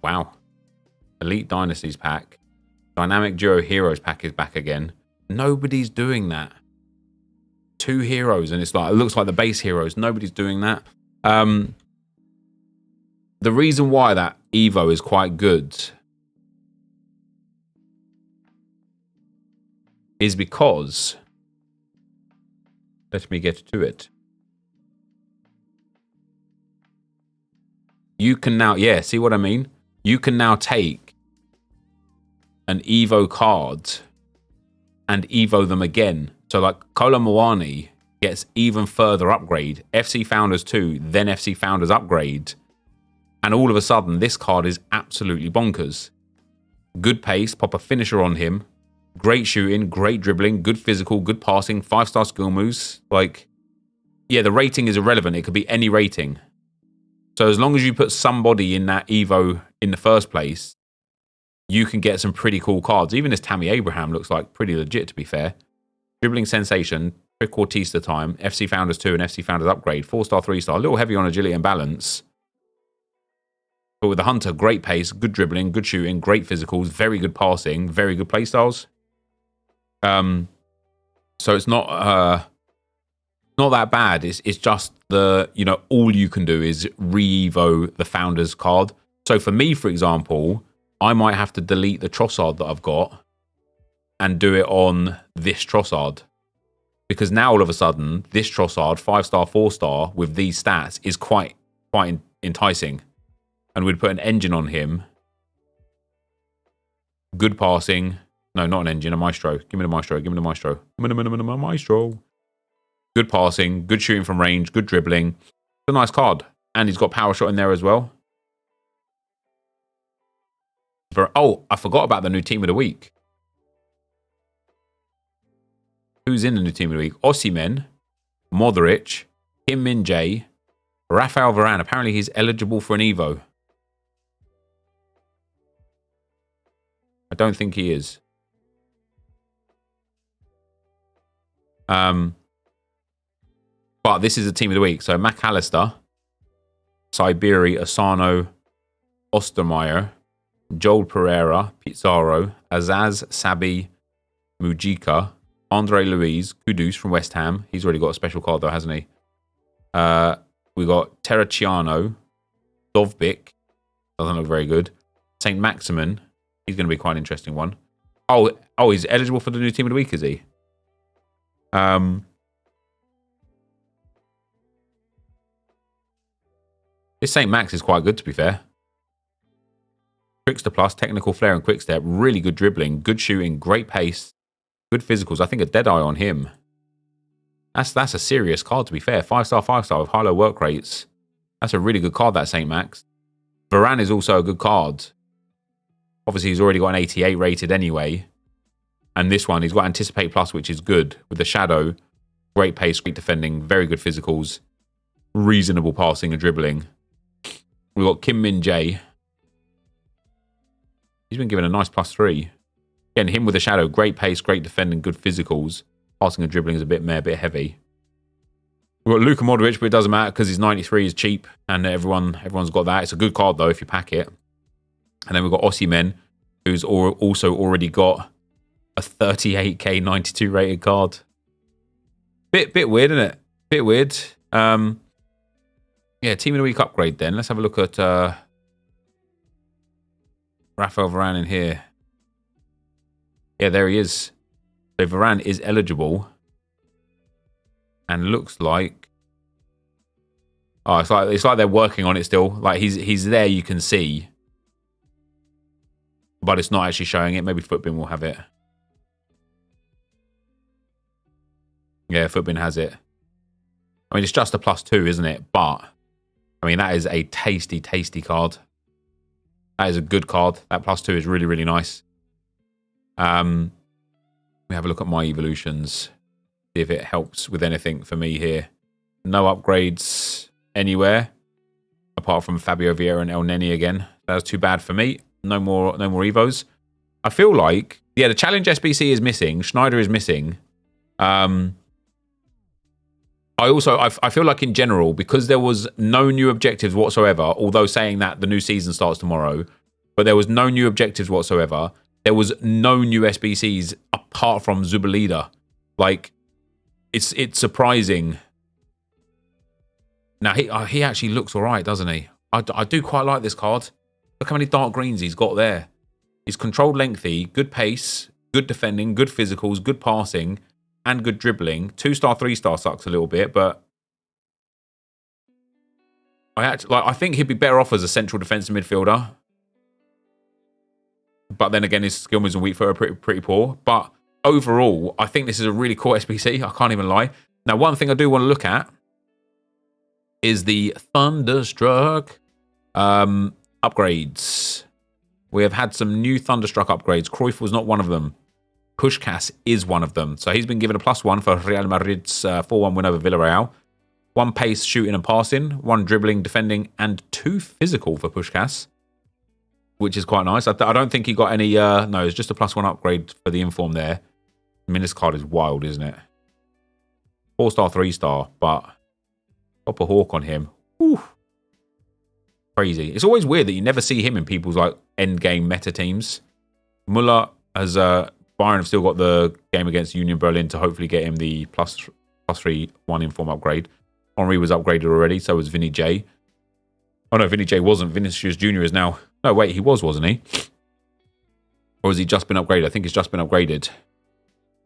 Wow. Elite Dynasties pack. Dynamic Duo Heroes pack is back again. Nobody's doing that. 2 heroes, and it's like, it looks like the base heroes. Nobody's doing that. The reason why that Evo is quite good is because, let me get to it. You can now, yeah, see what I mean? You can now take an Evo card and Evo them again. So like Kolo Muani gets even further upgrade. FC Founders 2, then FC Founders upgrade. And all of a sudden, this card is absolutely bonkers. Good pace, pop a finisher on him. Great shooting, great dribbling, good physical, good passing, 5-star skill moves. Like, yeah, the rating is irrelevant. It could be any rating. So as long as you put somebody in that Evo in the first place, you can get some pretty cool cards. Even this Tammy Abraham looks like pretty legit, to be fair. Dribbling Sensation, Trequartista time, FC Founders 2 and FC Founders upgrade, 4-star, 3-star, a little heavy on agility and balance. But with the Hunter, great pace, good dribbling, good shooting, great physicals, very good passing, very good playstyles. So it's not that bad. It's just the, you know, all you can do is re-evo the Founders card. So for me, for example, I might have to delete the Trossard that I've got and do it on this Trossard. Because now all of a sudden, this Trossard, 5-star, 4-star, with these stats is quite enticing. And we'd put an engine on him. Good passing. No, not an engine, a Maestro. Give me the Maestro, give me the Maestro. Give me the Maestro. Good passing, good shooting from range, good dribbling. It's a nice card. And he's got power shot in there as well. Oh, I forgot about the new team of the week. Who's in the new team of the week? Osimhen, Modric, Kim Min-jae, Rafael Varane. Apparently he's eligible for an Evo. I don't think he is. But this is the team of the week. So McAllister, Siberi, Asano, Ostermeyer, Joel Pereira, Pizarro, Azaz, Sabi, Mujica, Andre Luiz, Kudus from West Ham. He's already got a special card though, hasn't he? We got Terracciano, Dovbik. Doesn't look very good. St. Maximin. He's going to be quite an interesting one. Oh, he's eligible for the new team of the week, is he? This St. Max is quite good, to be fair. Trickster Plus, technical flair and quick step. Really good dribbling, good shooting, great pace, good physicals. I think a Deadeye on him. That's a serious card, to be fair. 5-star, 5-star with high-low work rates. That's a really good card, that St. Max. Varane is also a good card. Obviously, he's already got an 88 rated anyway. And this one, he's got Anticipate Plus, which is good. With the Shadow, great pace, great defending, very good physicals, reasonable passing and dribbling. We've got Kim Min-jae. He's been given a nice +3. Again, him with the Shadow, great pace, great defending, good physicals. Passing and dribbling is a bit meh, a bit heavy. We've got Luka Modric, but it doesn't matter because his 93 is cheap and everyone's got that. It's a good card, though, if you pack it. And then we've got Osimhen, who's also already got a 38k 92 rated card. Bit weird, isn't it? Bit weird. Yeah, Team of the Week upgrade then. Let's have a look at Rafael Varane in here. Yeah, there he is. So Varane is eligible. And looks like... Oh, it's like they're working on it still. Like, he's there, you can see. But it's not actually showing it. Maybe Footbin will have it. Yeah, Footbin has it. I mean, it's just a +2, isn't it? But, I mean, that is a tasty, tasty card. That is a good card. That +2 is really, really nice. We have a look at my evolutions. See if it helps with anything for me here. No upgrades anywhere. Apart from Fabio Vieira and El Neni again. That was too bad for me. No more Evos. I feel like, yeah, the Challenge SBC is missing. Schneider is missing. I feel like in general, because there was no new objectives whatsoever, although saying that the new season starts tomorrow, but there was no new objectives whatsoever. There was no new SBCs apart from Zubalida. Like, it's surprising. Now, he actually looks all right, doesn't he? I do quite like this card. Look how many dark greens he's got there. He's controlled lengthy, good pace, good defending, good physicals, good passing, and good dribbling. 2-star, 3-star sucks a little bit, but I think he'd be better off as a central defensive midfielder. But then again, his skill moves and weak foot are pretty poor. But overall, I think this is a really cool SBC. I can't even lie. Now, one thing I do want to look at is the Thunderstruck upgrades. We have had some new Thunderstruck upgrades. Cruyff was not one of them. Puskás is one of them. So he's been given a +1 for Real Madrid's 4-1 win over Villarreal. 1 pace, shooting and passing. 1 dribbling, defending, and 2 physical for Puskás, which is quite nice. I don't think he got any... no, it's just a +1 upgrade for the inform there. I mean, this card is wild, isn't it? 4-star, 3-star, but... Proper hawk on him. Whew. Crazy. It's always weird that you never see him in people's like end game meta teams. Muller has Bayern have still got the game against Union Berlin to hopefully get him the +3 1 inform upgrade. Henry was upgraded already, so was Vinny J. Oh no, Vinny J wasn't. Vinicius Jr. is now. No, wait, he was, wasn't he? Or has he just been upgraded? I think he's just been upgraded.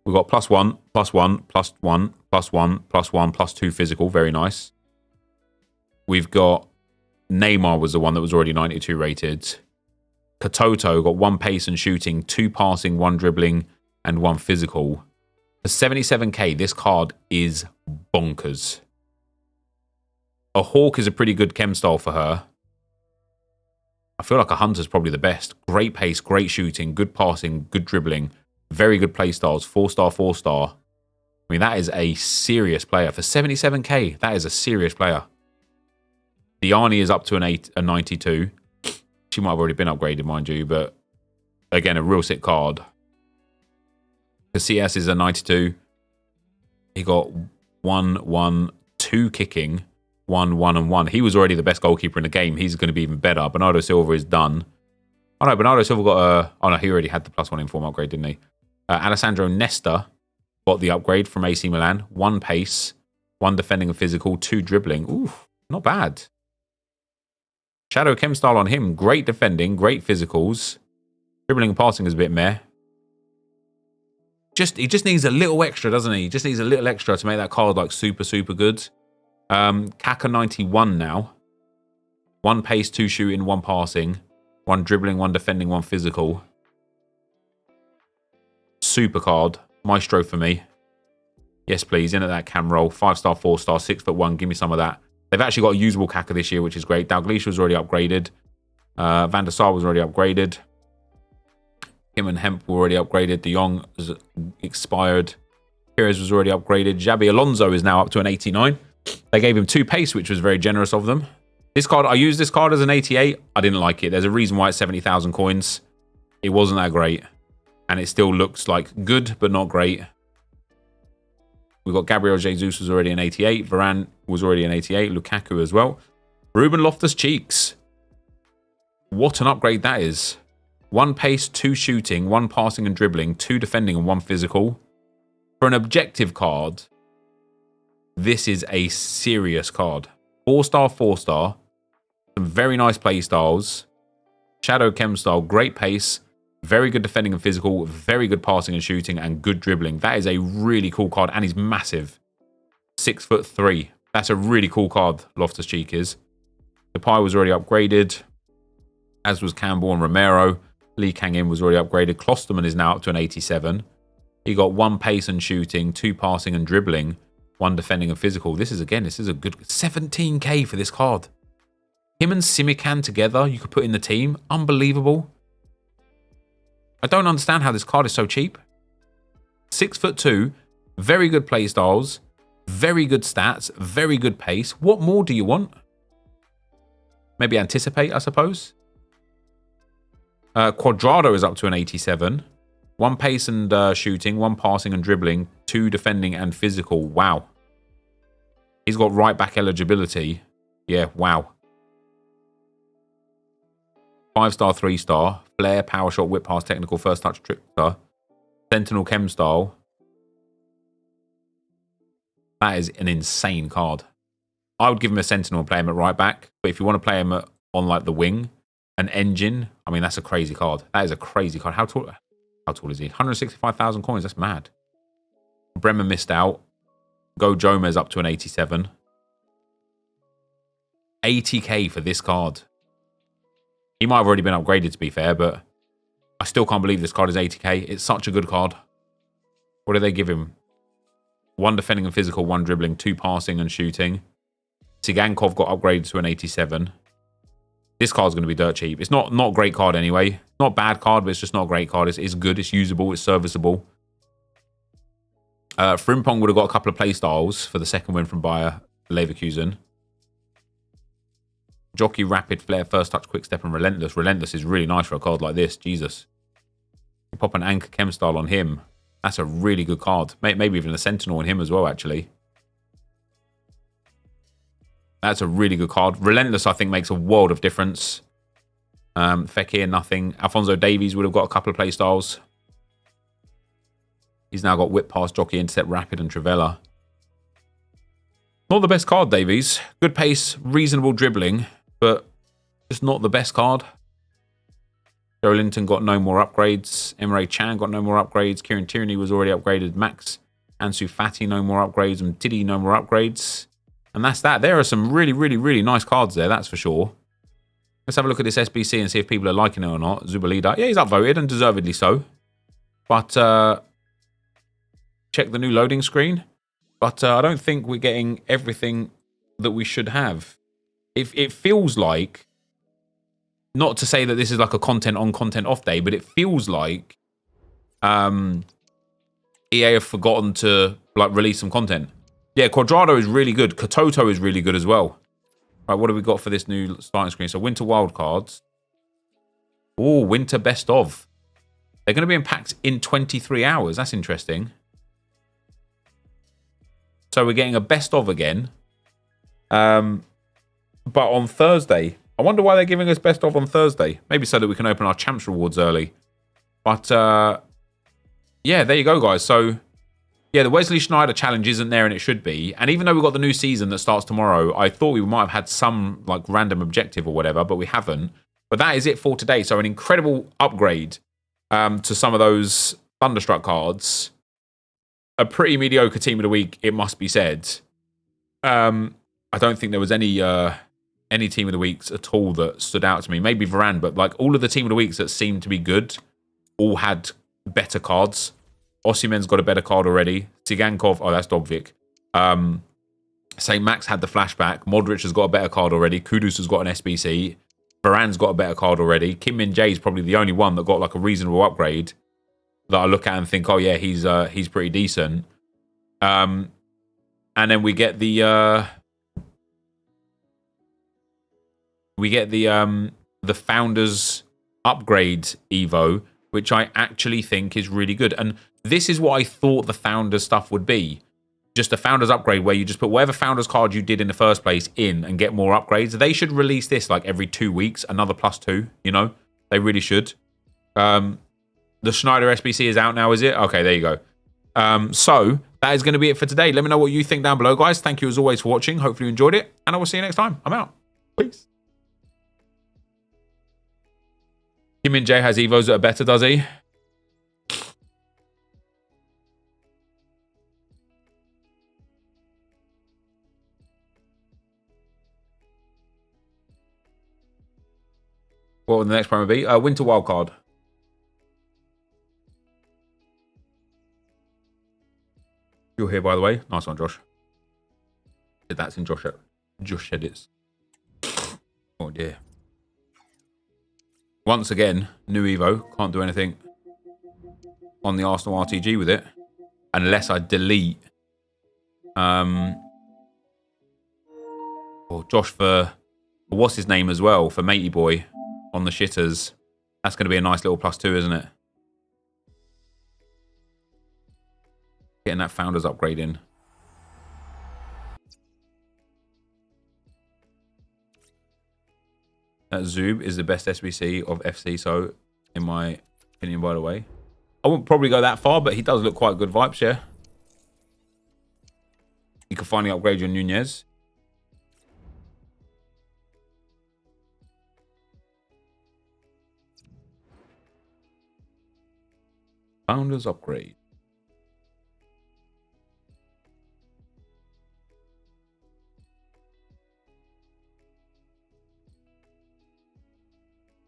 We've got +1, +1, +1, +1, +1, +2 physical. Very nice. We've got Neymar was the one that was already 92 rated. Katoto got 1 pace and shooting, 2 passing, 1 dribbling, and 1 physical. For 77k, this card is bonkers. A Hawk is a pretty good chem style for her. I feel like a Hunter's probably the best. Great pace, great shooting, good passing, good dribbling, very good play styles, 4-star, 4-star. I mean, that is a serious player. For 77k, that is a serious player. Diani is up to a 92. She might have already been upgraded, mind you, but again, a real sick card. Casillas is a 92. He got 1, 1, 2 kicking, 1, 1, and 1. He was already the best goalkeeper in the game. He's going to be even better. Bernardo Silva is done. Oh no, Bernardo Silva got a... Oh no, he already had the +1 inform upgrade, didn't he? Alessandro Nesta got the upgrade from AC Milan. 1 pace, 1 defending and physical, 2 dribbling. Ooh, not bad. Shadow Chem style on him. Great defending, great physicals. Dribbling and passing is a bit meh. He just needs a little extra, doesn't he? He just needs a little extra to make that card like super, super good. Kaka 91 now. 1 pace, 2 shooting, 1 passing. 1 dribbling, 1 defending, 1 physical. Super card. Maestro for me. Yes, please. In at that cam roll. 5-star, 4-star, 6'1". Give me some of that. They've actually got a usable Kaka this year, which is great. Dalglish was already upgraded. Van der Sar was already upgraded. Kim and Hemp were already upgraded. De Jong has expired. Pires was already upgraded. Xabi Alonso is now up to an 89. They gave him 2 pace, which was very generous of them. This card, I used this card as an 88. I didn't like it. There's a reason why it's 70,000 coins. It wasn't that great. And it still looks like good, but not great. We've got Gabriel Jesus was already an 88. Varane was already an 88. Lukaku as well. Ruben Loftus-Cheeks. What an upgrade that is. 1 pace, 2 shooting, 1 passing and dribbling, 2 defending and 1 physical. For an objective card, this is a serious card. 4-star, 4-star. Some very nice play styles. Shadow Chem style, great pace. Very good defending and physical, very good passing and shooting, and good dribbling. That is a really cool card, and he's massive. 6'3". That's a really cool card, Loftus-Cheek is. Depay was already upgraded, as was Campbell and Romero. Lee Kang-in was already upgraded. Klosterman is now up to an 87. He got 1 pace and shooting, 2 passing and dribbling, 1 defending and physical. This is a good 17k for this card. Him and Simikan together, you could put in the team. Unbelievable. I don't understand how this card is so cheap. 6'2", very good play styles, very good stats, very good pace. What more do you want? Maybe anticipate, I suppose. Quadrado is up to an 87. 1 pace and shooting, 1 passing and dribbling, 2 defending and physical. Wow. He's got right back eligibility. Yeah, wow. 5-star, 3-star. Flair, power shot, whip pass, technical, first touch, dribble. Sentinel, chem style. That is an insane card. I would give him a Sentinel and play him at right back. But if you want to play him on like the wing, an engine, I mean, that's a crazy card. That is a crazy card. How tall is he? 165,000 coins. That's mad. Bremer missed out. Go Jomez up to an 87. 80k for this card. He might have already been upgraded, to be fair, but I still can't believe this card is 80k. It's such a good card. What do they give him? 1 defending and physical, 1 dribbling, 2 passing and shooting. Sigankov got upgraded to an 87. This card's going to be dirt cheap. It's not a great card anyway. Not a bad card, but it's just not a great card. It's good, it's usable, it's serviceable. Frimpong would have got a couple of play styles for the second win from Bayer Leverkusen. Jockey, rapid, flair, first touch, quick step, and relentless. Relentless is really nice for a card like this. Jesus. You pop an anchor chem style on him. That's a really good card. Maybe even a sentinel on him as well, actually. That's a really good card. Relentless, I think, makes a world of difference. Fekir, nothing. Alphonso Davies would have got a couple of play styles. He's now got whip pass, jockey, intercept, rapid, and Trivella. Not the best card, Davies. Good pace, reasonable dribbling, but just not the best card. Joe Linton got no more upgrades. Emre Can got no more upgrades. Kieran Tierney was already upgraded. Max Ansu Fati, no more upgrades. And Tiddy, no more upgrades. And that's that. There are some really, really, really nice cards there, that's for sure. Let's have a look at this SBC and see if people are liking it or not. Zubalida, yeah, he's upvoted and deservedly so. But check the new loading screen. But I don't think we're getting everything that we should have. It feels like, not to say that this is like a content on, content off day, but it feels like EA have forgotten to like release some content. Yeah, Quadrado is really good. Katoto is really good as well. Right, what have we got for this new starting screen? So Winter Wildcards. Oh, Winter Best Of. They're going to be unpacked in 23 hours. That's interesting. So we're getting a Best Of again. But on Thursday. I wonder why they're giving us Best Of on Thursday. Maybe so that we can open our Champs rewards early. But, yeah, there you go, guys. So, yeah, the Wesley Sneijder challenge isn't there, and it should be. And even though we've got the new season that starts tomorrow, I thought we might have had some, like, random objective or whatever, but we haven't. But that is it for today. So an incredible upgrade to some of those Thunderstruck cards. A pretty mediocre team of the week, it must be said. I don't think there was any team of the weeks at all that stood out to me. Maybe Varane, but like all of the team of the weeks that seemed to be good all had better cards. Osimhen's got a better card already. Tsigankov, oh, that's Dobvik. St. Max had the flashback. Modric has got a better card already. Kudus has got an SBC. Varane's got a better card already. Kim Min-jae is probably the only one that got like a reasonable upgrade that I look at and think, oh yeah, he's pretty decent. And then we get the Founders upgrade Evo, which I actually think is really good. And this is what I thought the Founders stuff would be. Just a Founders upgrade where you just put whatever Founders card you did in the first place in and get more upgrades. They should release this like every 2 weeks, another +2, you know? They really should. The Sneijder SBC is out now, is it? Okay, there you go. So that is going to be it for today. Let me know what you think down below, guys. Thank you as always for watching. Hopefully you enjoyed it. And I will see you next time. I'm out. Peace. Kim Min-jae has Evos that are better, does he? What will the next promo be? Winter Wildcard. You're here, by the way. Nice one, Josh. That's in Josh edits. Oh, dear. Once again, new Evo. Can't do anything on the Arsenal RTG with it. Unless I delete... or Josh for... What's his name as well? For Matey Boy on the shitters. That's going to be a nice little +2, isn't it? Getting that Founders upgrade in. That Zoob is the best SBC of FC, so in my opinion, by the way. I wouldn't probably go that far, but he does look quite good vibes, yeah. You can finally upgrade your Nunez. Founders upgrade.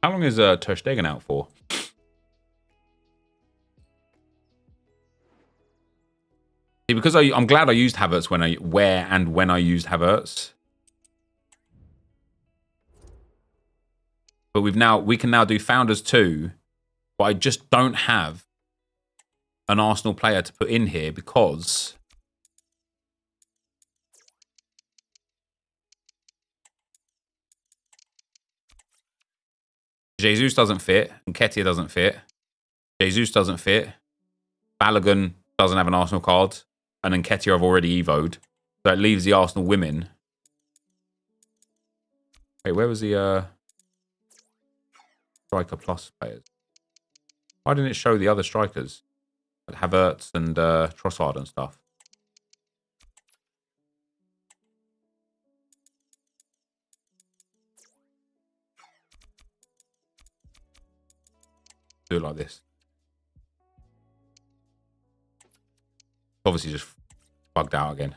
How long is Ter Stegen out for? See, because I'm glad I used Havertz when I used Havertz. But we can now do Founders 2, but I just don't have an Arsenal player to put in here because Jesus doesn't fit, and Nketiah doesn't fit. Jesus doesn't fit. Balogun doesn't have an Arsenal card, and then Nketiah I've already evoed. So it leaves the Arsenal women. Wait, where was the striker plus players? Why didn't it show the other strikers? Like Havertz and Trossard and stuff. Do it like this. Obviously just bugged out again.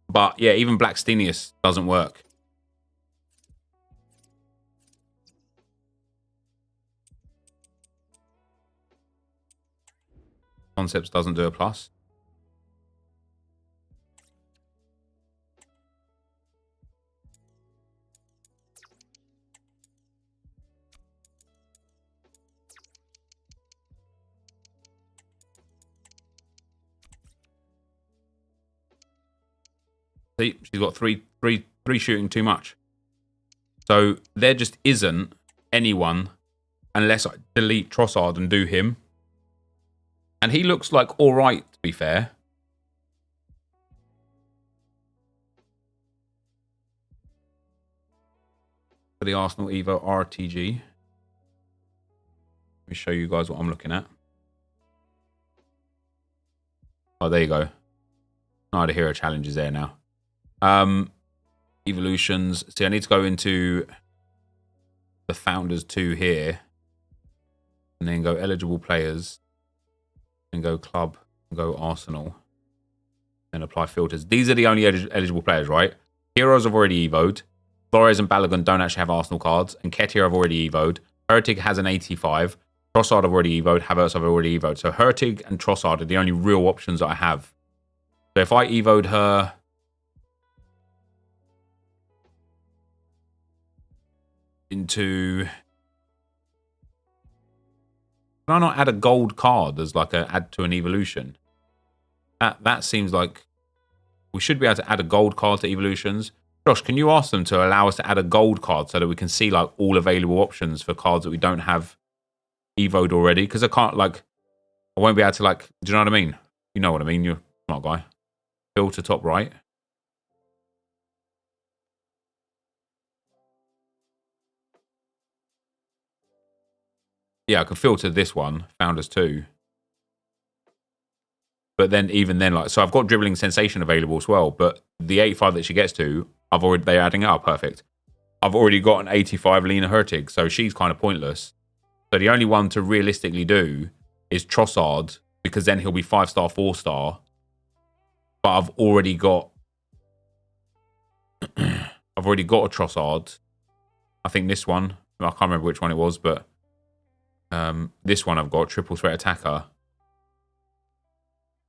But yeah, even Blackstenius doesn't work. Concepts doesn't do a plus. See, she's got three shooting too much. So there just isn't anyone unless I delete Trossard and do him. And he looks like all right, to be fair. For the Arsenal Evo RTG. Let me show you guys what I'm looking at. Oh, there you go. Oh, the hero challenge is there now. Evolutions. See, I need to go into the Founders 2 here. And then go eligible players. And go club. And go Arsenal. And apply filters. These are the only eligible players, right? Heroes I've already evoed. Flores and Balogun don't actually have Arsenal cards. And Nketiah I've already evoed. Hurtig has an 85. Trossard I've already evoed. Havertz I've already evoed. So Hurtig and Trossard are the only real options that I have. So if I evoed her into... Can I not add a gold card as like a add to an evolution? That seems like we should be able to add a gold card to evolutions. Josh, can you ask them to allow us to add a gold card so that we can see like all available options for cards that we don't have evoed already? Because I can't like, I won't be able to like, do you know what I mean? You know what I mean? You're a smart guy. Filter top right. Yeah, I can filter this one, Founders 2. But then even then, like, so I've got Dribbling Sensation available as well, but the 85 that she gets to, they're adding it up, perfect. I've already got an 85 Lena Hurtig, so she's kind of pointless. So the only one to realistically do is Trossard, because then he'll be 5-star, 4-star. But I've already got I've already got a Trossard. I think this one, I can't remember which one it was, but this one I've got, triple threat attacker.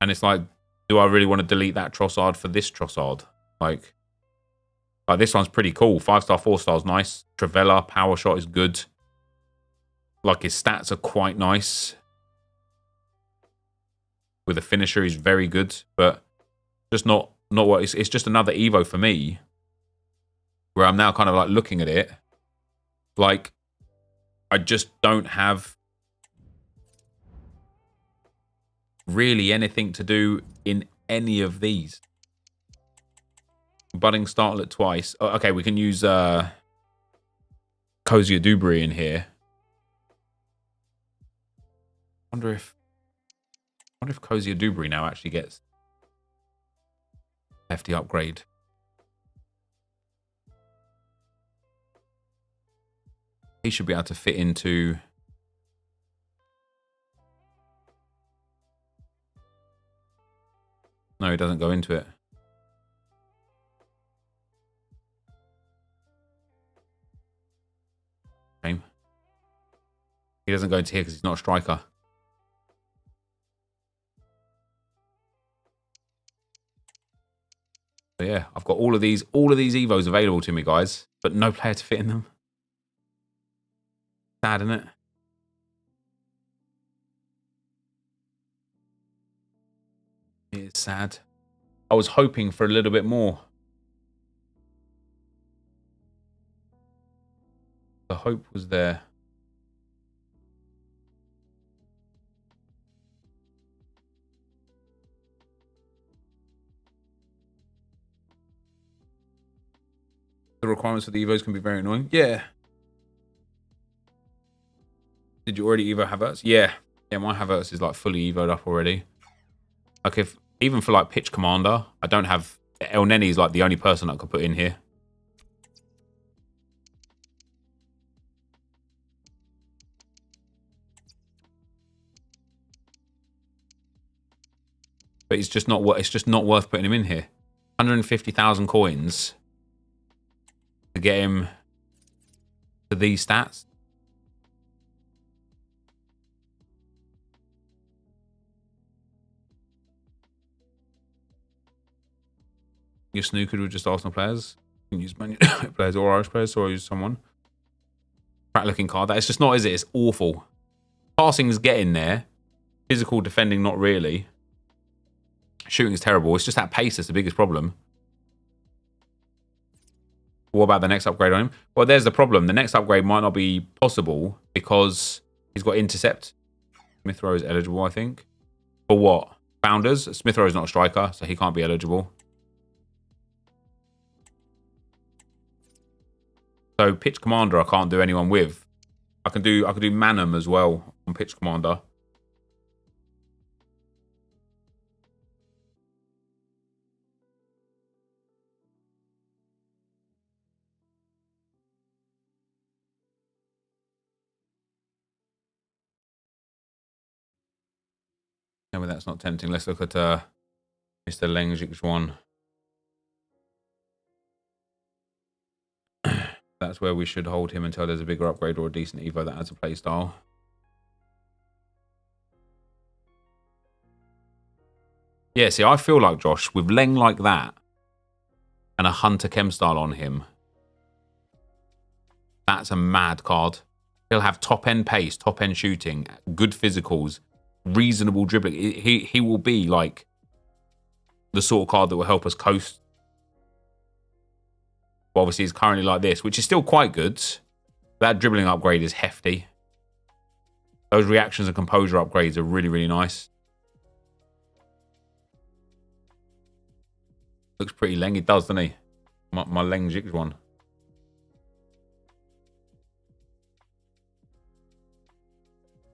And it's like, do I really want to delete that Trossard for this Trossard? Like this one's pretty cool. 5-star, 4-star is nice. Travella, power shot is good. Like his stats are quite nice. With a finisher, he's very good, but just not what it's just another Evo for me. Where I'm now kind of like looking at it, like I just don't have really anything to do in any of these. Budding startlet twice. Oh, okay, we can use Cozier Dubry in here. Wonder if Cozier Dubry now actually gets hefty upgrade. He should be able to fit into... No, he doesn't go into it. Shame. He doesn't go into here because he's not a striker. So yeah, I've got all of these Evos available to me, guys, but no player to fit in them. Sad, isn't it? It is sad. I was hoping for a little bit more. The hope was there. The requirements for the Evos can be very annoying. Yeah. Did you already Evo Havertz? Yeah. Yeah, my Havertz is like fully Evo'd up already. Like even for like pitch commander, I don't have... El Neni is like the only person I could put in here. But it's just not worth putting him in here. 150,000 coins to get him to these stats. You're snookered with just Arsenal players. You can use Man United players or Irish players, or use someone. Crap looking card. That is just not, is it? It's awful. Passing's getting there. Physical defending, not really. Shooting is terrible. It's just that pace that's the biggest problem. What about the next upgrade on him? Well, there's the problem. The next upgrade might not be possible because he's got intercept. Smith Rowe is eligible, I think. For what? Founders? Smith Rowe is not a striker, so he can't be eligible. So pitch commander, I can't do anyone with. I can do Manham as well on pitch commander. No, but that's not tempting. Let's look at Mr. Lengzhik's one. That's where we should hold him until there's a bigger upgrade or a decent Evo that adds a play style. Yeah, see, I feel like, Josh, with Leng like that and a Hunter Chem style on him, that's a mad card. He'll have top-end pace, top-end shooting, good physicals, reasonable dribbling. He will be like the sort of card that will help us coast. Well, obviously, he's currently like this, which is still quite good. That dribbling upgrade is hefty. Those reactions and composure upgrades are really, really nice. Looks pretty Leng. It does, doesn't he? My Lengzhik's one.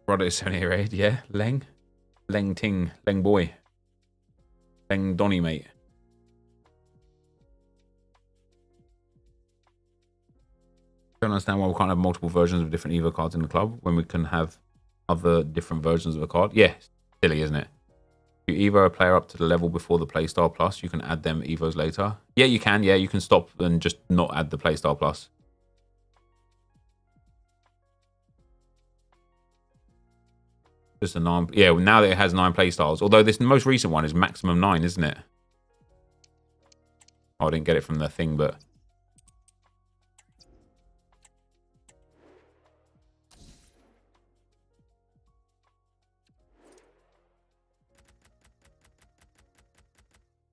Brother is 78, yeah. Leng. Leng Ting. Leng boy. Leng Donny, mate. I don't understand why we can't have multiple versions of different Evo cards in the club when we can have other different versions of a card. Yeah, silly, isn't it? You Evo a player up to the level before the Playstyle Plus. You can add them Evos later. Yeah, you can. Yeah, you can stop and just not add the Playstyle Plus. Just a 9. Yeah, now that it has 9 playstyles. Although this most recent one is maximum 9, isn't it? Oh, I didn't get it from the thing, but...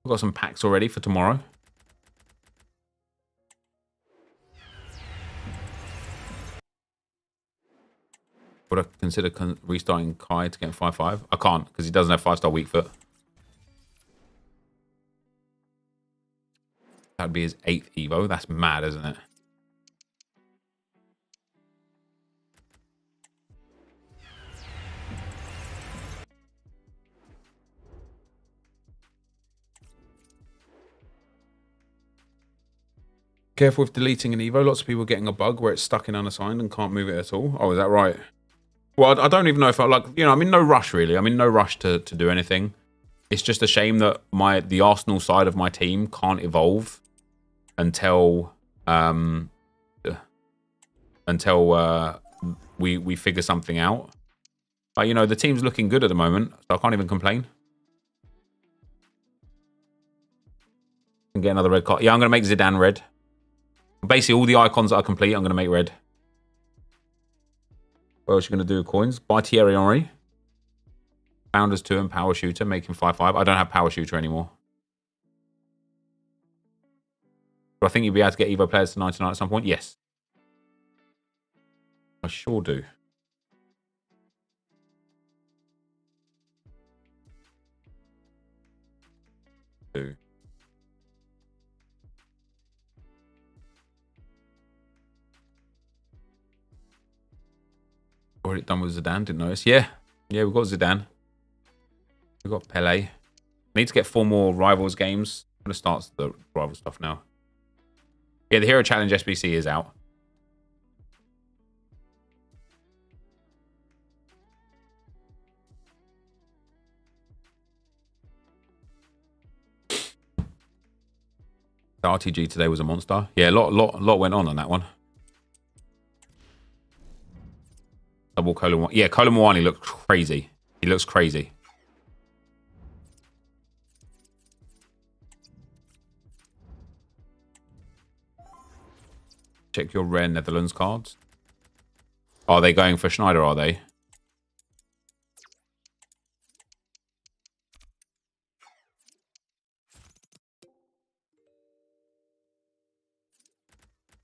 I've got some packs already for tomorrow. Would I consider restarting Kai to get 5-5? I can't, because he doesn't have 5-star weak foot. That'd be his 8th Evo. That's mad, isn't it? Careful with deleting an Evo. Lots of people are getting a bug where it's stuck in unassigned and can't move it at all. Oh, is that right? Well, I don't even know if I'm in no rush, really. I'm in no rush to do anything. It's just a shame that the Arsenal side of my team can't evolve until we figure something out. But, the team's looking good at the moment, so I can't even complain. And get another red card. Yeah, I'm going to make Zidane red. Basically, all the icons that I complete, I'm going to make red. What else are you going to do with coins? Buy Thierry Henry. Founders 2 and Power Shooter, make him 5-5. I don't have Power Shooter anymore. Do I think you'll be able to get Evo players to 99 at some point? Yes. I sure do. Already done with Zidane, didn't notice. Yeah, we've got Zidane. We've got Pele. Need to get 4 more Rivals games. I'm going to start the Rival stuff now. Yeah, the Hero Challenge SBC is out. The RTG today was a monster. Yeah, a lot went on that one. Double Colin. Yeah, Colin Mwani looks crazy. He looks crazy. Check your rare Netherlands cards. Are they going for Schneider, are they?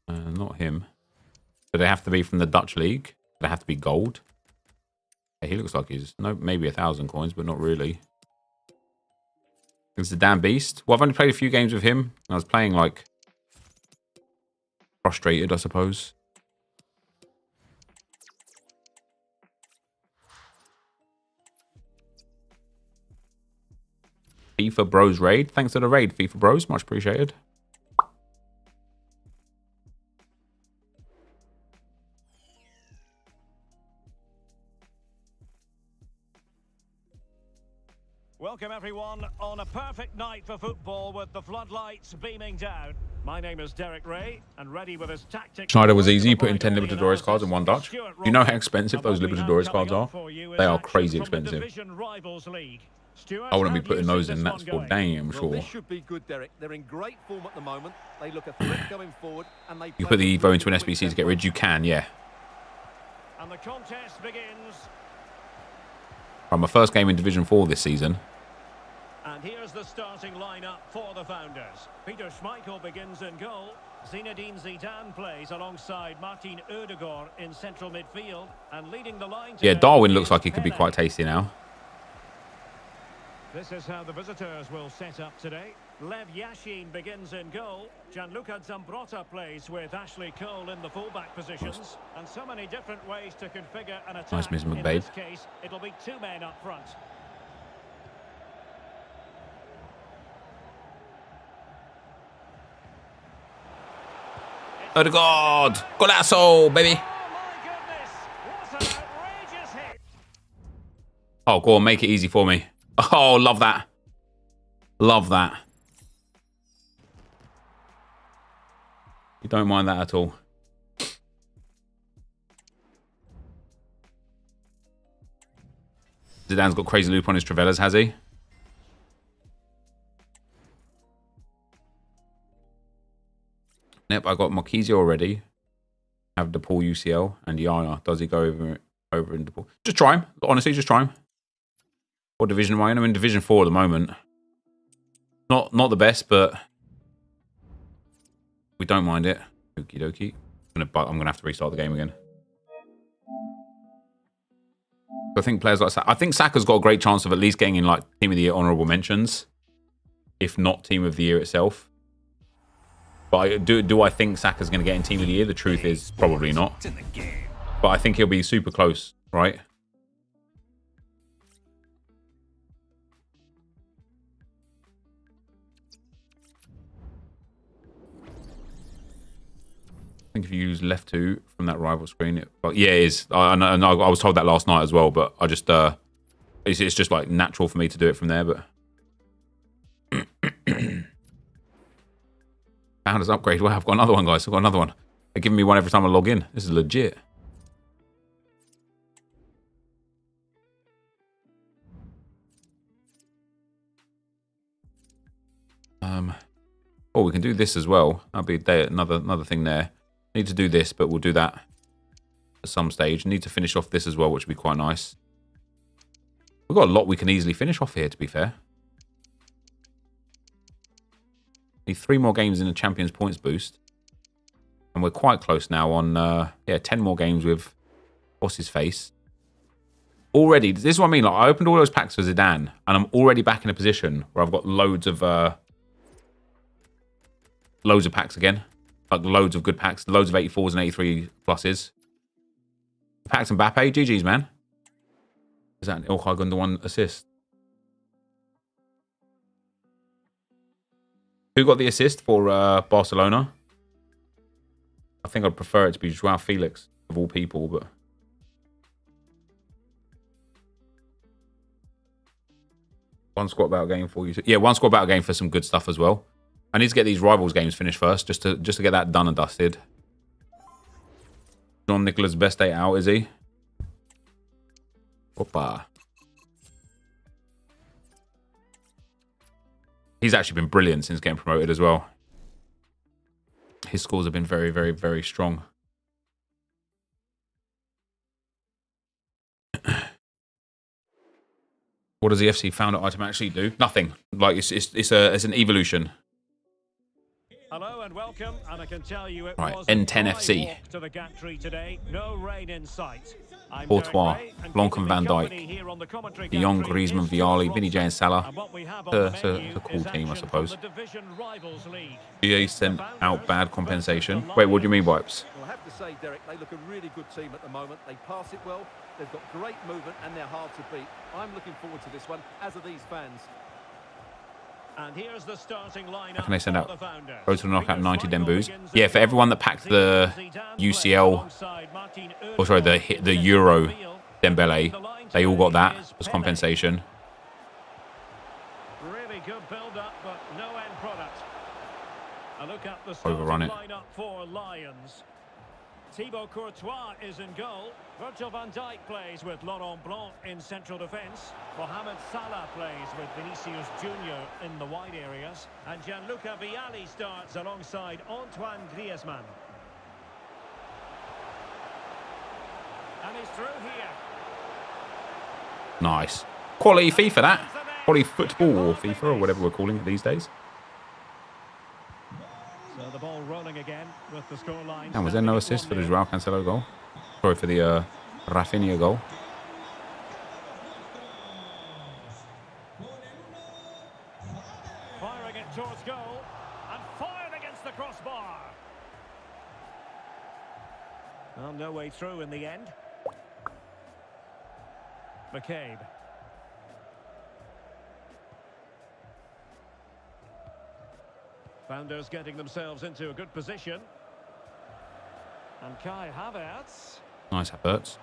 Not him. Do they have to be from the Dutch league? They have to be gold. Yeah, he looks like he's maybe 1,000 coins, but not really. It's the damn beast. Well, I've only played a few games with him. I was playing like frustrated, I suppose. FIFA Bros raid. Thanks for the raid, FIFA Bros. Much appreciated. Welcome everyone on a perfect night for football with the floodlights beaming down. My name is Derek Ray and ready with his tactics. Schneider was easy, put in 10 Libertadores cards and 1 Dutch. Do you know how expensive those Libertadores cards are? They are crazy expensive. I wouldn't be putting those in, that's for damn sure. This should be good, Derek. They're in great form at the moment. They look a threat going forward and they You put the Evo into an SBC to get rid, you can, yeah. And the contest begins. Right, my first game in Division 4 this season. And here's the starting lineup for the Founders. Peter Schmeichel begins in goal. Zinedine Zidane plays alongside Martin Odegaard in central midfield. And leading the line Yeah, Darwin looks like he could be quite tasty now. This is how the visitors will set up today. Lev Yashin begins in goal. Gianluca Zambrotta plays with Ashley Cole in the fullback positions. Nice. And so many different ways to configure an attack. Nice, Ms. In McBabe. this case, it'll be 2 men up front. Odegaard! Golazo, baby! Oh my goodness! What an outrageous hit! Oh, go on, make it easy for me. Oh, love that. Love that. You don't mind that at all. Zidane's got crazy loop on his Travellas, has he? Yep, I got Marquisio already. Have DePaul UCL and Yana. Does he go over in DePaul? Just try him. Honestly, just try him. What division am I in? I'm in Division 4 at the moment. Not the best, but we don't mind it. Okie dokie. I'm gonna have to restart the game again. I think players like Saka, I think Saka's got a great chance of at least getting in like Team of the Year honourable mentions, if not Team of the Year itself. But do I think Saka's going to get in Team of the Year? The truth is probably not. But I think he'll be super close, right? I think if you use left 2 from that rival screen, yeah, it is. I was told that last night as well, but I just it's just like natural for me to do it from there. But Founders upgrade. Well, I've got another one, guys. I've got another one. They're giving me one every time I log in. This is legit. Oh, we can do this as well. That'll be another thing there. Need to do this, but we'll do that at some stage. Need to finish off this as well, which would be quite nice. We've got a lot we can easily finish off here, to be fair. Need 3 more games in the Champions Points boost. And we're quite close now on, 10 more games with what's his face. Already, this is what I mean. Like, I opened all those packs for Zidane, and I'm already back in a position where I've got loads of packs again. Like, loads of good packs. Loads of 84s and 83 pluses. Packs Mbappe. GG's, man. Is that an Ilkay Gundogan assist? Who got the assist for Barcelona? I think I'd prefer it to be Joao Felix, of all people, but... One squad battle game for you. Yeah, one squad battle game for some good stuff as well. I need to get these Rivals games finished first, just to get that done and dusted. John Nicholas' best day out, is he? Opa. He's actually been brilliant since getting promoted as well. His scores have been very, very, very strong. What does the FC Founder item actually do? Nothing. Like it's an evolution. Hello and welcome, and I can tell you it Right, was NepentheZ. to the gantry today. No rain in sight. I'm Courtois, Derek Ray, and Blanc keeping and Van me Dijk, company here on the commentary De Jong, gantry Griezmann, is Vialli, Stuart Vinny J and Robson. Salah. And what we have on the It's a menu cool is team, I action suppose. from the Division Rivals League. EA sent out bad compensation. Wait, what do you mean, Wipes? Well, I have to say, Derek, they look a really good team at the moment. They pass it well, they've got great movement, and they're hard to beat. I'm looking forward to this one, as are these fans. And here's the starting lineup. How can they send for out? the Founders. Go to the knockout 90 Michael Dembus. begins Yeah, in for everyone that goal. packed the Zidane UCL, alongside Martin or sorry, Odegaard. the Euro Dembele, The line they all got today that is as Pele. compensation. Really good build-up, but no end product. A look at the starting Overrun it. lineup for Lions. Thibaut Courtois is in goal. Virgil van Dijk plays with Laurent Blanc in central defence. Mohamed Salah plays with Vinicius Junior in the wide areas. And Gianluca Vialli starts alongside Antoine Griezmann. And he's through here. Nice. Quality FIFA, that. Quality football or FIFA or whatever we're calling it these days. So the ball rolling again with the scoreline. And was there no assist for the Joao Cancelo goal? Sorry, for the Rafinha goal. Firing it towards goal and fired against the crossbar. Well, no way through in the end. McCabe. Founders getting themselves into a good position. And Kai Havertz. Nice Havertz.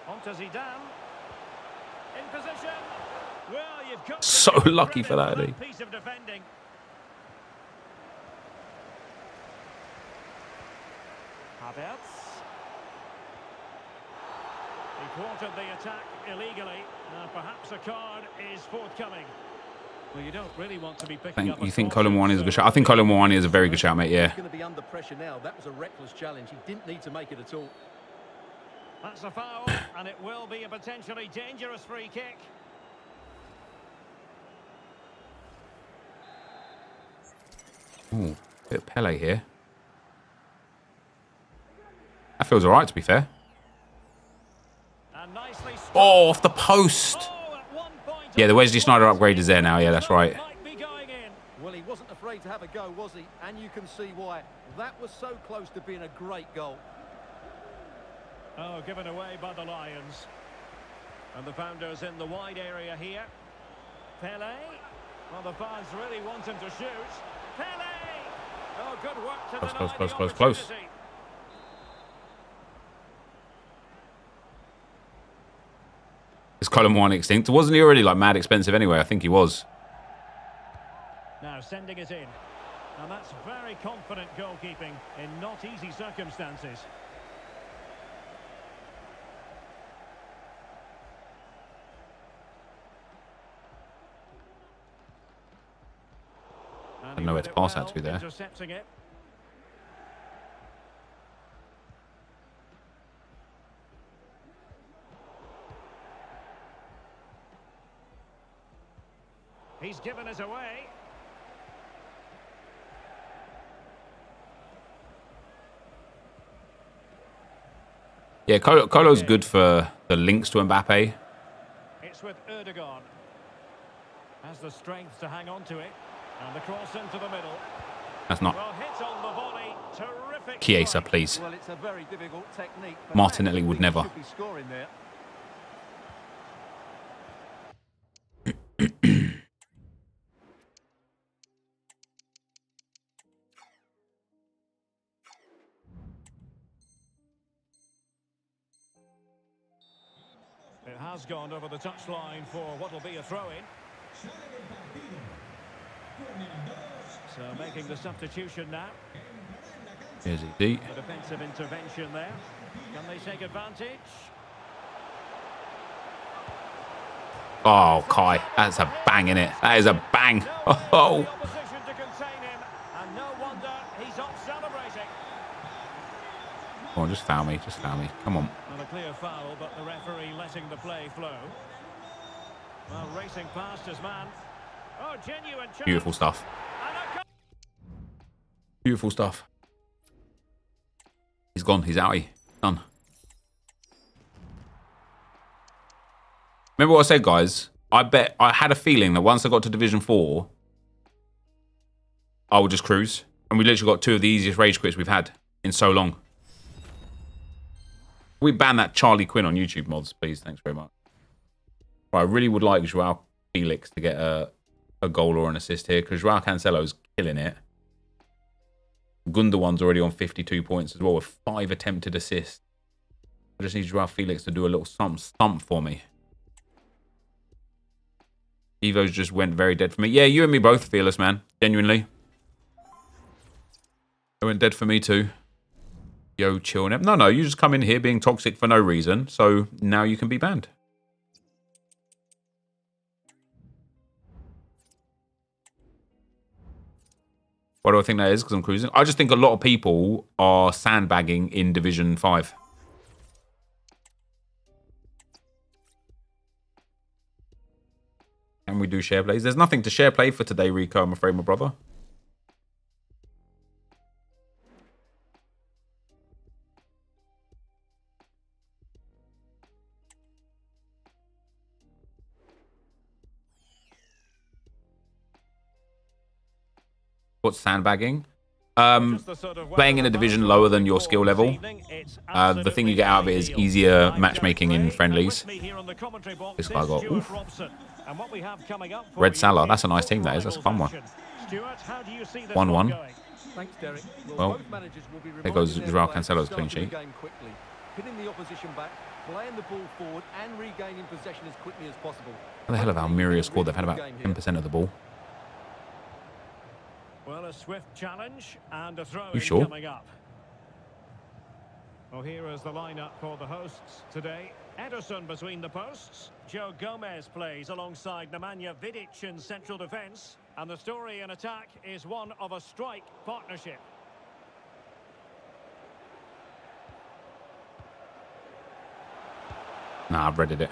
On to Zidane. In position. Well, you've got to So give lucky for credit that, for eh? piece of defending. Havertz. He thwarted the attack illegally. Perhaps a card is forthcoming. Well, you don't really want to be picking up. You think Colin Moine is a good shout? I think Colin Moine is a very good shout, mate. Yeah. He's going to be under pressure now. That was a reckless challenge. He didn't need to make it at all. That's a foul, and it will be a potentially dangerous free kick. Ooh, bit of Pele here. That feels alright, to be fair. And nicely struck. Oh, off the post. Oh, at one point Yeah, the Wesley Sneijder upgrade is there now. Yeah, that's right. might be going in. Well, he wasn't afraid to have a go, was he? And you can see why. That was so close to being a great goal. Oh, given away by the Lions. And the founders in the wide area here. Pele. Well, the fans really want him to shoot. Pele! Oh, good work to Close, deny close, the close, close. opportunity. Is Colin Moine extinct? Wasn't he already like mad expensive anyway? I think he was. Now sending it in. And that's very confident goalkeeping in not easy circumstances. I don't know where to pass that to there. Intercepting it. He's given us away. Yeah, Colo's good for the links to Mbappe. It's with Erdogan. Has the strength to hang on to it. And the cross into the middle. That's not. Well, hit on the volley. Terrific. Chiesa, strike. please. Well, it's a very difficult technique. but Martinelli I would think never. he should be scoring there. It has gone over the touchline for what will be a throw-in. So making the substitution now. Here's ED. The defensive intervention there. Can they take advantage? Oh, Kai. That's a bang, innit? That is a bang. No Oh. opposition to contain him, and no wonder he's off celebrating. Come on, just foul me. Just foul me. Come on. Well, a clear foul, but the referee letting the play flow. Well, racing past his man. Oh, genuine chance. Beautiful stuff. And a goal. Beautiful stuff. He's gone. He's outie. Done. Remember what I said, guys? I had a feeling that once I got to Division 4, I would just cruise. And we literally got two of the easiest rage quits we've had in so long. We ban that Charlie Quinn on YouTube mods, please. Thanks very much. Well, I really would like Joao Felix to get a goal or an assist here, because Joao Cancelo's killing it. Gundogan's already on 52 points as well with 5 attempted assists. I just need Joao Felix to do a little stump for me. Evo's just went very dead for me. Yeah, you and me both, Fearless, man. Genuinely. It went dead for me too. Yo, chill. No, you just come in here being toxic for no reason. So now you can be banned. Why do I think that is? Because I'm cruising. I just think a lot of people are sandbagging in Division 5. Can we do share plays? There's nothing to share play for today, Rico, I'm afraid, my brother. What's sandbagging? Playing in a division lower than your skill level. The thing you get out of it is easier matchmaking in friendlies. This guy got oof. Red Salah. That's a nice team, that is. That's a fun one. 1-1. Thanks, Derek. Well, both managers will be there goes reminding Joao their players Cancelo's to clean start the sheet. game quickly, pinning the opposition back Playing the ball forward and regaining possession as quickly as possible. How the hell have Almeria scored? They've had about 10% of the ball. Well, a swift challenge and a throw You sure? coming up. Well, here is the lineup for the hosts today. Ederson between the posts. Joe Gomez plays alongside Nemanja Vidic in central defence. And the story in attack is one of a strike partnership. Nah, I've read it.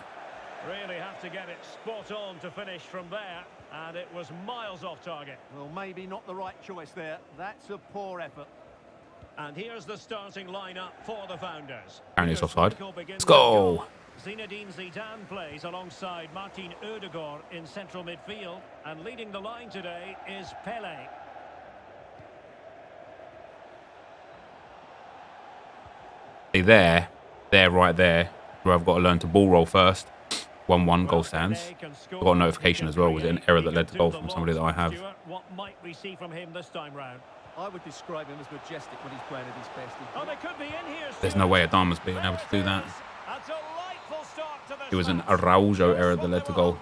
Really have to get it spot on to finish from there. And it was miles off target. Well, maybe not the right choice there. That's a poor effort. And here's the starting lineup for the Founders. Apparently it's offside. Let's go! Zinedine Zidane plays alongside Martin Ødegaard in central midfield. And leading the line today is Pele. See there, right there, where I've got to learn to ball roll first. 1-1 goal stands. I got a notification as well. Was it an error that led to goal from somebody that I have? What might we see from him this time round? I would describe him as majestic when he's playing at his best. Oh, they could be in here. There's no way Adama's being able to do that. A delightful start to this. It was an Araujo error that led to goal.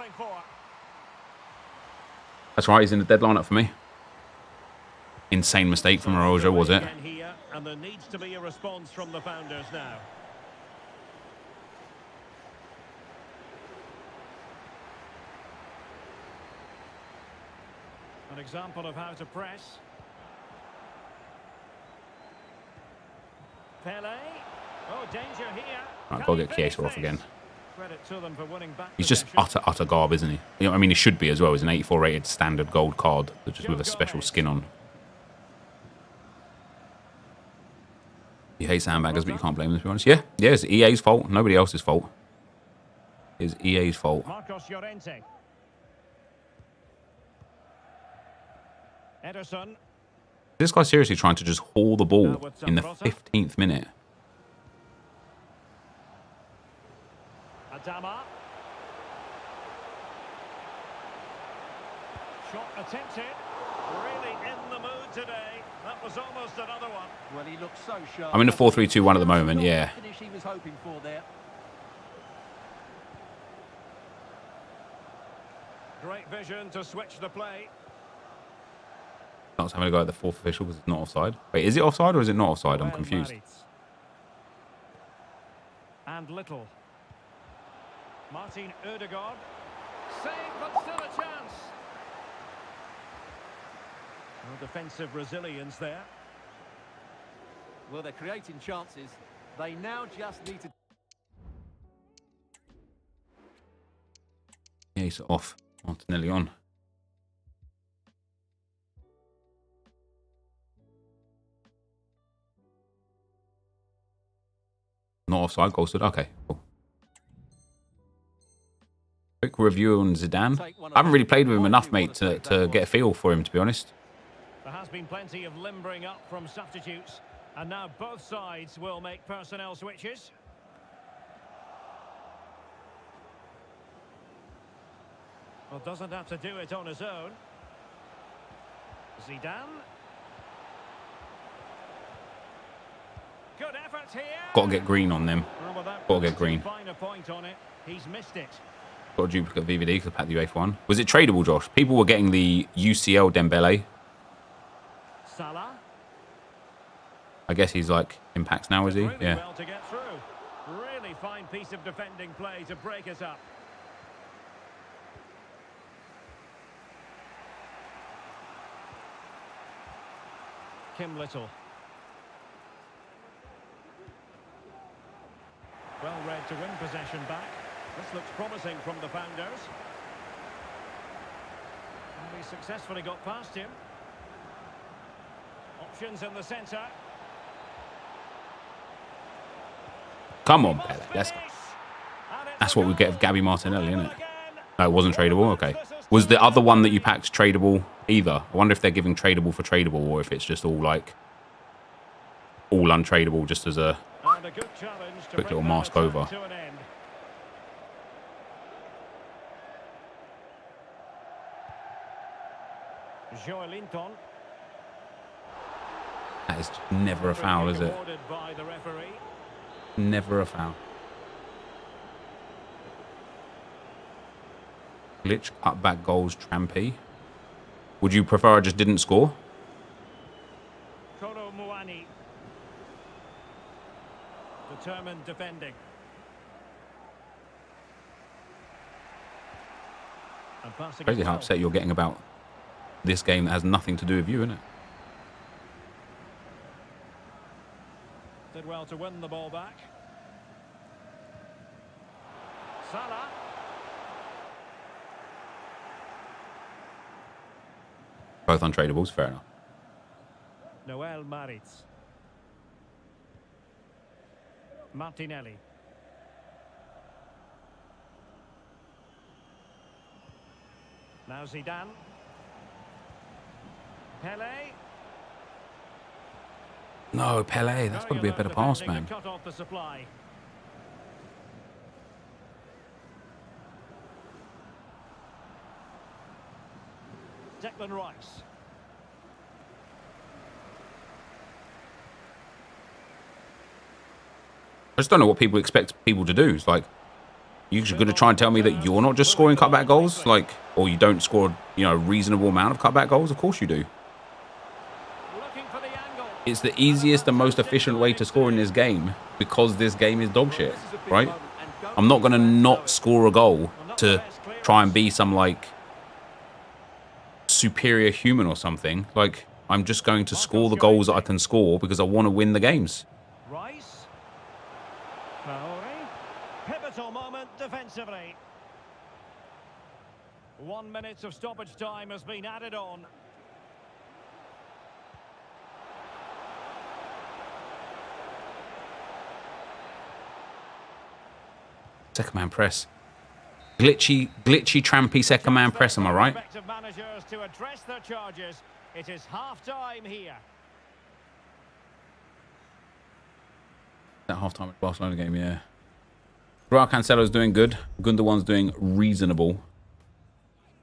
That's right, he's in the dead lineup for me. Insane mistake from Araujo, was it? And there needs to be a response from the Founders now. An example of how to press. Pele. Oh, danger here. Right, gotta get Chiesa off again. Credit to them for winning back. He's just utter garb, isn't he? You know, I mean, he should be as well. He's an 84 rated standard gold card, just with a special skin on. You hate sandbaggers, but you can't blame them, to be honest. Yeah, it's EA's fault. Nobody else's fault. It's EA's fault. Marcos Llorente. Ederson. This guy's seriously trying to just haul the ball in the 15th minute. Adama. Shot attempted. Really in the mood today. That was almost another one. Well, he looks so sharp. I'm in a 4-3-2-1 at the moment, yeah. Finish he was hoping for there. Great vision to switch the play. I was having a go at the fourth official because it's not offside. Wait, is it offside or is it not offside? I'm confused. And Little. Martin Ødegaard. Save, but still a chance. No defensive resilience there. Well, they're creating chances. They now just need to... Yeah, he's off. Martinelli on. Not offside, goal stood. Okay, cool. Quick review on Zidane. I haven't really played with him enough, mate, to get a feel for him, to be honest. There has been plenty of limbering up from substitutes. And now both sides will make personnel switches. Well, doesn't have to do it on his own. Zidane. Good effort here. Got to get green on them. Got to get green. Finer point on it. He's missed it. Got a duplicate VVD because I packed the UEFA one. Was it tradable, Josh? People were getting the UCL Dembele. Salah. I guess he's like impacts now, is he? Really Yeah. well to get through. Really fine piece of defending play to break us up. Kim Little. Well read to win possession back. This looks promising from the Founders. And he successfully got past him. Options in the centre. Come on, Pele. That's what we get of Gabby Martinelli, isn't it? No, it wasn't tradable. Okay. Was the other one that you packed tradable either? I wonder if they're giving tradable for tradable or if it's just all like all untradable just as a quick little mask over. Joelinton. That is never a foul, is it? Never a foul. Glitch, cutback goals, Trampy. Would you prefer I just didn't score? Koro Muani. Determined defending. And passing Crazy how well. upset you're getting about this game that has nothing to do with you, isn't it? Did well to win the ball back. Salah. Both untradables, fair enough. Noel Maritz. Martinelli. Now Zidane. Pele. No, Pele, that's got to be a better pass, man. Cut off the supply. Declan Rice. I just don't know what people expect people to do. It's like, you're going to try and tell me that you're not just scoring cutback goals? Like, or you don't score, you know, a reasonable amount of cutback goals? Of course you do. It's the easiest and most efficient way to score in this game because this game is dog shit, right? I'm not going to not score a goal to try and be some, like, superior human or something. Like, I'm just going to score the goals that I can score because I want to win the games. Rice. Traore. Pivotal moment defensively. 1 minute of stoppage time has been added on. Second man press. Glitchy, trampy second man press, am I right? Managers to address their charges. It is half time here. That half-time at Barcelona game, yeah. Joao Cancelo's doing good. Gundogan's doing reasonable.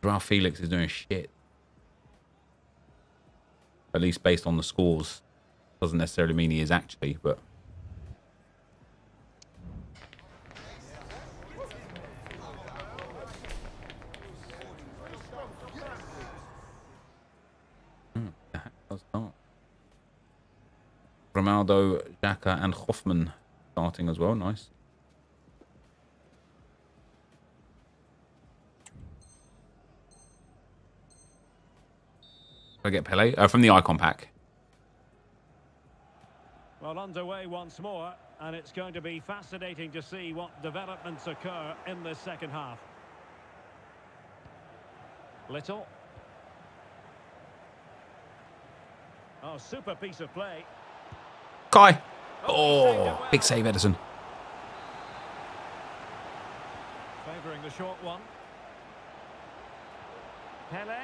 Joao Felix is doing shit. At least based on the scores. Doesn't necessarily mean he is actually, but... the heck does that? Ronaldo, Xhaka and Hoffman starting as well. Nice. I get Pele from the icon pack. Well, underway once more, and it's going to be fascinating to see what developments occur in this second half. Little. Oh, super piece of play. Kai. Oh, big save, Edison. Favouring the short one. Pele.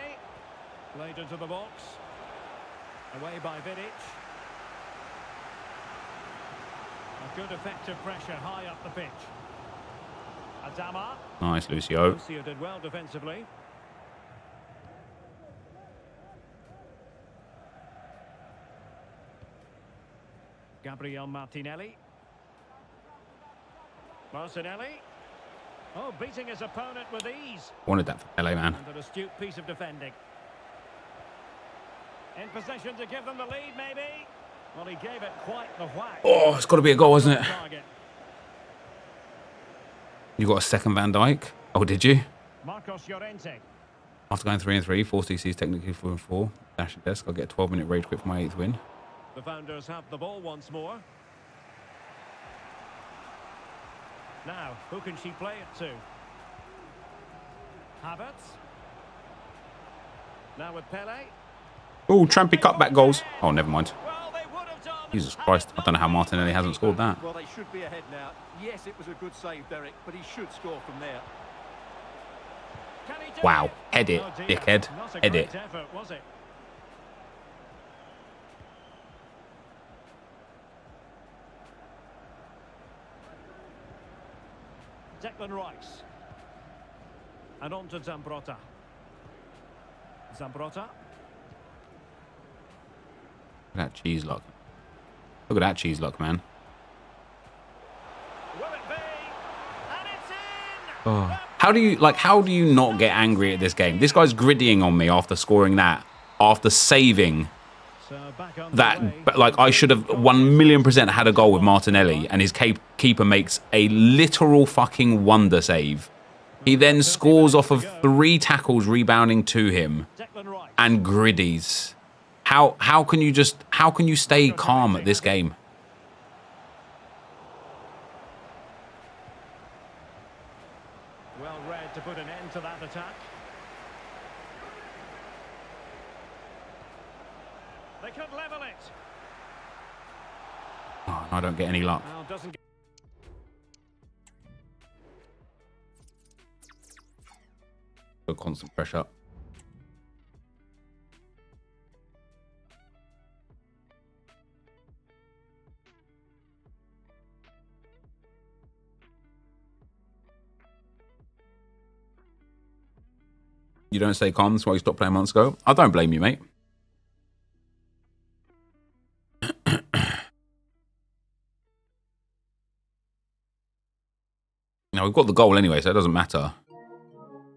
Played into the box. Away by Vidic. A good effective pressure high up the pitch. Adama. Nice, Lucio. Lucio did well defensively. Gabriel Martinelli. Martinelli. Oh, beating his opponent with ease. Wanted that for Pele, man. And an astute piece of defending. In possession to give them the lead, maybe. Well, he gave it quite the whack. Oh, it's got to be a goal, isn't it? You got a second Van Dijk? Oh, did you? Marcos Llorente. After going 3-3, 4 CCs technically 4-4. Dash and desk. I'll get a 12-minute rage quit for my 8th win. The founders have the ball once more. Now, who can she play it to? Havertz. Now with Pele. Oh, trampy cutback goals. Oh, never mind. Well, they would have done. Jesus Christ. I don't know how Martinelli hasn't scored that. Well, they should be ahead now. Yes, it was a good save, Derek, but he should score from there. Can he do Wow. it? Head it, Oh dear. dickhead. Not a Head great it. effort, was it? Declan Rice. And on to Zambrotta. Zambrotta. Look at that cheese luck. Look at that cheese luck, man. Will it be? And it's in! Oh. The How do you not get angry at this game? This guy's griddying on me after scoring that, after saving that. But like, I should have 1,000,000% had a goal with Martinelli, and his keeper makes a literal fucking wonder save. He then scores off of 3 tackles rebounding to him and griddies. How can you stay calm at this game? Well read to put an end to that attack. They could level it. Oh, I don't get any luck. Now doesn't get... Constant pressure. You don't stay calm. That's why you stopped playing months ago. I don't blame you, mate. Now we've got the goal anyway, so it doesn't matter.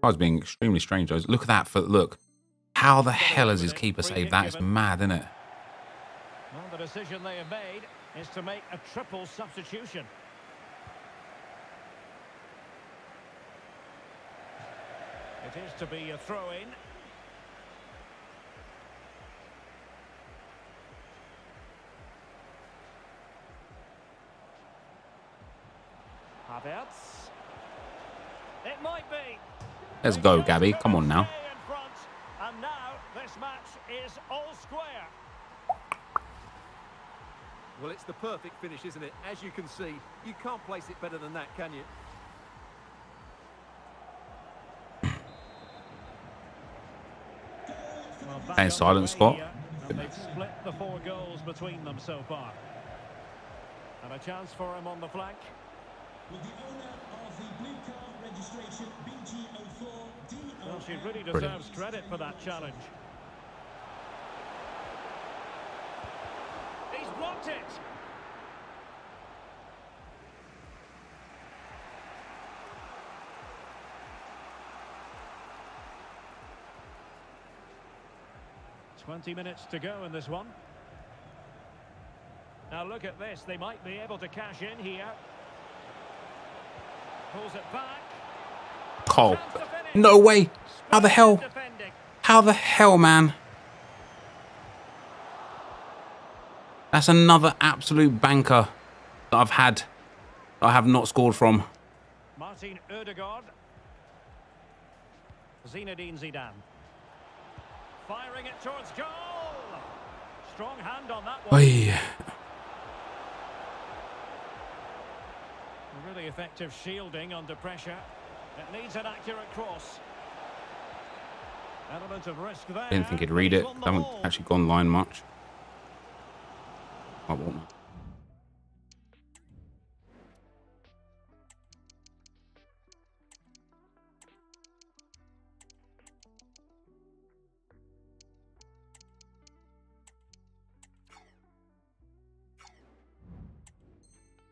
I was being extremely strange. Look at that foot. Look. How the hell has his keeper saved that? It's mad, isn't it? Well, the decision they have made is to make a triple substitution. It is to be a throw-in. Havertz. It might be. Let's go, Gabby. Come on now. And now this match is all square. Well, it's the perfect finish, isn't it? As you can see, you can't place it better than that, can you? And silent spot. They've split the 4 goals between them so far. And a chance for him on the flank. With the owner of the blue card registration BG04DO. Well, she really deserves credit for that challenge. He's blocked it. "20 minutes to go in this one. Now look at this. They might be able to cash in here. Pulls it back. Cole. No way. How the hell? How the hell, man? That's another absolute banker that I've had. I have not scored from. Martin Ødegaard. Zinedine Zidane. Firing it towards goal. Strong hand on that one. Oy. Really effective shielding under pressure. It needs an accurate cross. Element of risk there. Didn't think he'd read it. I haven't actually gone line much. I won't.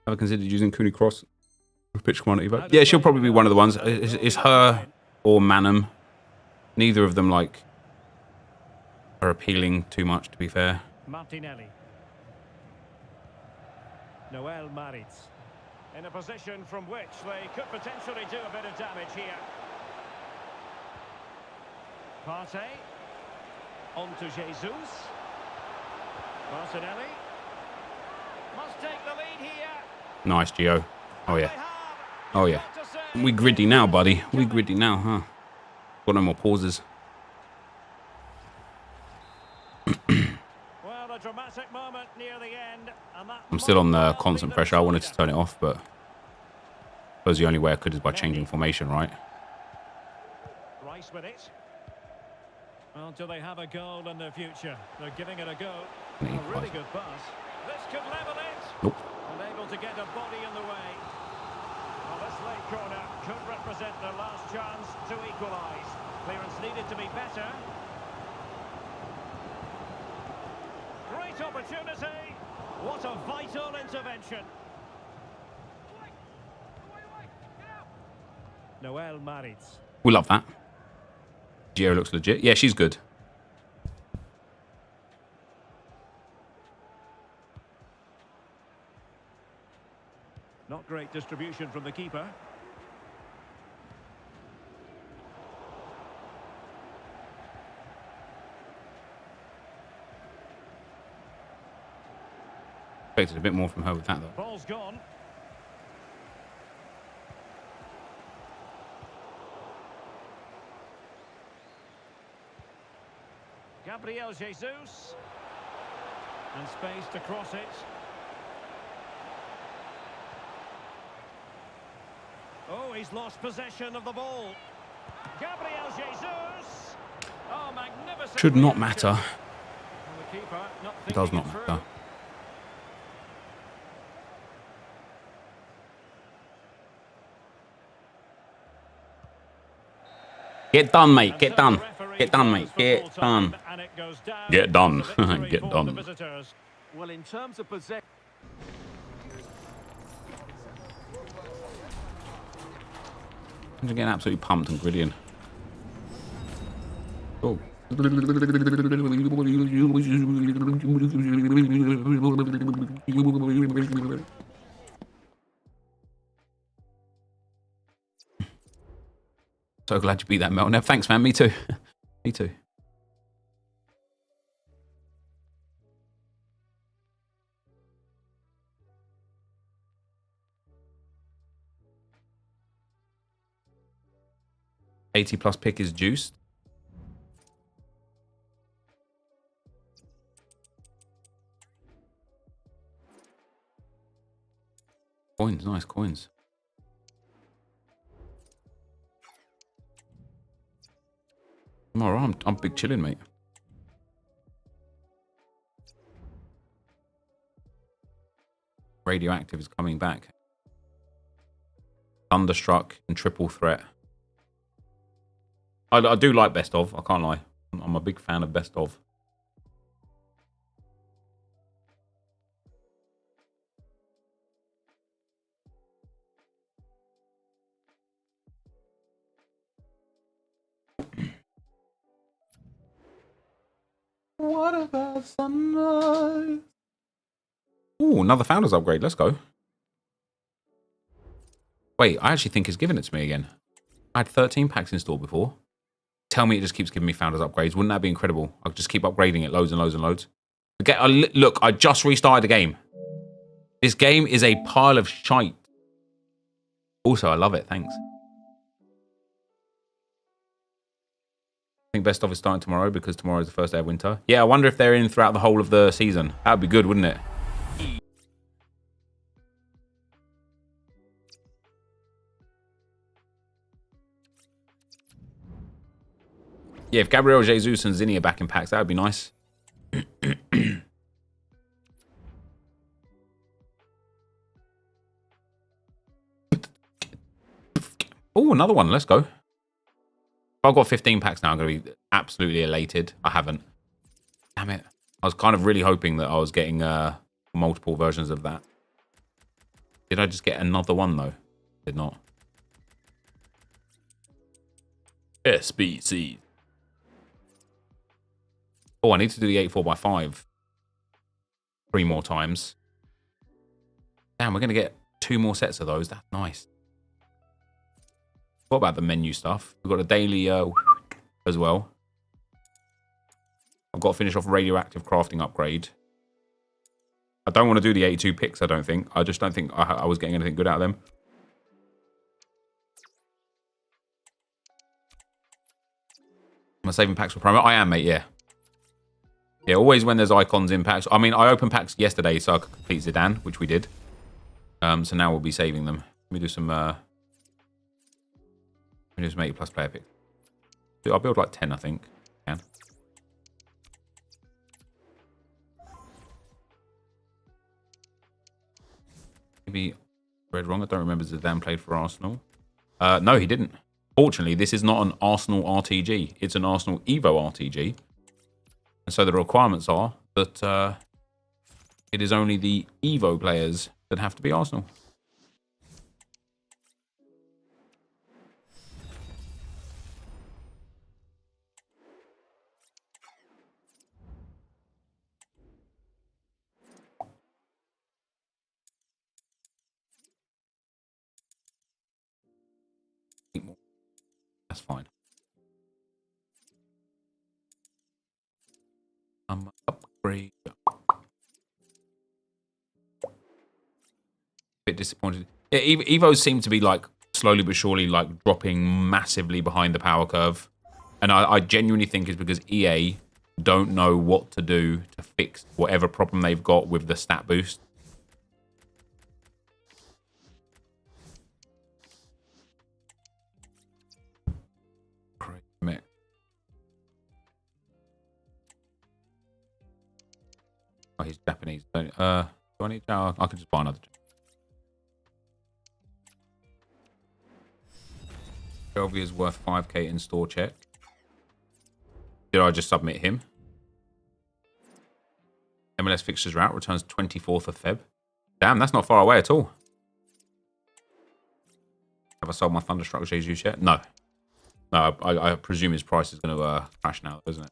Ever considered using Cooney Cross with pitch command Evo? Yeah, she'll probably be one of the ones. It's her or Manham. Neither of them like are appealing too much, to be fair. Martinelli. Noel Maritz. In a position from which they could potentially do a bit of damage here. Partey. On to Jesus. Martinelli. Must take the lead here. Nice, Gio. Oh, yeah. Oh, yeah. We gritty now, buddy. We gritty now, huh? Got no more pauses. Well, a dramatic moment near the end, and that I'm still on the constant pressure. I wanted to turn it off, but I suppose the only way I could is by changing formation, right? Rice with it. Well, do they have a goal in their future? They're giving it a go. A really good pass. This could level it. Nope. Unable to get a body in the way. Well, this late corner could represent their last chance to equalise. Clearance needed to be better. Great opportunity. What a vital intervention. Noel Maritz. We love that. Gio looks legit. Yeah, she's good. Not great distribution from the keeper. Expected a bit more from her with that, though. Ball's gone. Gabriel Jesus. And space to cross it. Oh, he's lost possession of the ball. Gabriel Jesus. Oh, magnificent. Should not reaction. matter. And the keeper not It does thinking not it matter. through. Get done, mate. And Get so done. the referee Get done, mate. blows for Get full time, done. and it goes down. Get done. It's a victory Get for done. the visitors. Well, in terms of possession... I'm just getting absolutely pumped and grillian. Oh. So glad you beat that, Mel. No, thanks, man. Me too. Me too. +80 pick is juiced. Coins, nice coins. I'm alright. I'm big chilling, mate. Radioactive is coming back. Thunderstruck and Triple Threat. I do like best of. I can't lie. I'm a big fan of best of. What about sunrise? Ooh, another Founders upgrade. Let's go. Wait, I actually think it's giving it to me again. I had 13 packs installed before. Tell me it just keeps giving me Founders upgrades. Wouldn't that be incredible? I'll just keep upgrading it loads and loads and loads. Look, I just restarted the game. This game is a pile of shite. Also, I love it. Thanks. I think best of is starting tomorrow because tomorrow is the first day of winter. Yeah, I wonder if they're in throughout the whole of the season. That would be good, wouldn't it? Yeah, if Gabriel Jesus and Zinni are back in packs, that would be nice. Oh, another one. Let's go. If I've got 15 packs now, I'm going to be absolutely elated. I haven't. Damn it. I was kind of really hoping that I was getting multiple versions of that. Did I just get another one, though? Did not. SBC. Oh, I need to do the 8-4x5 3 more times. Damn, we're going to get 2 more sets of those. That's nice. What about the menu stuff? We've got a daily as well. I've got to finish off radioactive crafting upgrade. I don't want to do the 82 picks, I don't think. I just don't think I was getting anything good out of them. Am I saving packs for promo? I am, mate, yeah. Yeah, always when there's icons in packs. I mean, I opened packs yesterday so I could complete Zidane, which we did. So now we'll be saving them. Let me do some... let me do some 80+ player picks. I'll build like 10, I think. Can. Maybe read wrong. I don't remember Zidane played for Arsenal. No, he didn't. Fortunately, this is not an Arsenal RTG. It's an Arsenal Evo RTG. And so the requirements are that it is only the Evo players that have to be Arsenal. That's fine. Upgrade. Bit disappointed. Yeah, Evos seem to be like slowly but surely like dropping massively behind the power curve, and I genuinely think it's because EA don't know what to do to fix whatever problem they've got with the stat boost. Great mech. Oh, he's Japanese. Do I need? I could just buy another. Shelby is worth 5k in store check. Did I just submit him? MLS fixtures are out. Returns 24th of Feb. Damn, that's not far away at all. Have I sold my Thunderstruck Jesus yet? No. No, I presume his price is going to crash now, isn't it?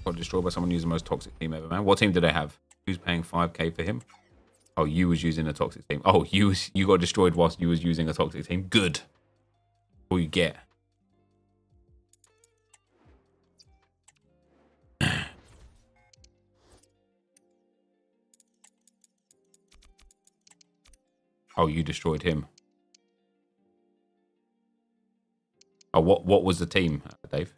Got destroyed by someone using the most toxic team ever, man. What team did they have? Who's paying 5k for him? Oh, you was using a toxic team. Oh, you got destroyed whilst you was using a toxic team. Good. All you get. Oh, you destroyed him. Oh, what was the team, Dave?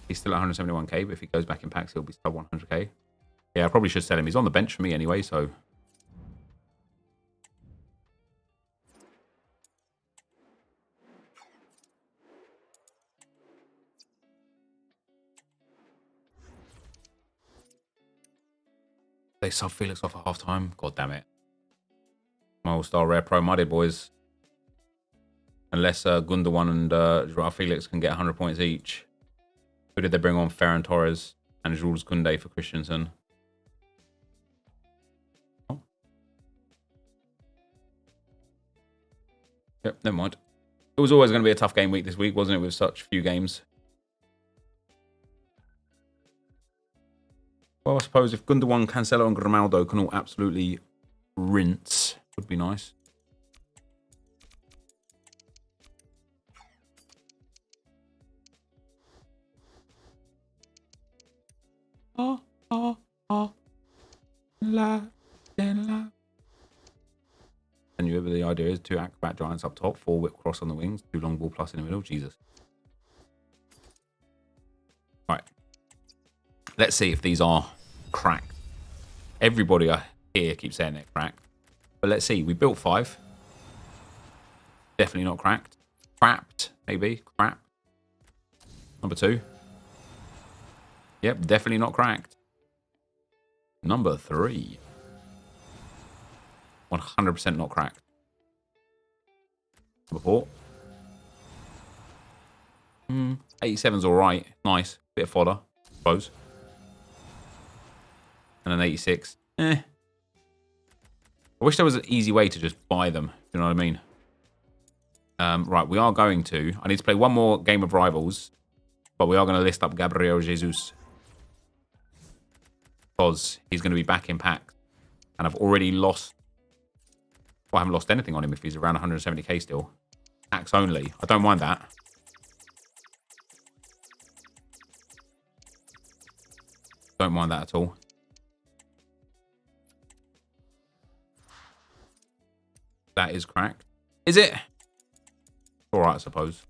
He's still at 171k, but if he goes back in packs, he'll be sub 100k. Yeah, I probably should sell him. He's on the bench for me anyway, so... They sub Felix off at half-time. God damn it. My all-star rare pro modded, boys. Unless Gundogan and Joao Felix can get 100 points each. Who did they bring on? Ferran Torres and Jules Koundé for Christensen. Oh. Yep, never mind. It was always going to be a tough game week this week, wasn't it, with such few games? Well, I suppose if Gundogan, Cancelo and Grimaldo can all absolutely rinse, would be nice. And you ever the idea is 2 acrobat giants up top, 4 whip cross on the wings, 2 long ball plus in the middle. Jesus. Right. Let's see if these are cracked. Everybody here keeps saying they're cracked. But let's see. We built 5. Definitely not cracked. Crapped, maybe. Crap. Number 2. Yep, definitely not cracked. Number 3. 100% not cracked. Number 4. 87's alright. Nice. Bit of fodder, I suppose. And an 86. I wish there was an easy way to just buy them. You know what I mean? Right, we are going to... I need to play one more game of Rivals. But we are going to list up Gabriel Jesus. Because he's going to be back in pack. And I've already lost... Well, I haven't lost anything on him if he's around 170k still. Packs only. I don't mind that. Don't mind that at all. That is cracked. Is it? Alright, I suppose.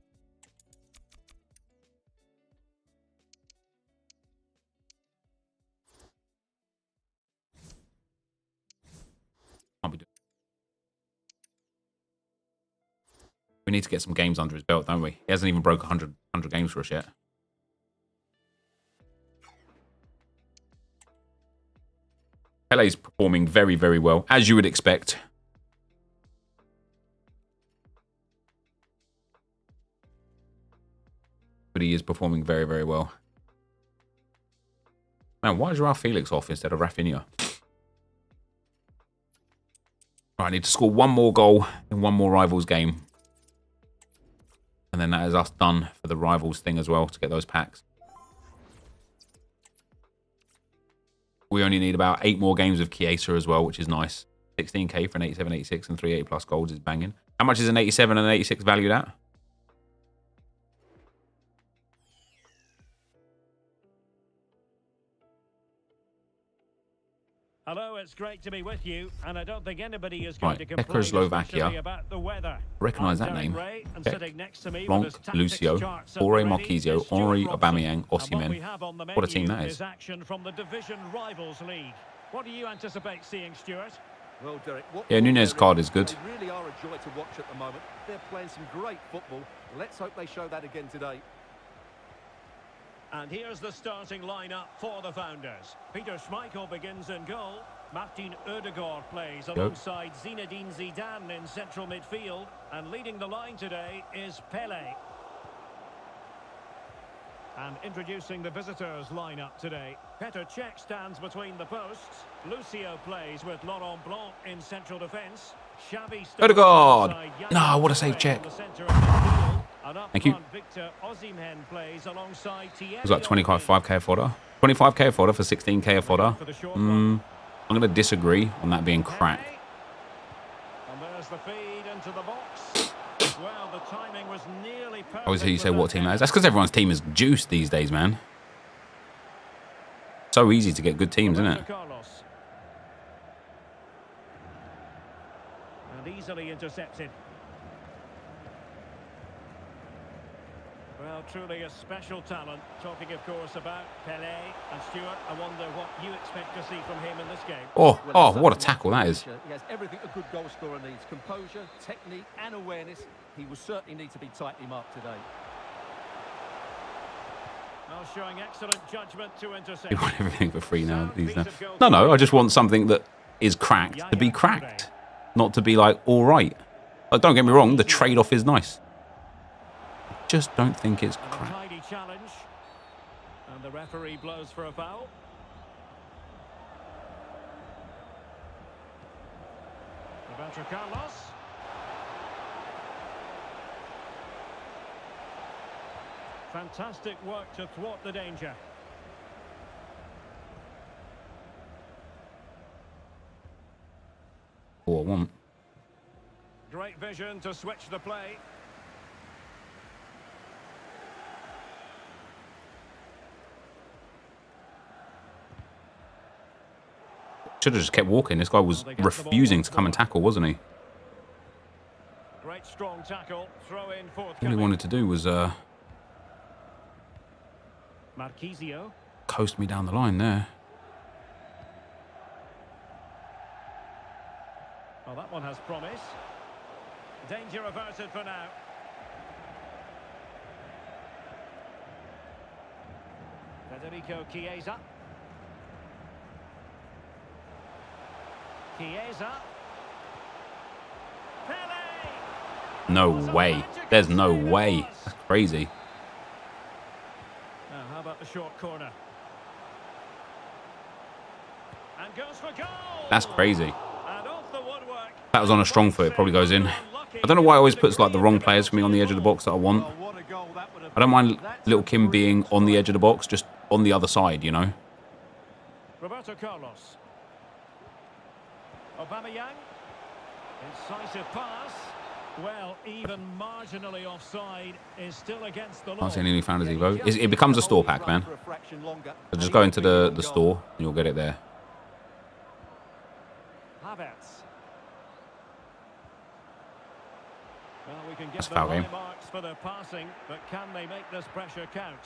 Can't be doing. We need to get some games under his belt, don't we? He hasn't even broke 100 games for us yet. Pele's performing very, very well, as you would expect. everybody is performing very, very well. Man, why is Joao Felix off instead of Rafinha? Right, I need to score one more goal in one more Rivals game. And then that is us done for the Rivals thing as well to get those packs. We only need about 8 more games of Chiesa as well, which is nice. 16k for an 87, 86 and 380 plus golds is banging. How much is an 87 and an 86 valued at? Hello, it's great to be with you, and I don't think anybody is going to complain Czechoslovakia. about the weather. Recognise that name. Blanc, Lucio, Jorge Marquisio, Henri Aubameyang, Osimhen. What a team that is. Action from the Division Rivals League. What do you anticipate seeing, Stuart? Well, Derek, Yeah, Nunez card is good. They really are a joy to watch at the moment. They're playing some great football. Let's hope they show that again today. And here's the starting lineup for the Founders. Peter Schmeichel begins in goal. Martin Odegaard plays alongside Zinedine Zidane in central midfield. And leading the line today is Pele. And introducing the visitors' lineup today. Petr Cech stands between the posts. Lucio plays with Laurent Blanc in central defence. Xavi Odegaard! No, what a save, Cech. Thank you. Victor Osimhen plays alongside It was like 25k fodder. 25k fodder for 16k fodder. I'm going to disagree on that being crap. And there's the feed into the box. Well, the timing was nearly perfect. I always hear you say what team that is. That's because everyone's team is juiced these days, man. So easy to get good teams, isn't it? And easily intercepted. Well, truly a special talent. Talking, of course, about Pele and Stuart. I wonder what you expect to see from him in this game. Oh, what a tackle that is. He has everything a good goal scorer needs. Composure, technique and awareness. He will certainly need to be tightly marked today. Well, showing excellent judgment to intercept. You want everything for free now. No, I just want something that is cracked to be cracked. Not to be like, all right. Like, don't get me wrong, the trade-off is nice. Just don't think it's crap. Tidy challenge, and the referee blows for a foul. Roberto Carlos. Fantastic work to thwart the danger. All I want. Great vision to switch the play. Should have just kept walking. This guy was refusing to come and tackle, wasn't he? Great strong tackle. Throw in All he wanted to do was Marquisio. coast me down the line there. Well, that one has promise. Danger averted for now. Federico Chiesa. Chiesa. Pele. No way. There's no way. That's crazy. Now, how about the short corner? And goes for goal. That's crazy. And off the woodwork. That was on a strong foot. It probably goes in. I don't know why it always puts like the wrong players for me on the edge of the box that I want. I don't mind little Kim being on the edge of the box, just on the other side, you know. Roberto Carlos. Aubameyang. Incisive pass. Well, even marginally offside is still against the law. I can't see any Founders Evo. It becomes a store pack, man. So just go into the store and you'll get it there. Havertz. Well, we can give That's them foul high game. marks for their passing, but can they make this pressure count?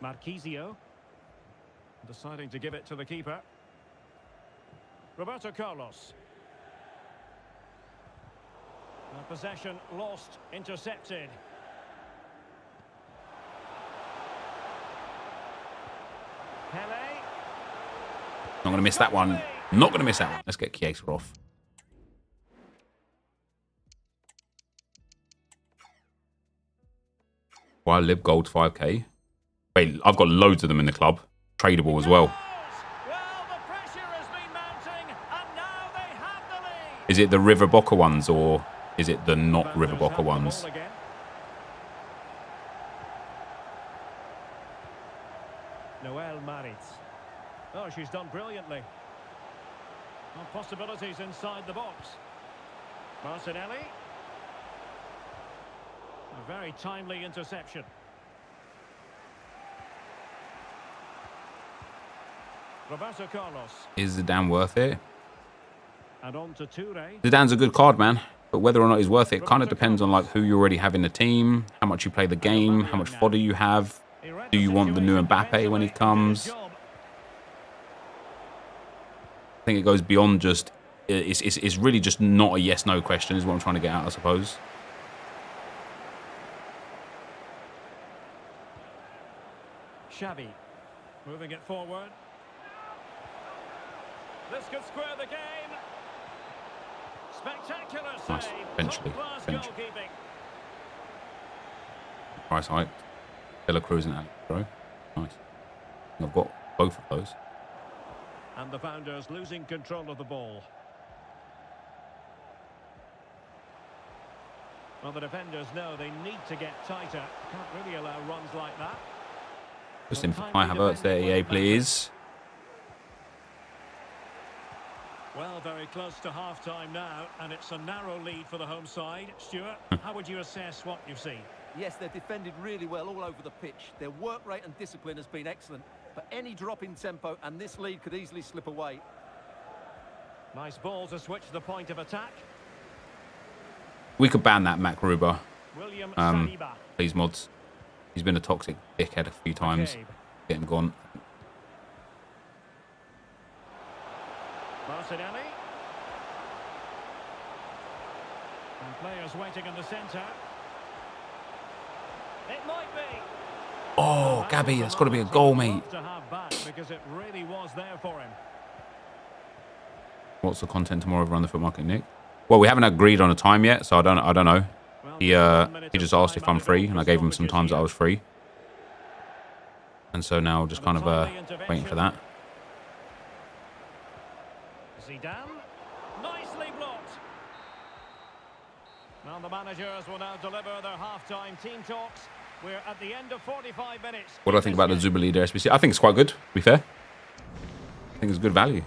Marquisio. Deciding to give it to the keeper. Roberto Carlos. Possession lost, intercepted. Pele. Not going to miss that one. Not going to miss that one. Let's get Chiesa off. Buy Lib Gold 5k. Wait, I've got loads of them in the club. Tradable as well. Well, the pressure has been mounting, and now they have the lead. Is it the River Boca ones or is it the not River Boca ones? Noel Maritz. Oh, she's done brilliantly. Well, possibilities inside the box. Martinelli. A very timely interception. Roberto Carlos. Is Zidane worth it? And on to Toure. Zidane's a good card, man. But whether or not he's worth it kind of depends on like who you already have in the team, how much you play the game, how much fodder you have. Do you want the new Mbappe when he comes? I think it goes beyond just... It's really just not a yes-no question is what I'm trying to get at, I suppose. Xavi moving it forward. This could square the game. Spectacular save. Nice. Eventually. Goalkeeping. Price hike. Villa Cruz and Alex, bro. Nice. I've got both of those. And the Founders losing control of the ball. Well, the defenders know they need to get tighter. Can't really allow runs like that. Just in for Kai Havertz there, EA, please. Well, very close to half-time now, and it's a narrow lead for the home side. Stuart, how would you assess what you've seen? Yes, they've defended really well all over the pitch. Their work rate and discipline has been excellent. But any drop in tempo and this lead could easily slip away. Nice ball to switch the point of attack. We could ban that Mac Ruber. William Saliba. Please, mods. He's been a toxic dickhead a few times. McCabe. Get him gone. Martinelli. And players waiting in the centre. It might be. Oh, Gabby, that's got to be a goal, mate. To have back because it really was there for him. What's the content tomorrow over on the Foot Market, Nick? Well, we haven't agreed on a time yet, so I don't know. He just asked if I'm free, and I gave him some times that I was free. And so now just kind of waiting for that. Zidane, nicely blocked. Now the managers will now deliver their half-time team talks. We're at the end of 45 minutes. What do I think about the Zuba Leader SBC? I think it's quite good, to be fair. I think it's good value.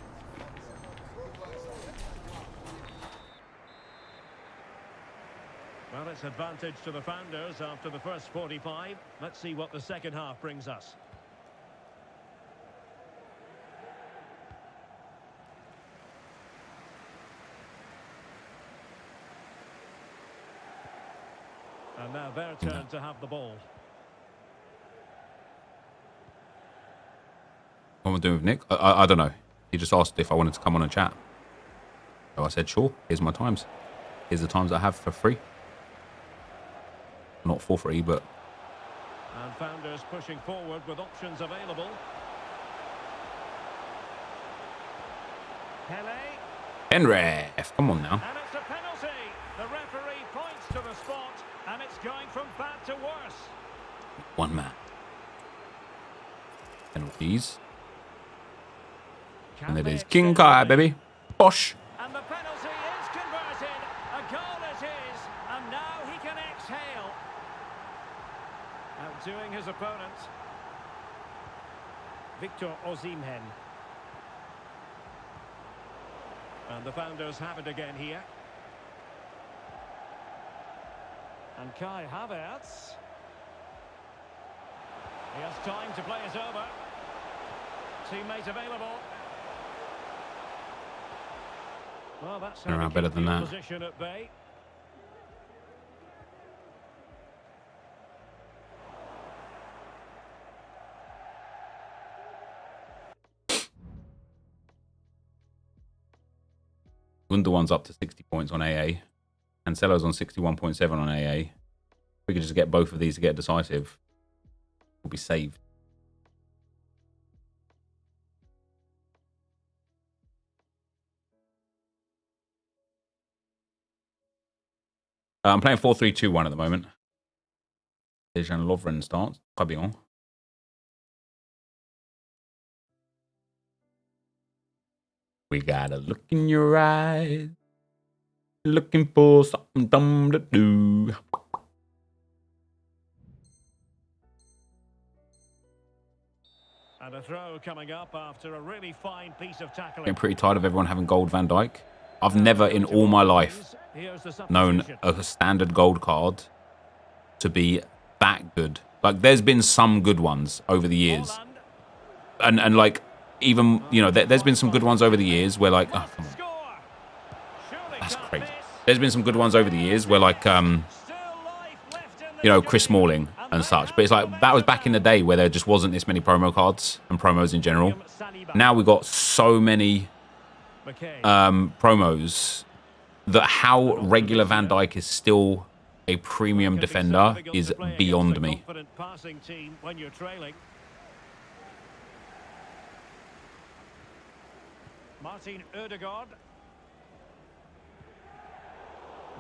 Well, it's advantage to the Founders after the first 45. Let's see what the second half brings us. And now their turn to have the ball. What am I doing with Nick? I don't know. He just asked if I wanted to come on and chat. So I said, sure, here's my times. Here's the times I have for free. Not for free, but... And Founders pushing forward with options available. Pele. Henref, come on now. And it's a penalty. The referee points to the spot, and it's going from bad to worse. One man. Penalties. And it is King Kai, baby. Bosh. And the penalty is converted. A goal it is, and now he can exhale. Outdoing his opponent. Victor Osimhen. And the Founders have it again here. And Kai Havertz. He has time to play it over. Teammate available. Well, that's how Around better than that. Position at bay. Gundogan's up to 60 points on AA. Cancelo's on 61.7 on AA. If we could just get both of these to get decisive, we'll be saved. I'm playing 4-3-2-1 at the moment. Dejan Lovren starts. Très bien. We got a look in your eyes. Looking for something dumb to do. And a throw coming up after a really fine piece of tackling. Getting pretty tired of everyone having gold Van Dijk. I've never in all my life known a standard gold card to be that good. Like, there's been some good ones over the years. And like, even, you know, there's been some good ones over the years where, like, oh, come on. That's crazy. There's been some good ones over the years where, like, you know, Chris Smalling and such. But it's like, that was back in the day where there just wasn't this many promo cards and promos in general. Now we've got so many promos that how regular Van Dijk is still a premium defender is beyond me. Martin Ødegaard.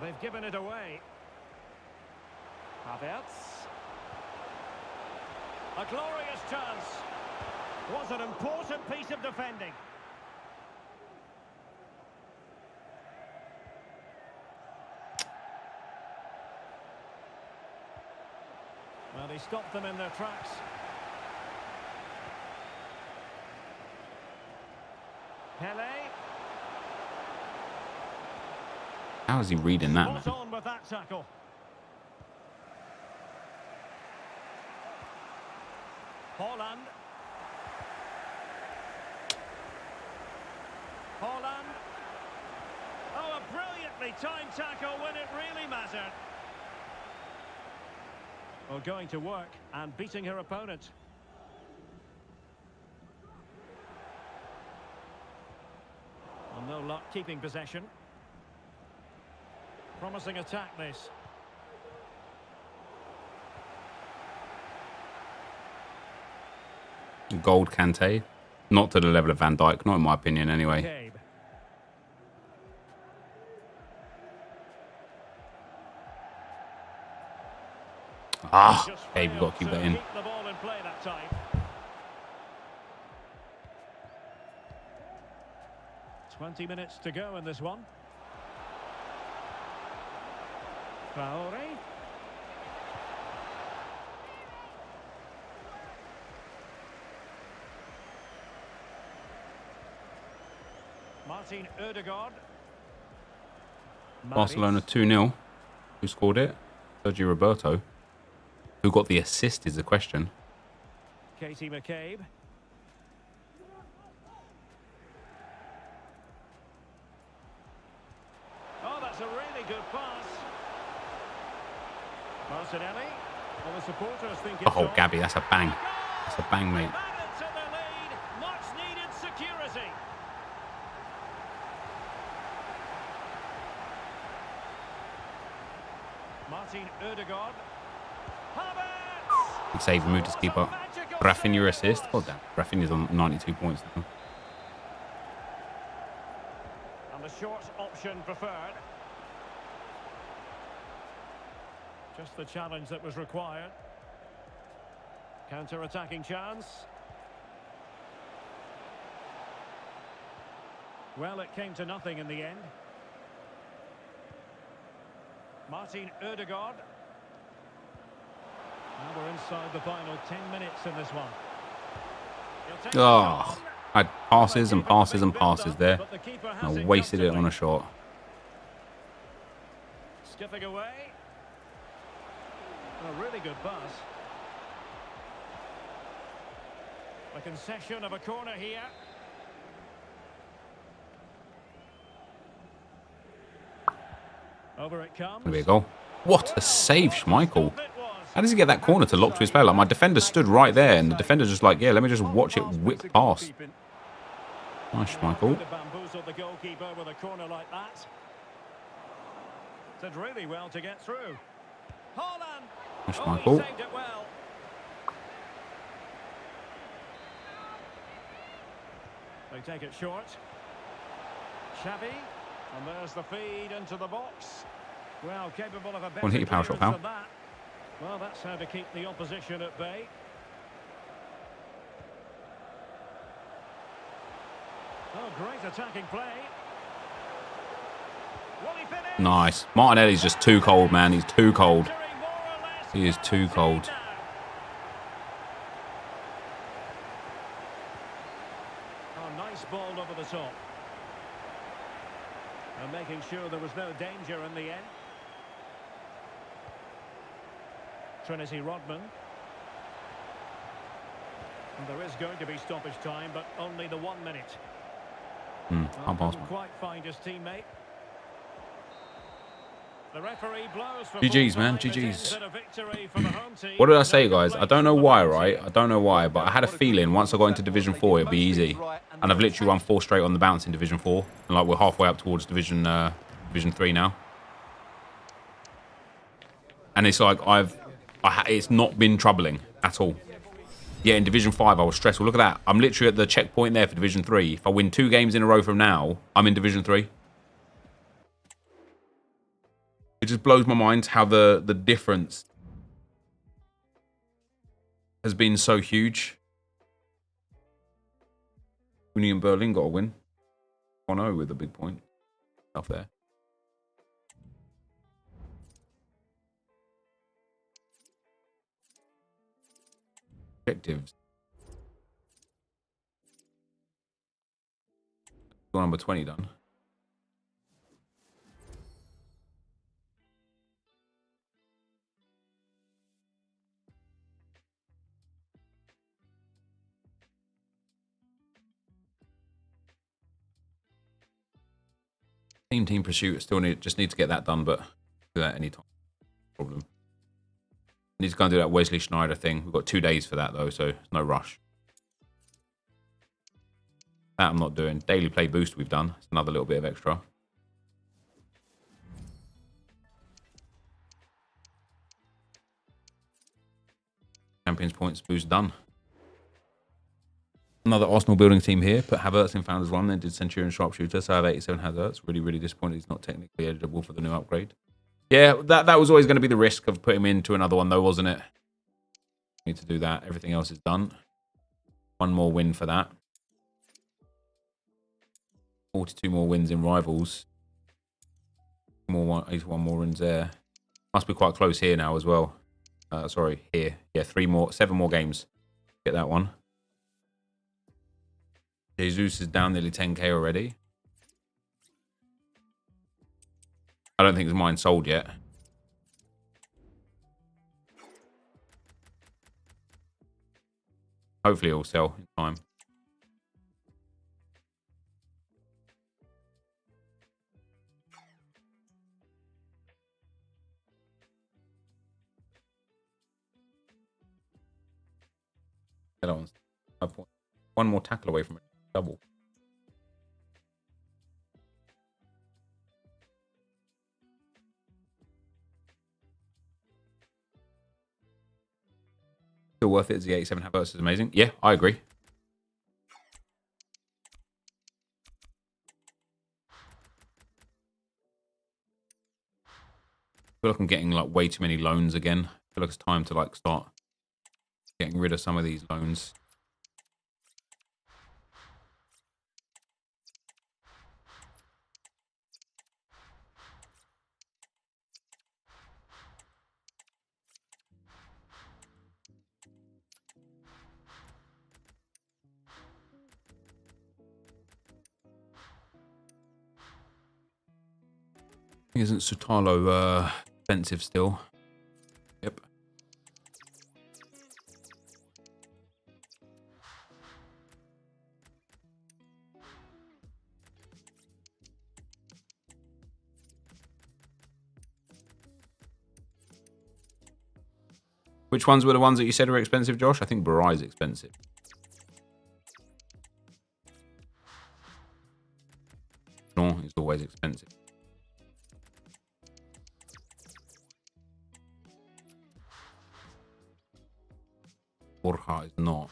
They've given it away. Havertz. A glorious chance. Was an important piece of defending. Well, he stopped them in their tracks. Pele. How is he reading that, man? On with that tackle. Haaland. Haaland. Oh, a brilliantly timed tackle when it really mattered. Well, going to work and beating her opponent. Well, no luck keeping possession. Promising attack, this. Gold Kante. Not to the level of Van Dijk, not in my opinion anyway. Gabe. Ah, hey, we've got to keep that in. Keep the ball in play that time. "20 minutes to go in this one. Traore. Martin Ødegaard. Barcelona 2-0. Who scored it? Sergio Roberto. Who got the assist is the question. Katie McCabe. Oh, that's a really good pass. Martinelli. Well, the supporters think it's Oh, on. Gabby, that's a bang. That's a bang, mate. Added to the lead. Much needed security. Martin Ødegaard. Havertz. Good save, moved his keeper. Rafinha assist. Oh, damn. Rafinha's on 92 points now. And the short option preferred. Just the challenge that was required. Counter-attacking chance. Well, it came to nothing in the end. Martin Ødegaard. Now we're inside the final 10 minutes in this one. Oh, I had passes and passes and passes there. I wasted it on a shot. Skipping away. A really good pass. A concession of a corner here. Over it comes. There we go. What a save, Schmeichel. How does he get that corner to lock to his player? Like, my defender stood right there, and the defender's just like, yeah, let me just watch it whip past. Nice, Schmeichel. Bamboozled the goalkeeper with a corner like that. Did really well to get through. Haaland. Nice, Oh, he Schmeichel. saved it well. They take it short. Xavi. And there's the feed into the box. Well, capable of a better hit your power shot, clearance pal. than that. Well, that's how to keep the opposition at bay. Oh, great attacking play. Will he finish? Nice. Martinelli's just too cold, man. He's too cold. He is too cold. Oh, nice ball over the top. And making sure there was no danger in the end. Trinity Rodman. And there is going to be stoppage time, but only the 1 minute. Couldn't quite find his teammate. The referee blows for GG's, man. full time. GG's. It ends in a victory for the home team. What did I say, guys? I don't know why, right? I don't know why, but I had a feeling once I got into Division 4, it'd be easy. And I've literally won 4 straight on the bounce in Division 4. And like we're halfway up towards Division 3 now. And it's like it's not been troubling at all. Yeah, in Division 5, I was stressful. Look at that. I'm literally at the checkpoint there for Division 3. If I win 2 games in a row from now, I'm in Division 3. It just blows my mind how the difference has been so huge. Union Berlin got a win. 1-0 with a big point. Stuff there. Objectives. Goal number 20 done. Team pursuit. Still just need to get that done, but do that anytime. Problem. Need to go and do that Wesley Schneider thing. We've got 2 days for that though, so no rush. That I'm not doing. Daily play boost we've done. It's another little bit of extra. Champions points boost done. Another Arsenal building team here. Put Havertz in Founders 1, then did Centurion Sharpshooter. So I have 87 Havertz. Really, really disappointed he's not technically eligible for the new upgrade. Yeah, that was always going to be the risk of putting him into another one though, wasn't it? Need to do that. Everything else is done. 1 more win for that. 42 more wins in Rivals. 81 more wins there. Must be quite close here now as well. Sorry, here. Yeah, 7 more games. Get that one. Jesus is down nearly 10k already. I don't think his mine's sold yet. Hopefully it'll sell in time. That one's 5 points. 1 more tackle away from a double. Still worth it. The 87 Havertz is amazing. Yeah, I agree. I feel like I'm getting like way too many loans again. I feel like it's time to like start getting rid of some of these loans. Isn't Sutalo expensive still? Yep. Which ones were the ones that you said were expensive, Josh? I think Barai's expensive. No, it's always expensive. Borja is not.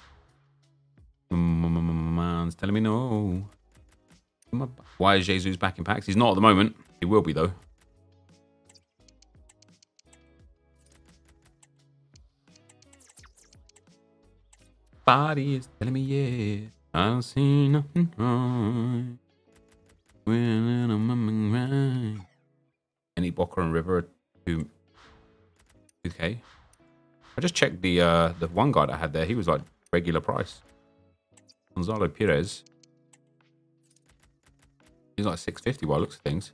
Man's telling me no. Why is Jesus back in packs? He's not at the moment. He will be though. body is telling me yeah. I see nothing wrong. When I'm right. Any Boca and River to 2K. I just checked the one guy that I had there. He was like regular price. Gonzalo Perez. He's like 650 by looks of things.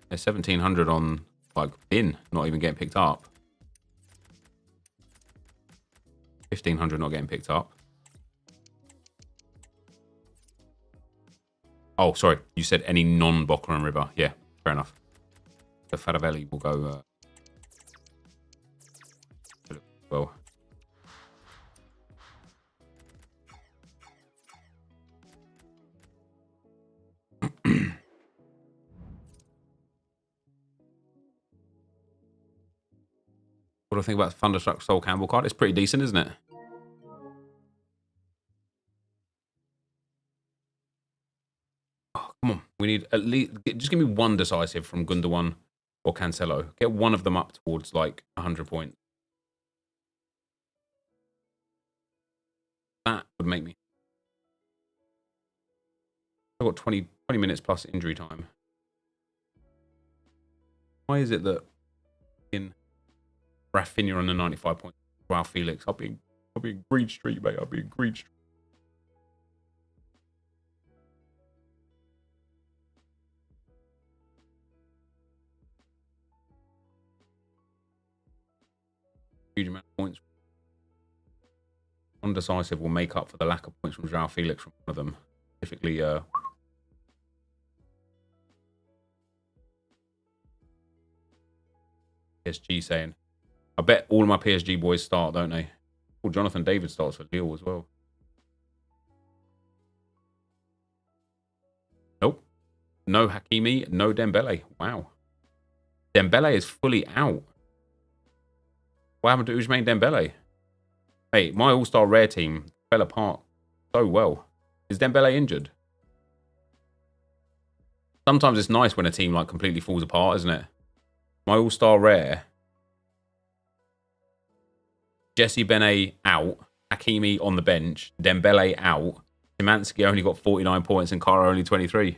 There's 1700 on like bin, not even getting picked up. 1500 not getting picked up. Oh, sorry. You said any non-Boca and River. Yeah, fair enough. The Faravelli will go well. What do I think about Thunderstruck Sol Campbell card? It's pretty decent, isn't it? Oh, come on. We need at least... Just give me one decisive from Gundogan or Cancelo. Get one of them up towards like 100 points. That would make me... I've got 20 minutes plus injury time. Why is it that in Rafinha on the 95 points, Joao Felix, I'll be in Green Street, mate. I'll be in Green Street. Huge amount of points. Undecisive will make up for the lack of points from Joao Felix from one of them. Specifically, PSG saying, I bet all of my PSG boys start, don't they? Well, Jonathan David starts for Lille as well. Nope. No Hakimi, no Dembele. Wow. Dembele is fully out. What happened to Ousmane Dembele? Hey, my all-star rare team fell apart so well. Is Dembele injured? Sometimes it's nice when a team like completely falls apart, isn't it? My all-star rare. Jesse Bene out. Hakimi on the bench. Dembele out. Szymanski only got 49 points and Kara only 23.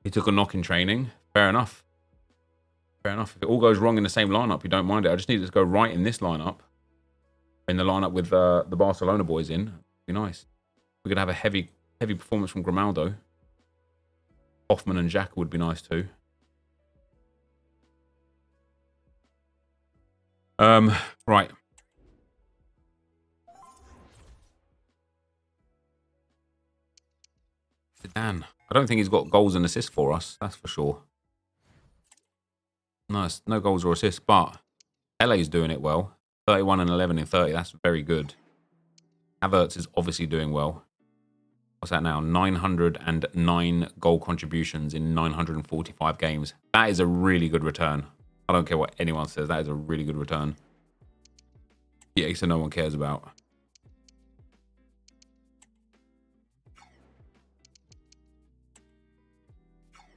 He took a knock in training. Fair enough. Fair enough. If it all goes wrong in the same lineup, you don't mind it. I just need it to go right in this lineup. In the lineup with the Barcelona boys in. It'd be nice. We could have a heavy performance from Grimaldo. Hoffman and Xhaka would be nice too. Right. Zidane. I don't think he's got goals and assists for us. That's for sure. Nice. No goals or assists, but LA's doing it well. 31 and 11 in 30. That's very good. Havertz is obviously doing well. What's that now? 909 goal contributions in 945 games. That is a really good return. I don't care what anyone says. That is a really good return. Yeah, so no one cares about.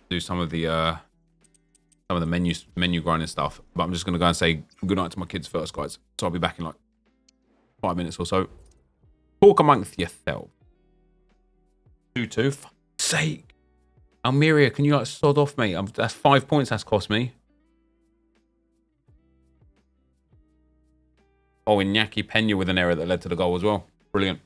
Do some of the menu grinding stuff, but I'm just gonna go and say good night to my kids first, guys. So I'll be back in like 5 minutes or so. Talk amongst yourself. 2-2. For fuck's sake. Almeria, can you like sod off, mate? That's 5 points that's cost me. Oh, Iñaki Peña with an error that led to the goal as well. Brilliant.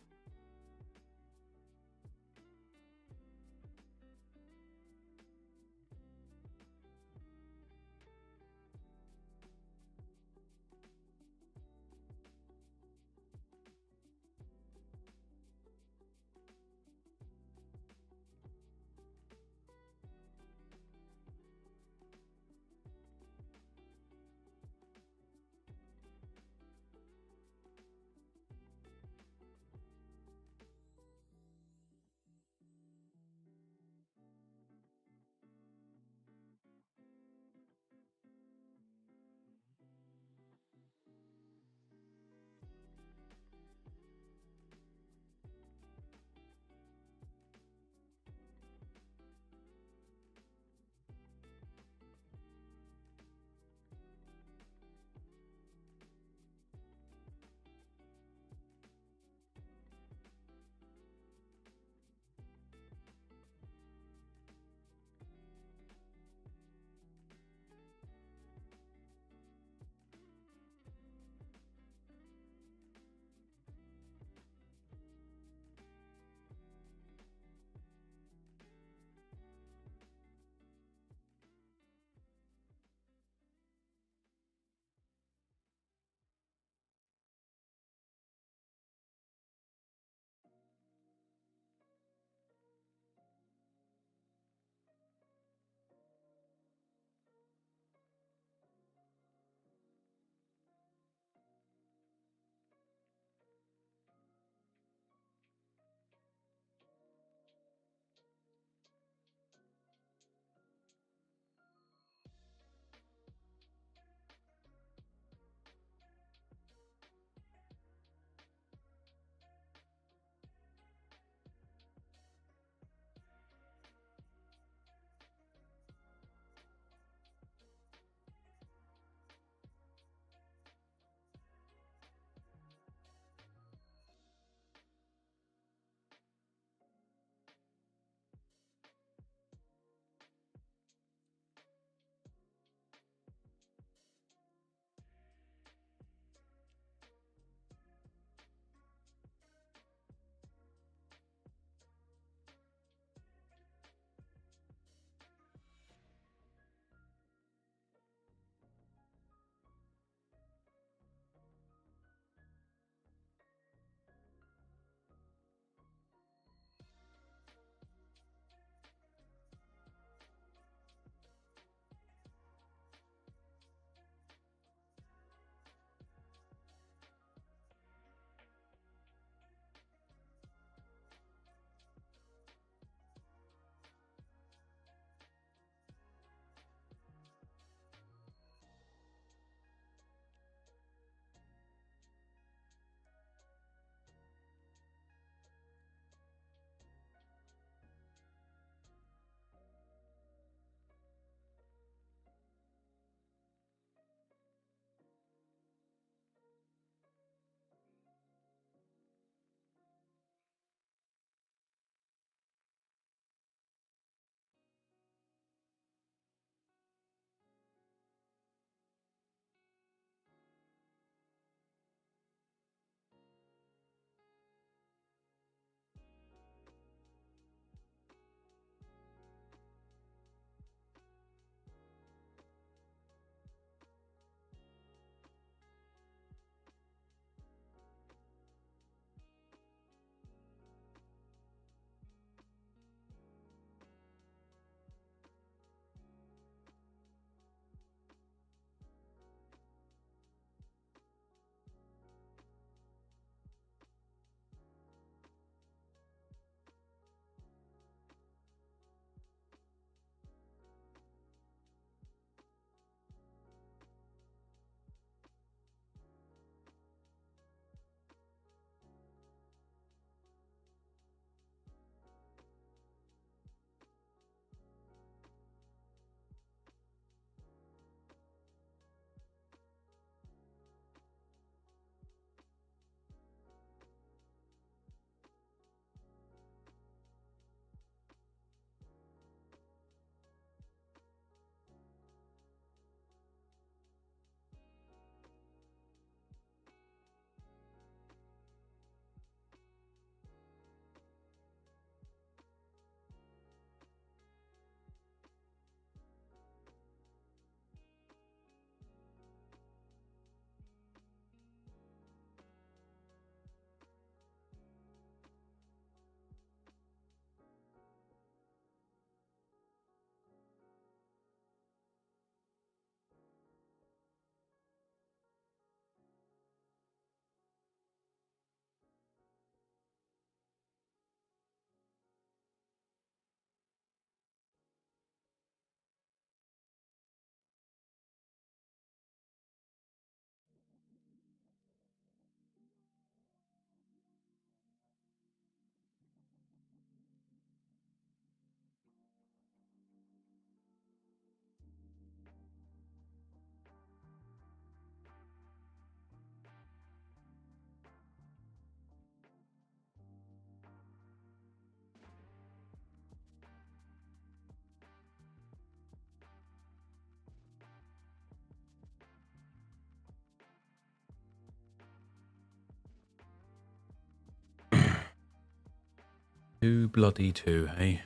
2-2, hey?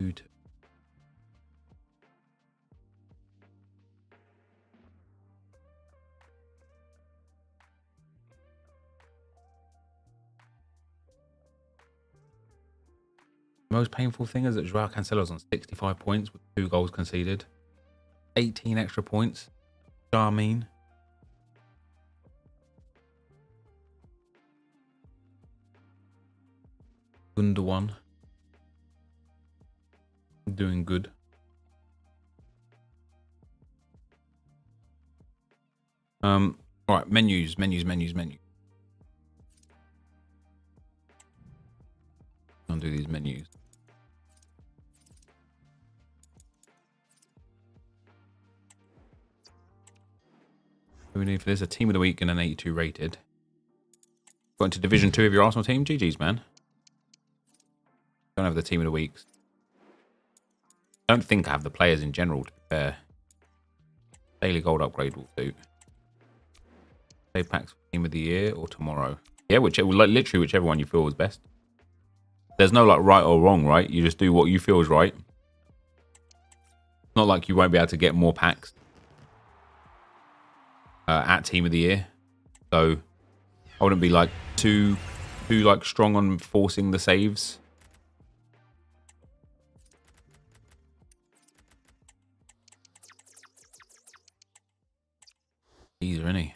2-2. The most painful thing is that Joao Cancelo's on 65 points with 2 goals conceded. 18 extra points. Charmin. Gundogan. Doing good. All right, menus. I'll do these menus. What do we need for this? A team of the week and an 82 rated. Got into Division 2 of your Arsenal team? GG's, man. Don't have the team of the weeks. Don't think I have the players in general, to be fair. Daily gold upgrade will suit. Save packs for team of the year or tomorrow. Yeah, literally whichever one you feel is best. There's no like right or wrong, right? You just do what you feel is right. It's not like you won't be able to get more packs at team of the year. So I wouldn't be like too like strong on forcing the saves. Easier, isn't he?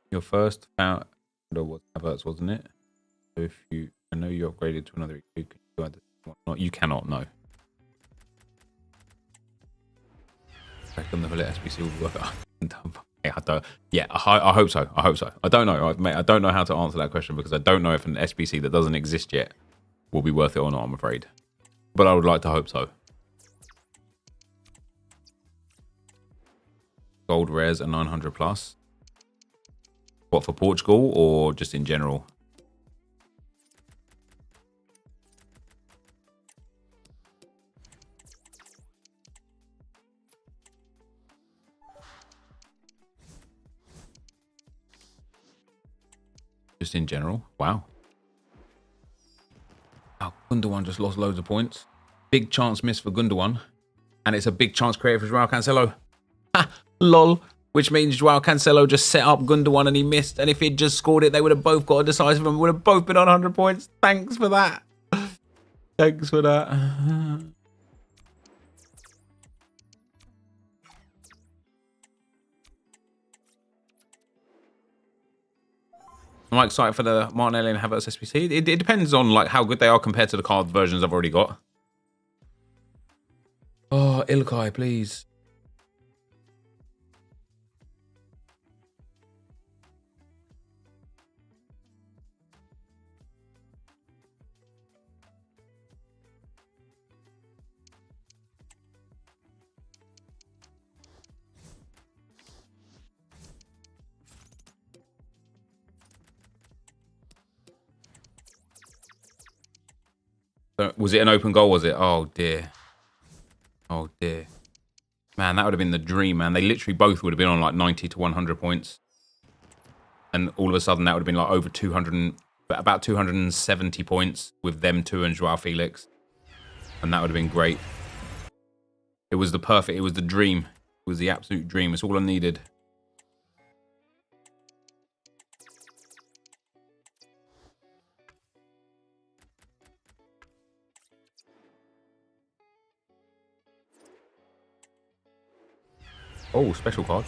Your first found was Havertz, wasn't it? So if I know you upgraded to another, can you add this one? Not, you cannot. No. Second, the SBC will work. I hope so. I hope so. I don't know, mate. I don't know how to answer that question because I don't know if an SBC that doesn't exist yet will be worth it or not. I'm afraid, but I would like to hope so. Gold rares are 900 plus. What, for Portugal or just in general? Just in general. Wow. Oh, Gundogan just lost loads of points. Big chance missed for Gundogan. And it's a big chance created for Joao Cancelo. Ha! Lol. Which means Joao Cancelo just set up Gundogan and he missed. And if he'd just scored it, they would have both got a decisive and would have both been on 100 points. Thanks for that. Thanks for that. I'm excited for the Martinelli and Havertz SBC. It depends on like how good they are compared to the card versions I've already got. Oh, Ilkay, please. Was it an open goal, was it? Oh, dear. Oh, dear. Man, that would have been the dream, man. They literally both would have been on like 90 to 100 points. And all of a sudden, that would have been like over 200, about 270 points with them two and Joao Felix. And that would have been great. It was the perfect, it was the dream. It was the absolute dream. It's all I needed. Oh, special card.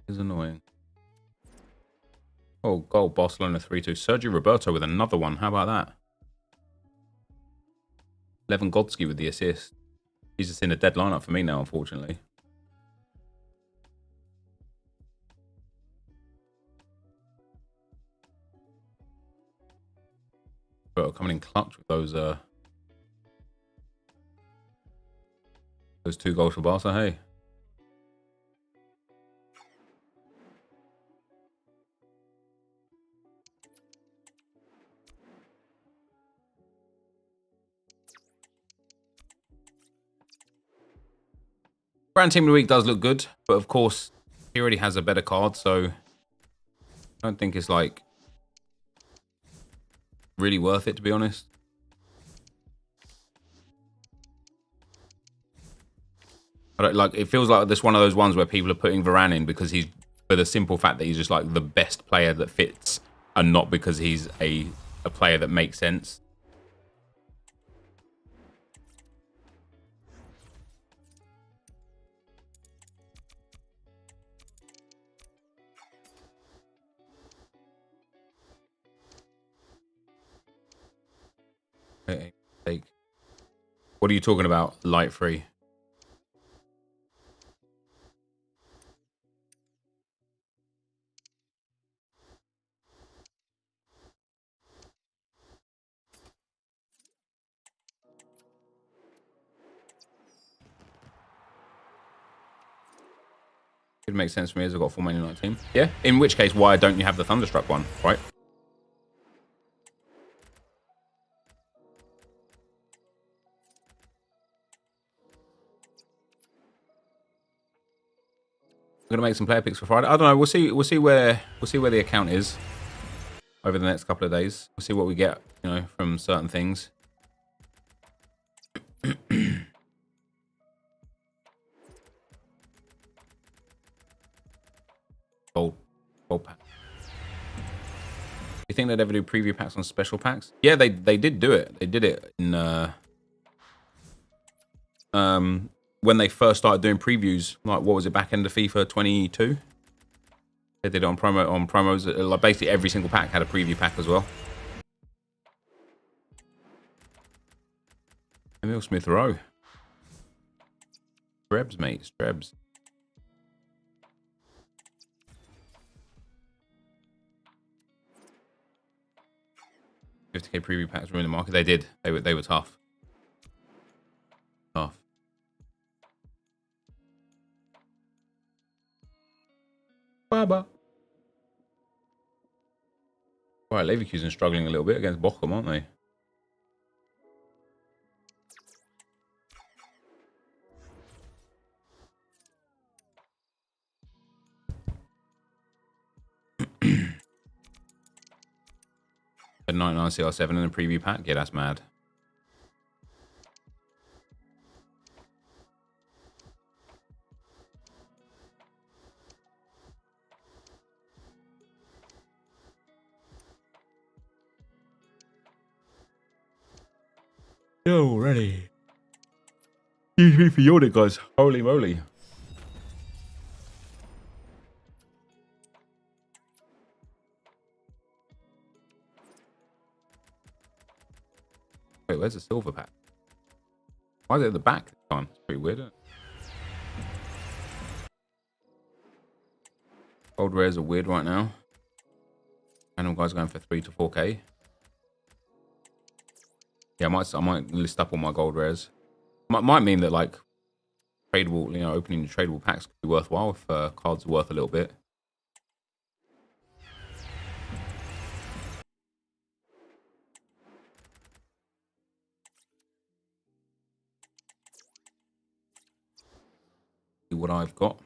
Is annoying. Oh, goal, Barcelona 3-2. Sergio Roberto with another one. How about that? Lewandowski with the assist. He's just in a dead lineup for me now, unfortunately. But coming in clutch with those 2 goals for Barca, hey. Brand Team of the Week does look good, but of course, he already has a better card, so I don't think it's like really worth it, to be honest. I don't, like, it feels like this one of those ones where people are putting Varane in because he's, for the simple fact that he's just like the best player that fits, and not because he's a player that makes sense. What are you talking about? Light free. It makes sense for me as I've got a full Man United team. Yeah. In which case, why don't you have the Thunderstruck one, right? I'm gonna make some player picks for Friday. I don't know. We'll see. We'll see where the account is over the next couple of days. We'll see what we get, you know, from certain things. Gold pack. You think they'd ever do preview packs on special packs? Yeah, they did do it. They did it in when they first started doing previews. Like, what was it, back end of FIFA 22? They did it on promos. Like, basically every single pack had a preview pack as well. Emil Smith Rowe. Strebs, mate. Strebs. $50K preview packs were in the market. They did. They were tough. Tough. Baba. All right, Leverkusen struggling a little bit against Bochum, aren't they? A 99 CR7 in a preview pack? Yeah, that's mad. Yo, ready. Excuse me for yawning, guys. Holy moly. Wait, where's the silver pack? Why is it at the back this time? It's pretty weird, isn't it? Gold rares are weird right now. Random guys going for 3 to 4K. Yeah, I might list up all my gold rares. Might mean that, like, tradable, you know, opening the tradable packs could be worthwhile if cards are worth a little bit. See what I've got.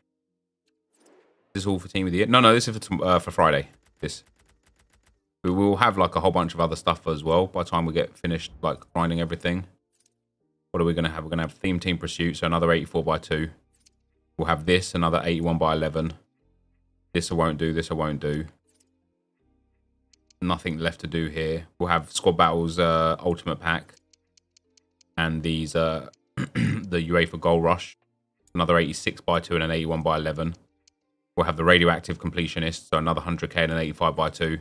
This is all for Team of the Year. No, this is for Friday. This. We will have like a whole bunch of other stuff as well by the time we get finished, like grinding everything. What are we going to have? We're going to have Theme Team Pursuit, so another 84x2. We'll have this, another 81x11. This I won't do, this I won't do. Nothing left to do here. We'll have Squad Battles Ultimate Pack. And these, the UEFA Goal Rush. Another 86x2 and an 81x11. We'll have the Radioactive Completionist, so another 100k and an 85x2.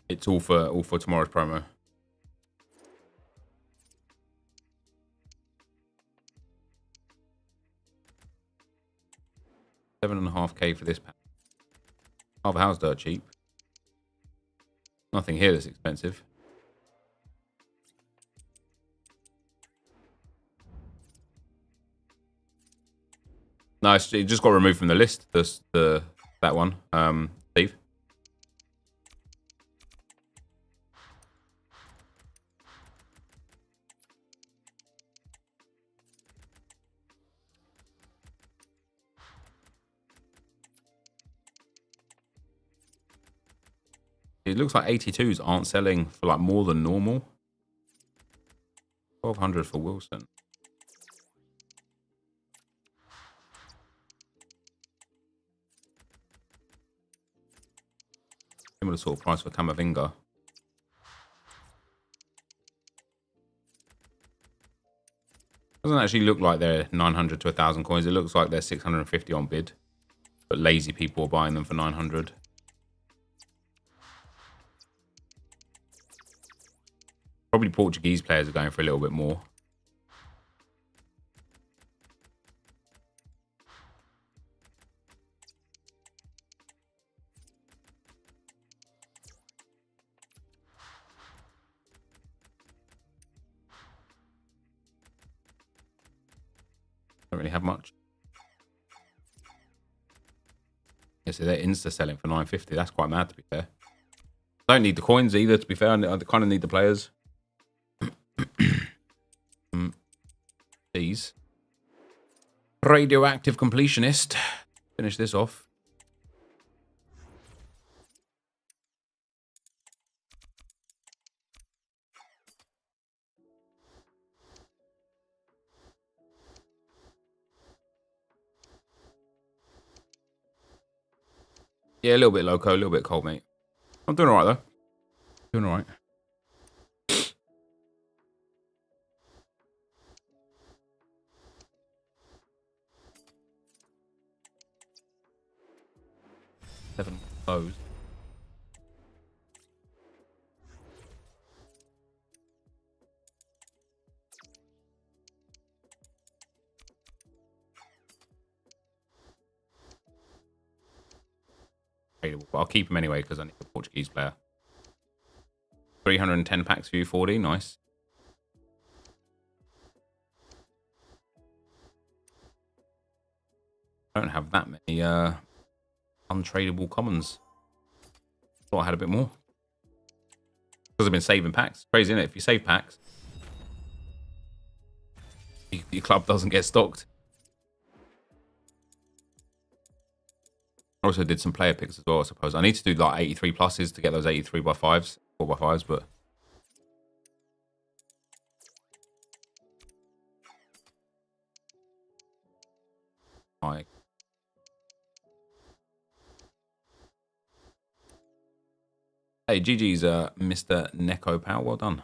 It's all for tomorrow's promo. 7.5k for this pack. Half a house dirt cheap. Nothing here that's expensive. No, it just got removed from the list. That one, Steve. It looks like 82s aren't selling for like more than normal. 1200 for Wilson. Similar sort of price for Camavinga. Doesn't actually look like they're 900 to 1,000 coins. It looks like they're 650 on bid. But lazy people are buying them for 900. Probably Portuguese players are going for a little bit more. Don't really have much. Yeah, so they're insta selling for 950. That's quite mad, to be fair. Don't need the coins either, to be fair. I kind of need the players. These. Radioactive completionist. Finish this off. Yeah, a little bit loco, a little bit cold, mate. I'm doing all right, though. Doing all right. Seven closed. But I'll keep him anyway because I need a Portuguese player. 310 packs for you, 40. Nice. I don't have that many untradeable commons. Thought I had a bit more. Because I've been saving packs. Crazy, isn't it? If you save packs, your club doesn't get stocked. I also did some player picks as well, I suppose. I need to do like 83 pluses to get those 83 by 5s, 4 by 5s, but like hey, GG's Mr. Neko Pow, well done.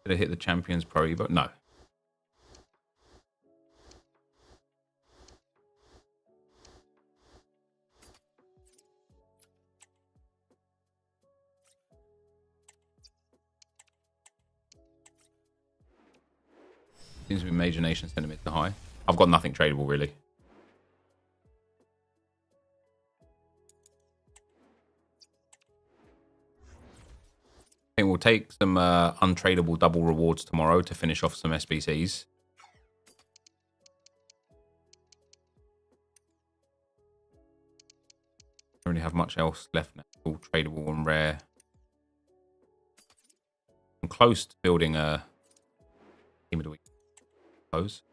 Did I hit the Champions Pro Evo? No. Seems to be major nation sentiment to high. I've got nothing tradable really. I think we'll take some untradeable double rewards tomorrow to finish off some SBCs. Don't really have much else left now. All tradable and rare. I'm close to building a team of the week. Close.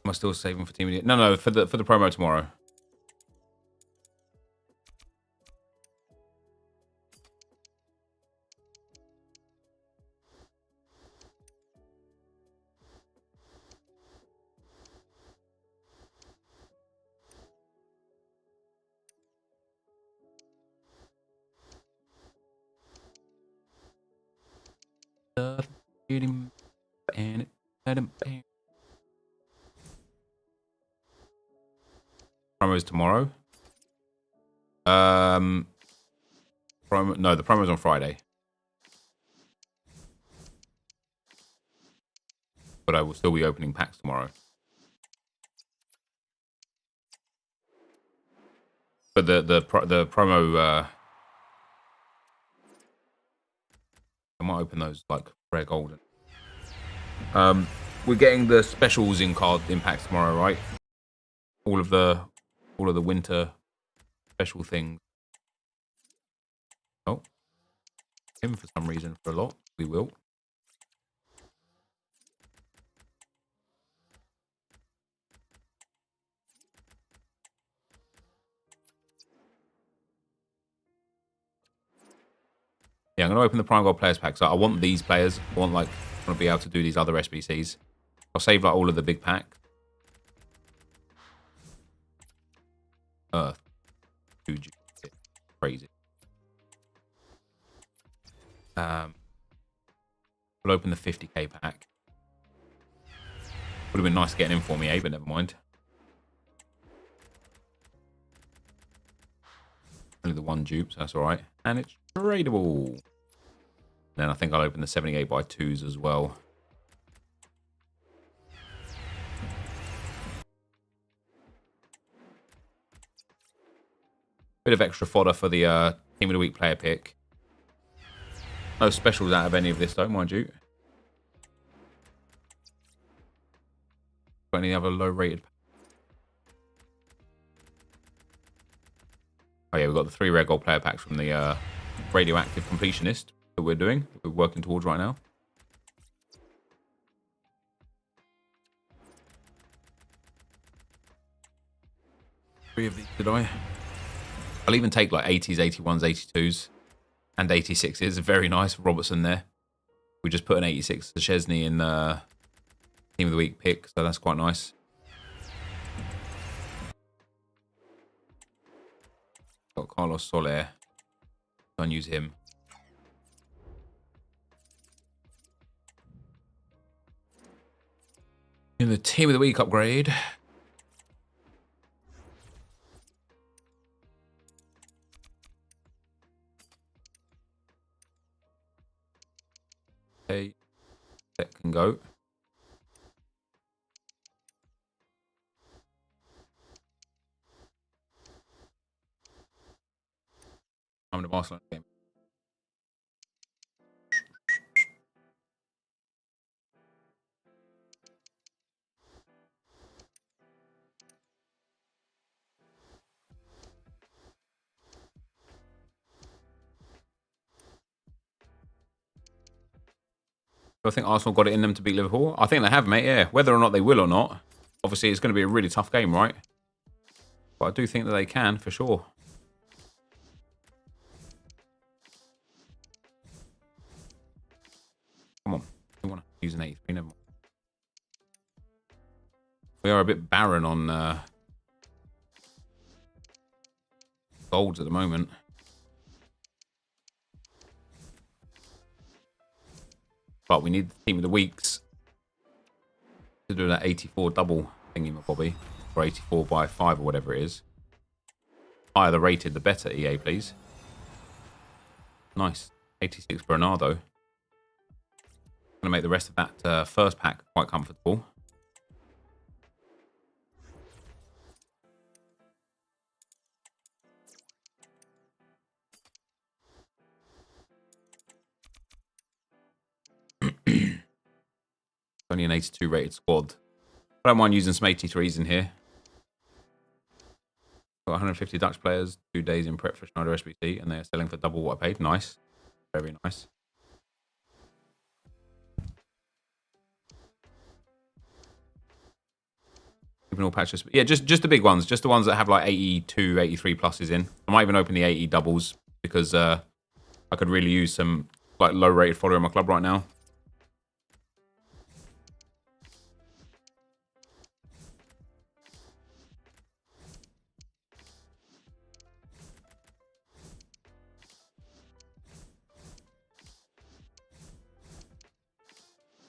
Am I still saving for team of the week? No, for the promo tomorrow. Promos tomorrow. No, the promo's on Friday. But I will still be opening packs tomorrow. But the promo, I might open those like rare golden. We're getting the specials in card impacts tomorrow, right? All of the winter special things. Oh, him for some reason for a lot. We will. Yeah, I'm going to open the Prime Gold Players Pack. So I want these players. I want to be able to do these other SBCs. I'll save all of the big pack. Earth. 2G. Crazy. We'll open the 50k pack. Would have been nice to get an in for me, but never mind. Only the one dupe, so that's alright. And it's tradable. Then I think I'll open the 78x2s as well. Bit of extra fodder for the Team of the Week player pick. No specials out of any of this though, mind you. Got any other low rated? Oh yeah, we've got the 3 rare gold player packs from the radioactive completionist that we're working towards right now. Three of these, did I? I'll even take like 80s, 81s, 82s, and 86s. Very nice. Robertson there. We just put an 86 to Chesney in the Team of the Week pick, so that's quite nice. Got Carlos Soler. Don't use him. In the Team of the Week upgrade. Okay, that can go. I'm in the Barcelona game. Do I think Arsenal got it in them to beat Liverpool? I think they have, mate, yeah. Whether or not they will or not, obviously it's going to be a really tough game, right? But I do think that they can, for sure. Come on. We want to use an 83, never mind. We are a bit barren on golds at the moment. But we need the Team of the Weeks to do that 84 double thingy, my Bobby. Or 84x5 or whatever it is. Higher the rated, the better, EA, please. Nice. 86 Bernardo. Going to make the rest of that first pack quite comfortable. Only an 82 rated squad. I don't mind using some 83s in here. Got 150 Dutch players, 2 days in prep for Schneider SBC, and they're selling for double what I paid. Nice. Very nice. Keeping all patches. Yeah, just the big ones. Just the ones that have like 82, 83 pluses in. I might even open the 80 doubles because I could really use some like low rated fodder in my club right now.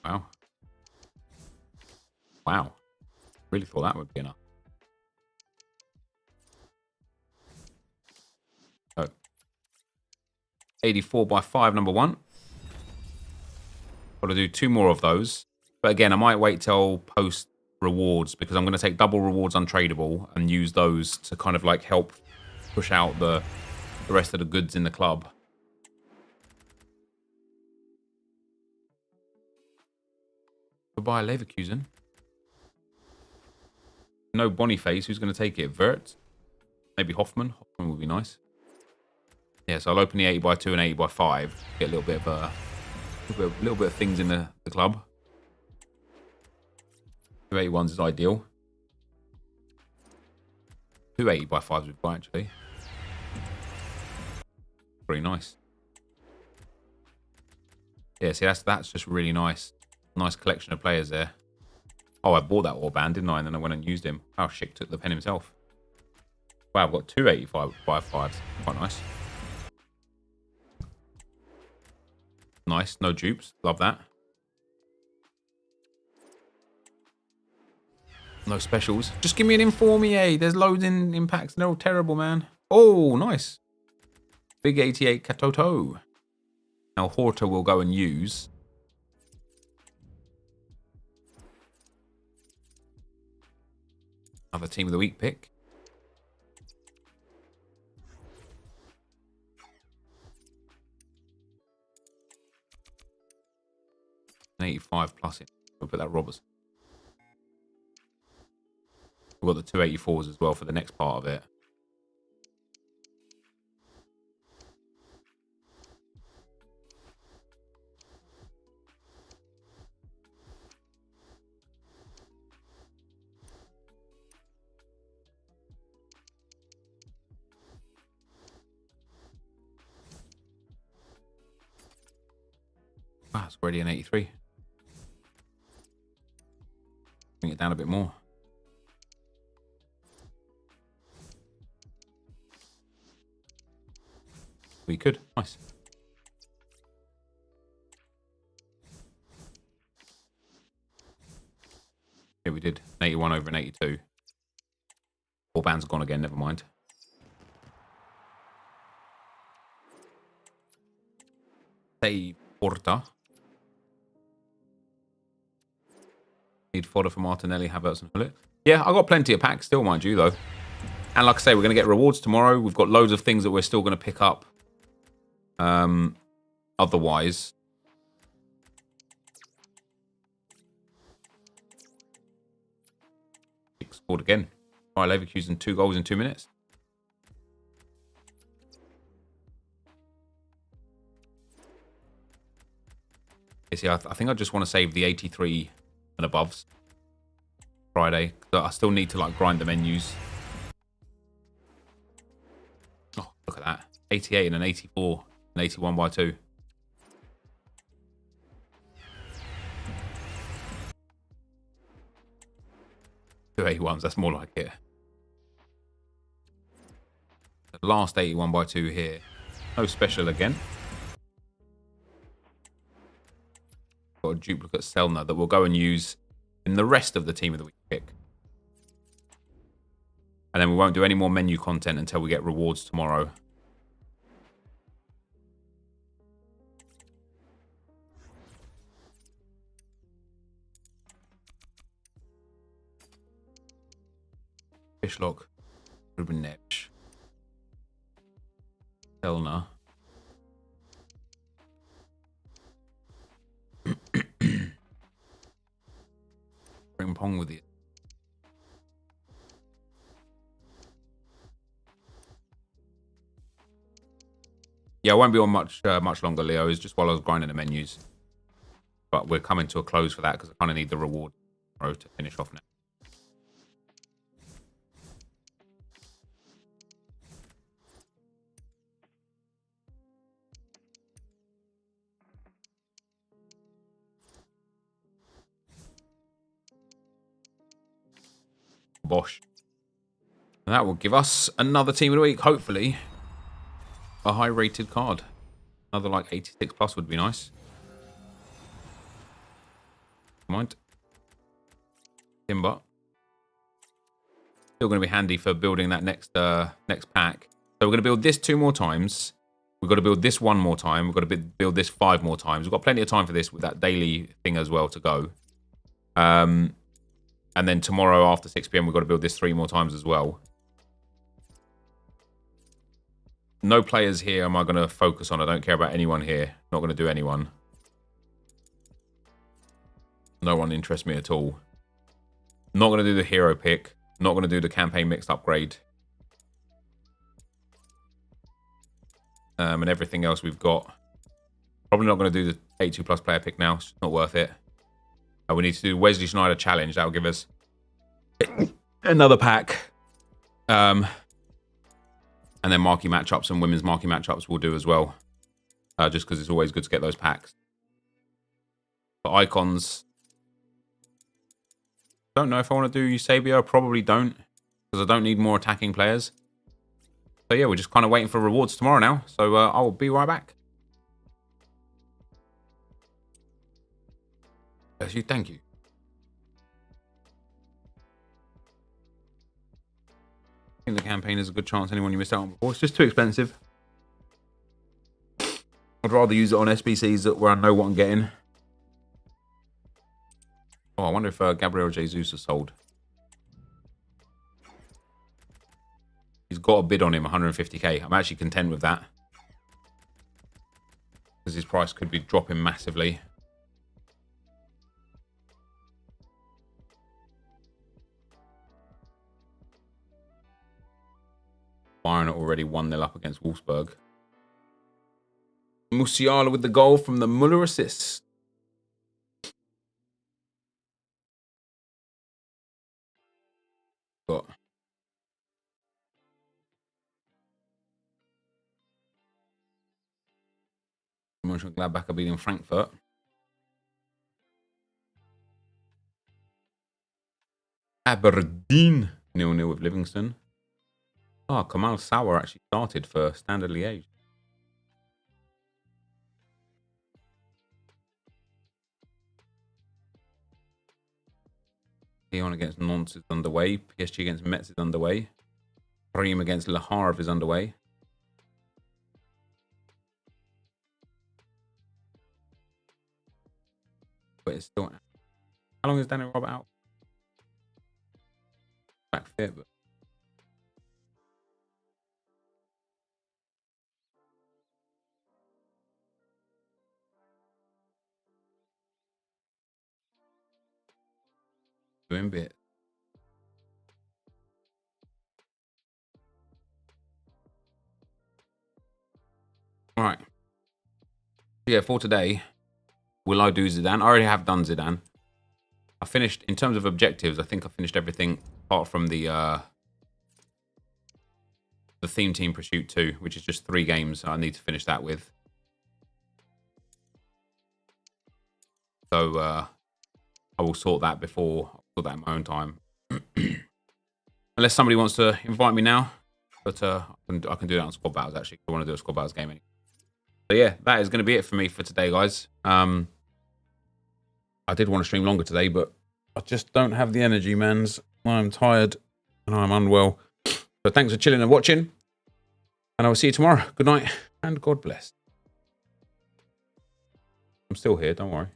Wow. Wow. Really thought that would be enough. So, 84x5, number 1. Got to do 2 more of those. But again, I might wait till post rewards because I'm going to take double rewards untradeable and use those to kind of like help push out the rest of the goods in the club. Buy Leverkusen. No Boniface. Who's going to take it? Vert? Maybe Hoffman. Hoffman would be nice. Yeah, so I'll open the 80x2 and 80x5. Get a little bit of things in the club. 2 81s is ideal. 2 80x5s we've got actually. Very nice. Yeah, see, that's just really nice. Nice collection of players there. Oh, I bought that Orban, didn't I? And then I went and used him. Oh, Schick took the pen himself. Wow, I've got 285 by 5s. Quite nice. Nice, no dupes. Love that. No specials. Just give me an Informier. There's loads in packs. They're all terrible, man. Oh, nice. Big 88 Katoto. Now, Horta will go and use. Another Team of the Week pick. An 85 plus it. We'll put that Robertson. We've got the 284s as well for the next part of it. Wow, it's already an 83. Bring it down a bit more. We could. Nice. Yeah, we did. An 81 over an 82. All bands gone again, never mind. Save Porta. Need fodder for Martinelli, Havertz and Hullet. Yeah, I got plenty of packs still, mind you, though. And like I say, we're going to get rewards tomorrow. We've got loads of things that we're still going to pick up. Otherwise. Scored again. Bayer Leverkusen 2 goals in 2 minutes. You see, I think I just want to save the 83 and aboves Friday. I still need to like grind the menus. Oh, look at that. 88 and an 84 and 81 by 2. Two 81s, that's more like it. The last 81 by 2 here. No special again. Got a duplicate Selner that we'll go and use in the rest of the Team of the Week pick. And then we won't do any more menu content until we get rewards tomorrow. Fishlock, Ruben Neves, Selner. Bring Pong with you. Yeah, I won't be on much longer, Leo. It's just while I was grinding the menus. But we're coming to a close for that because I kind of need the reward to finish off now. Bosh. And that will give us another Team of the Week, hopefully. A high rated card. Another like 86 plus would be nice. Mind. Timber. Still going to be handy for building that next pack. So we're going to build this 2 more times. We've got to build this 1 more time. We've got to build this 5 more times. We've got plenty of time for this with that daily thing as well to go. And then tomorrow after 6 PM, we've got to build this 3 more times as well. No players here am I going to focus on. I don't care about anyone here. Not going to do anyone. No one interests me at all. Not going to do the hero pick. Not going to do the campaign mixed upgrade. And everything else we've got. Probably not going to do the 82 plus player pick now. It's not worth it. We need to do Wesley Sneijder challenge. That'll give us another pack. And then marquee matchups and women's marquee matchups we'll do as well. Just because it's always good to get those packs. For icons, don't know if I want to do Eusebio. I probably don't, because I don't need more attacking players. So yeah, we're just kind of waiting for rewards tomorrow now. So I will be right back. Bless you, thank you. I think the campaign is a good chance anyone you missed out on before. It's just too expensive. I'd rather use it on SBCs where I know what I'm getting. Oh, I wonder if Gabriel Jesus is sold. He's got a bid on him, 150k. I'm actually content with that, because his price could be dropping massively. Bayern already 1-0 up against Wolfsburg. Musiala with the goal from the Muller assist. Got Mönchengladbach beating Frankfurt. Aberdeen 0-0 with Livingston. Oh, Kamal Sauer actually started for Standard Liège. Lyon against Nantes is underway. PSG against Metz is underway. Reims against Le Havre is underway. But it's still... How long is Danny Robert out? Back fit, but... Doing bit. All right. Yeah, for today, will I do Zidane? I already have done Zidane. I finished, in terms of objectives, I think I finished everything apart from the Theme Team Pursuit 2, which is just 3 games I need to finish that with. So I will sort that before, I'll sort that in my own time. Unless somebody wants to invite me now. But I can do that on Squad Battles, actually. I want to do a Squad Battles game anyway. So yeah, that is going to be it for me for today, guys. I did want to stream longer today, but I just don't have the energy, mans. I'm tired and I'm unwell. So thanks for chilling and watching. And I will see you tomorrow. Good night and God bless. I'm still here, don't worry.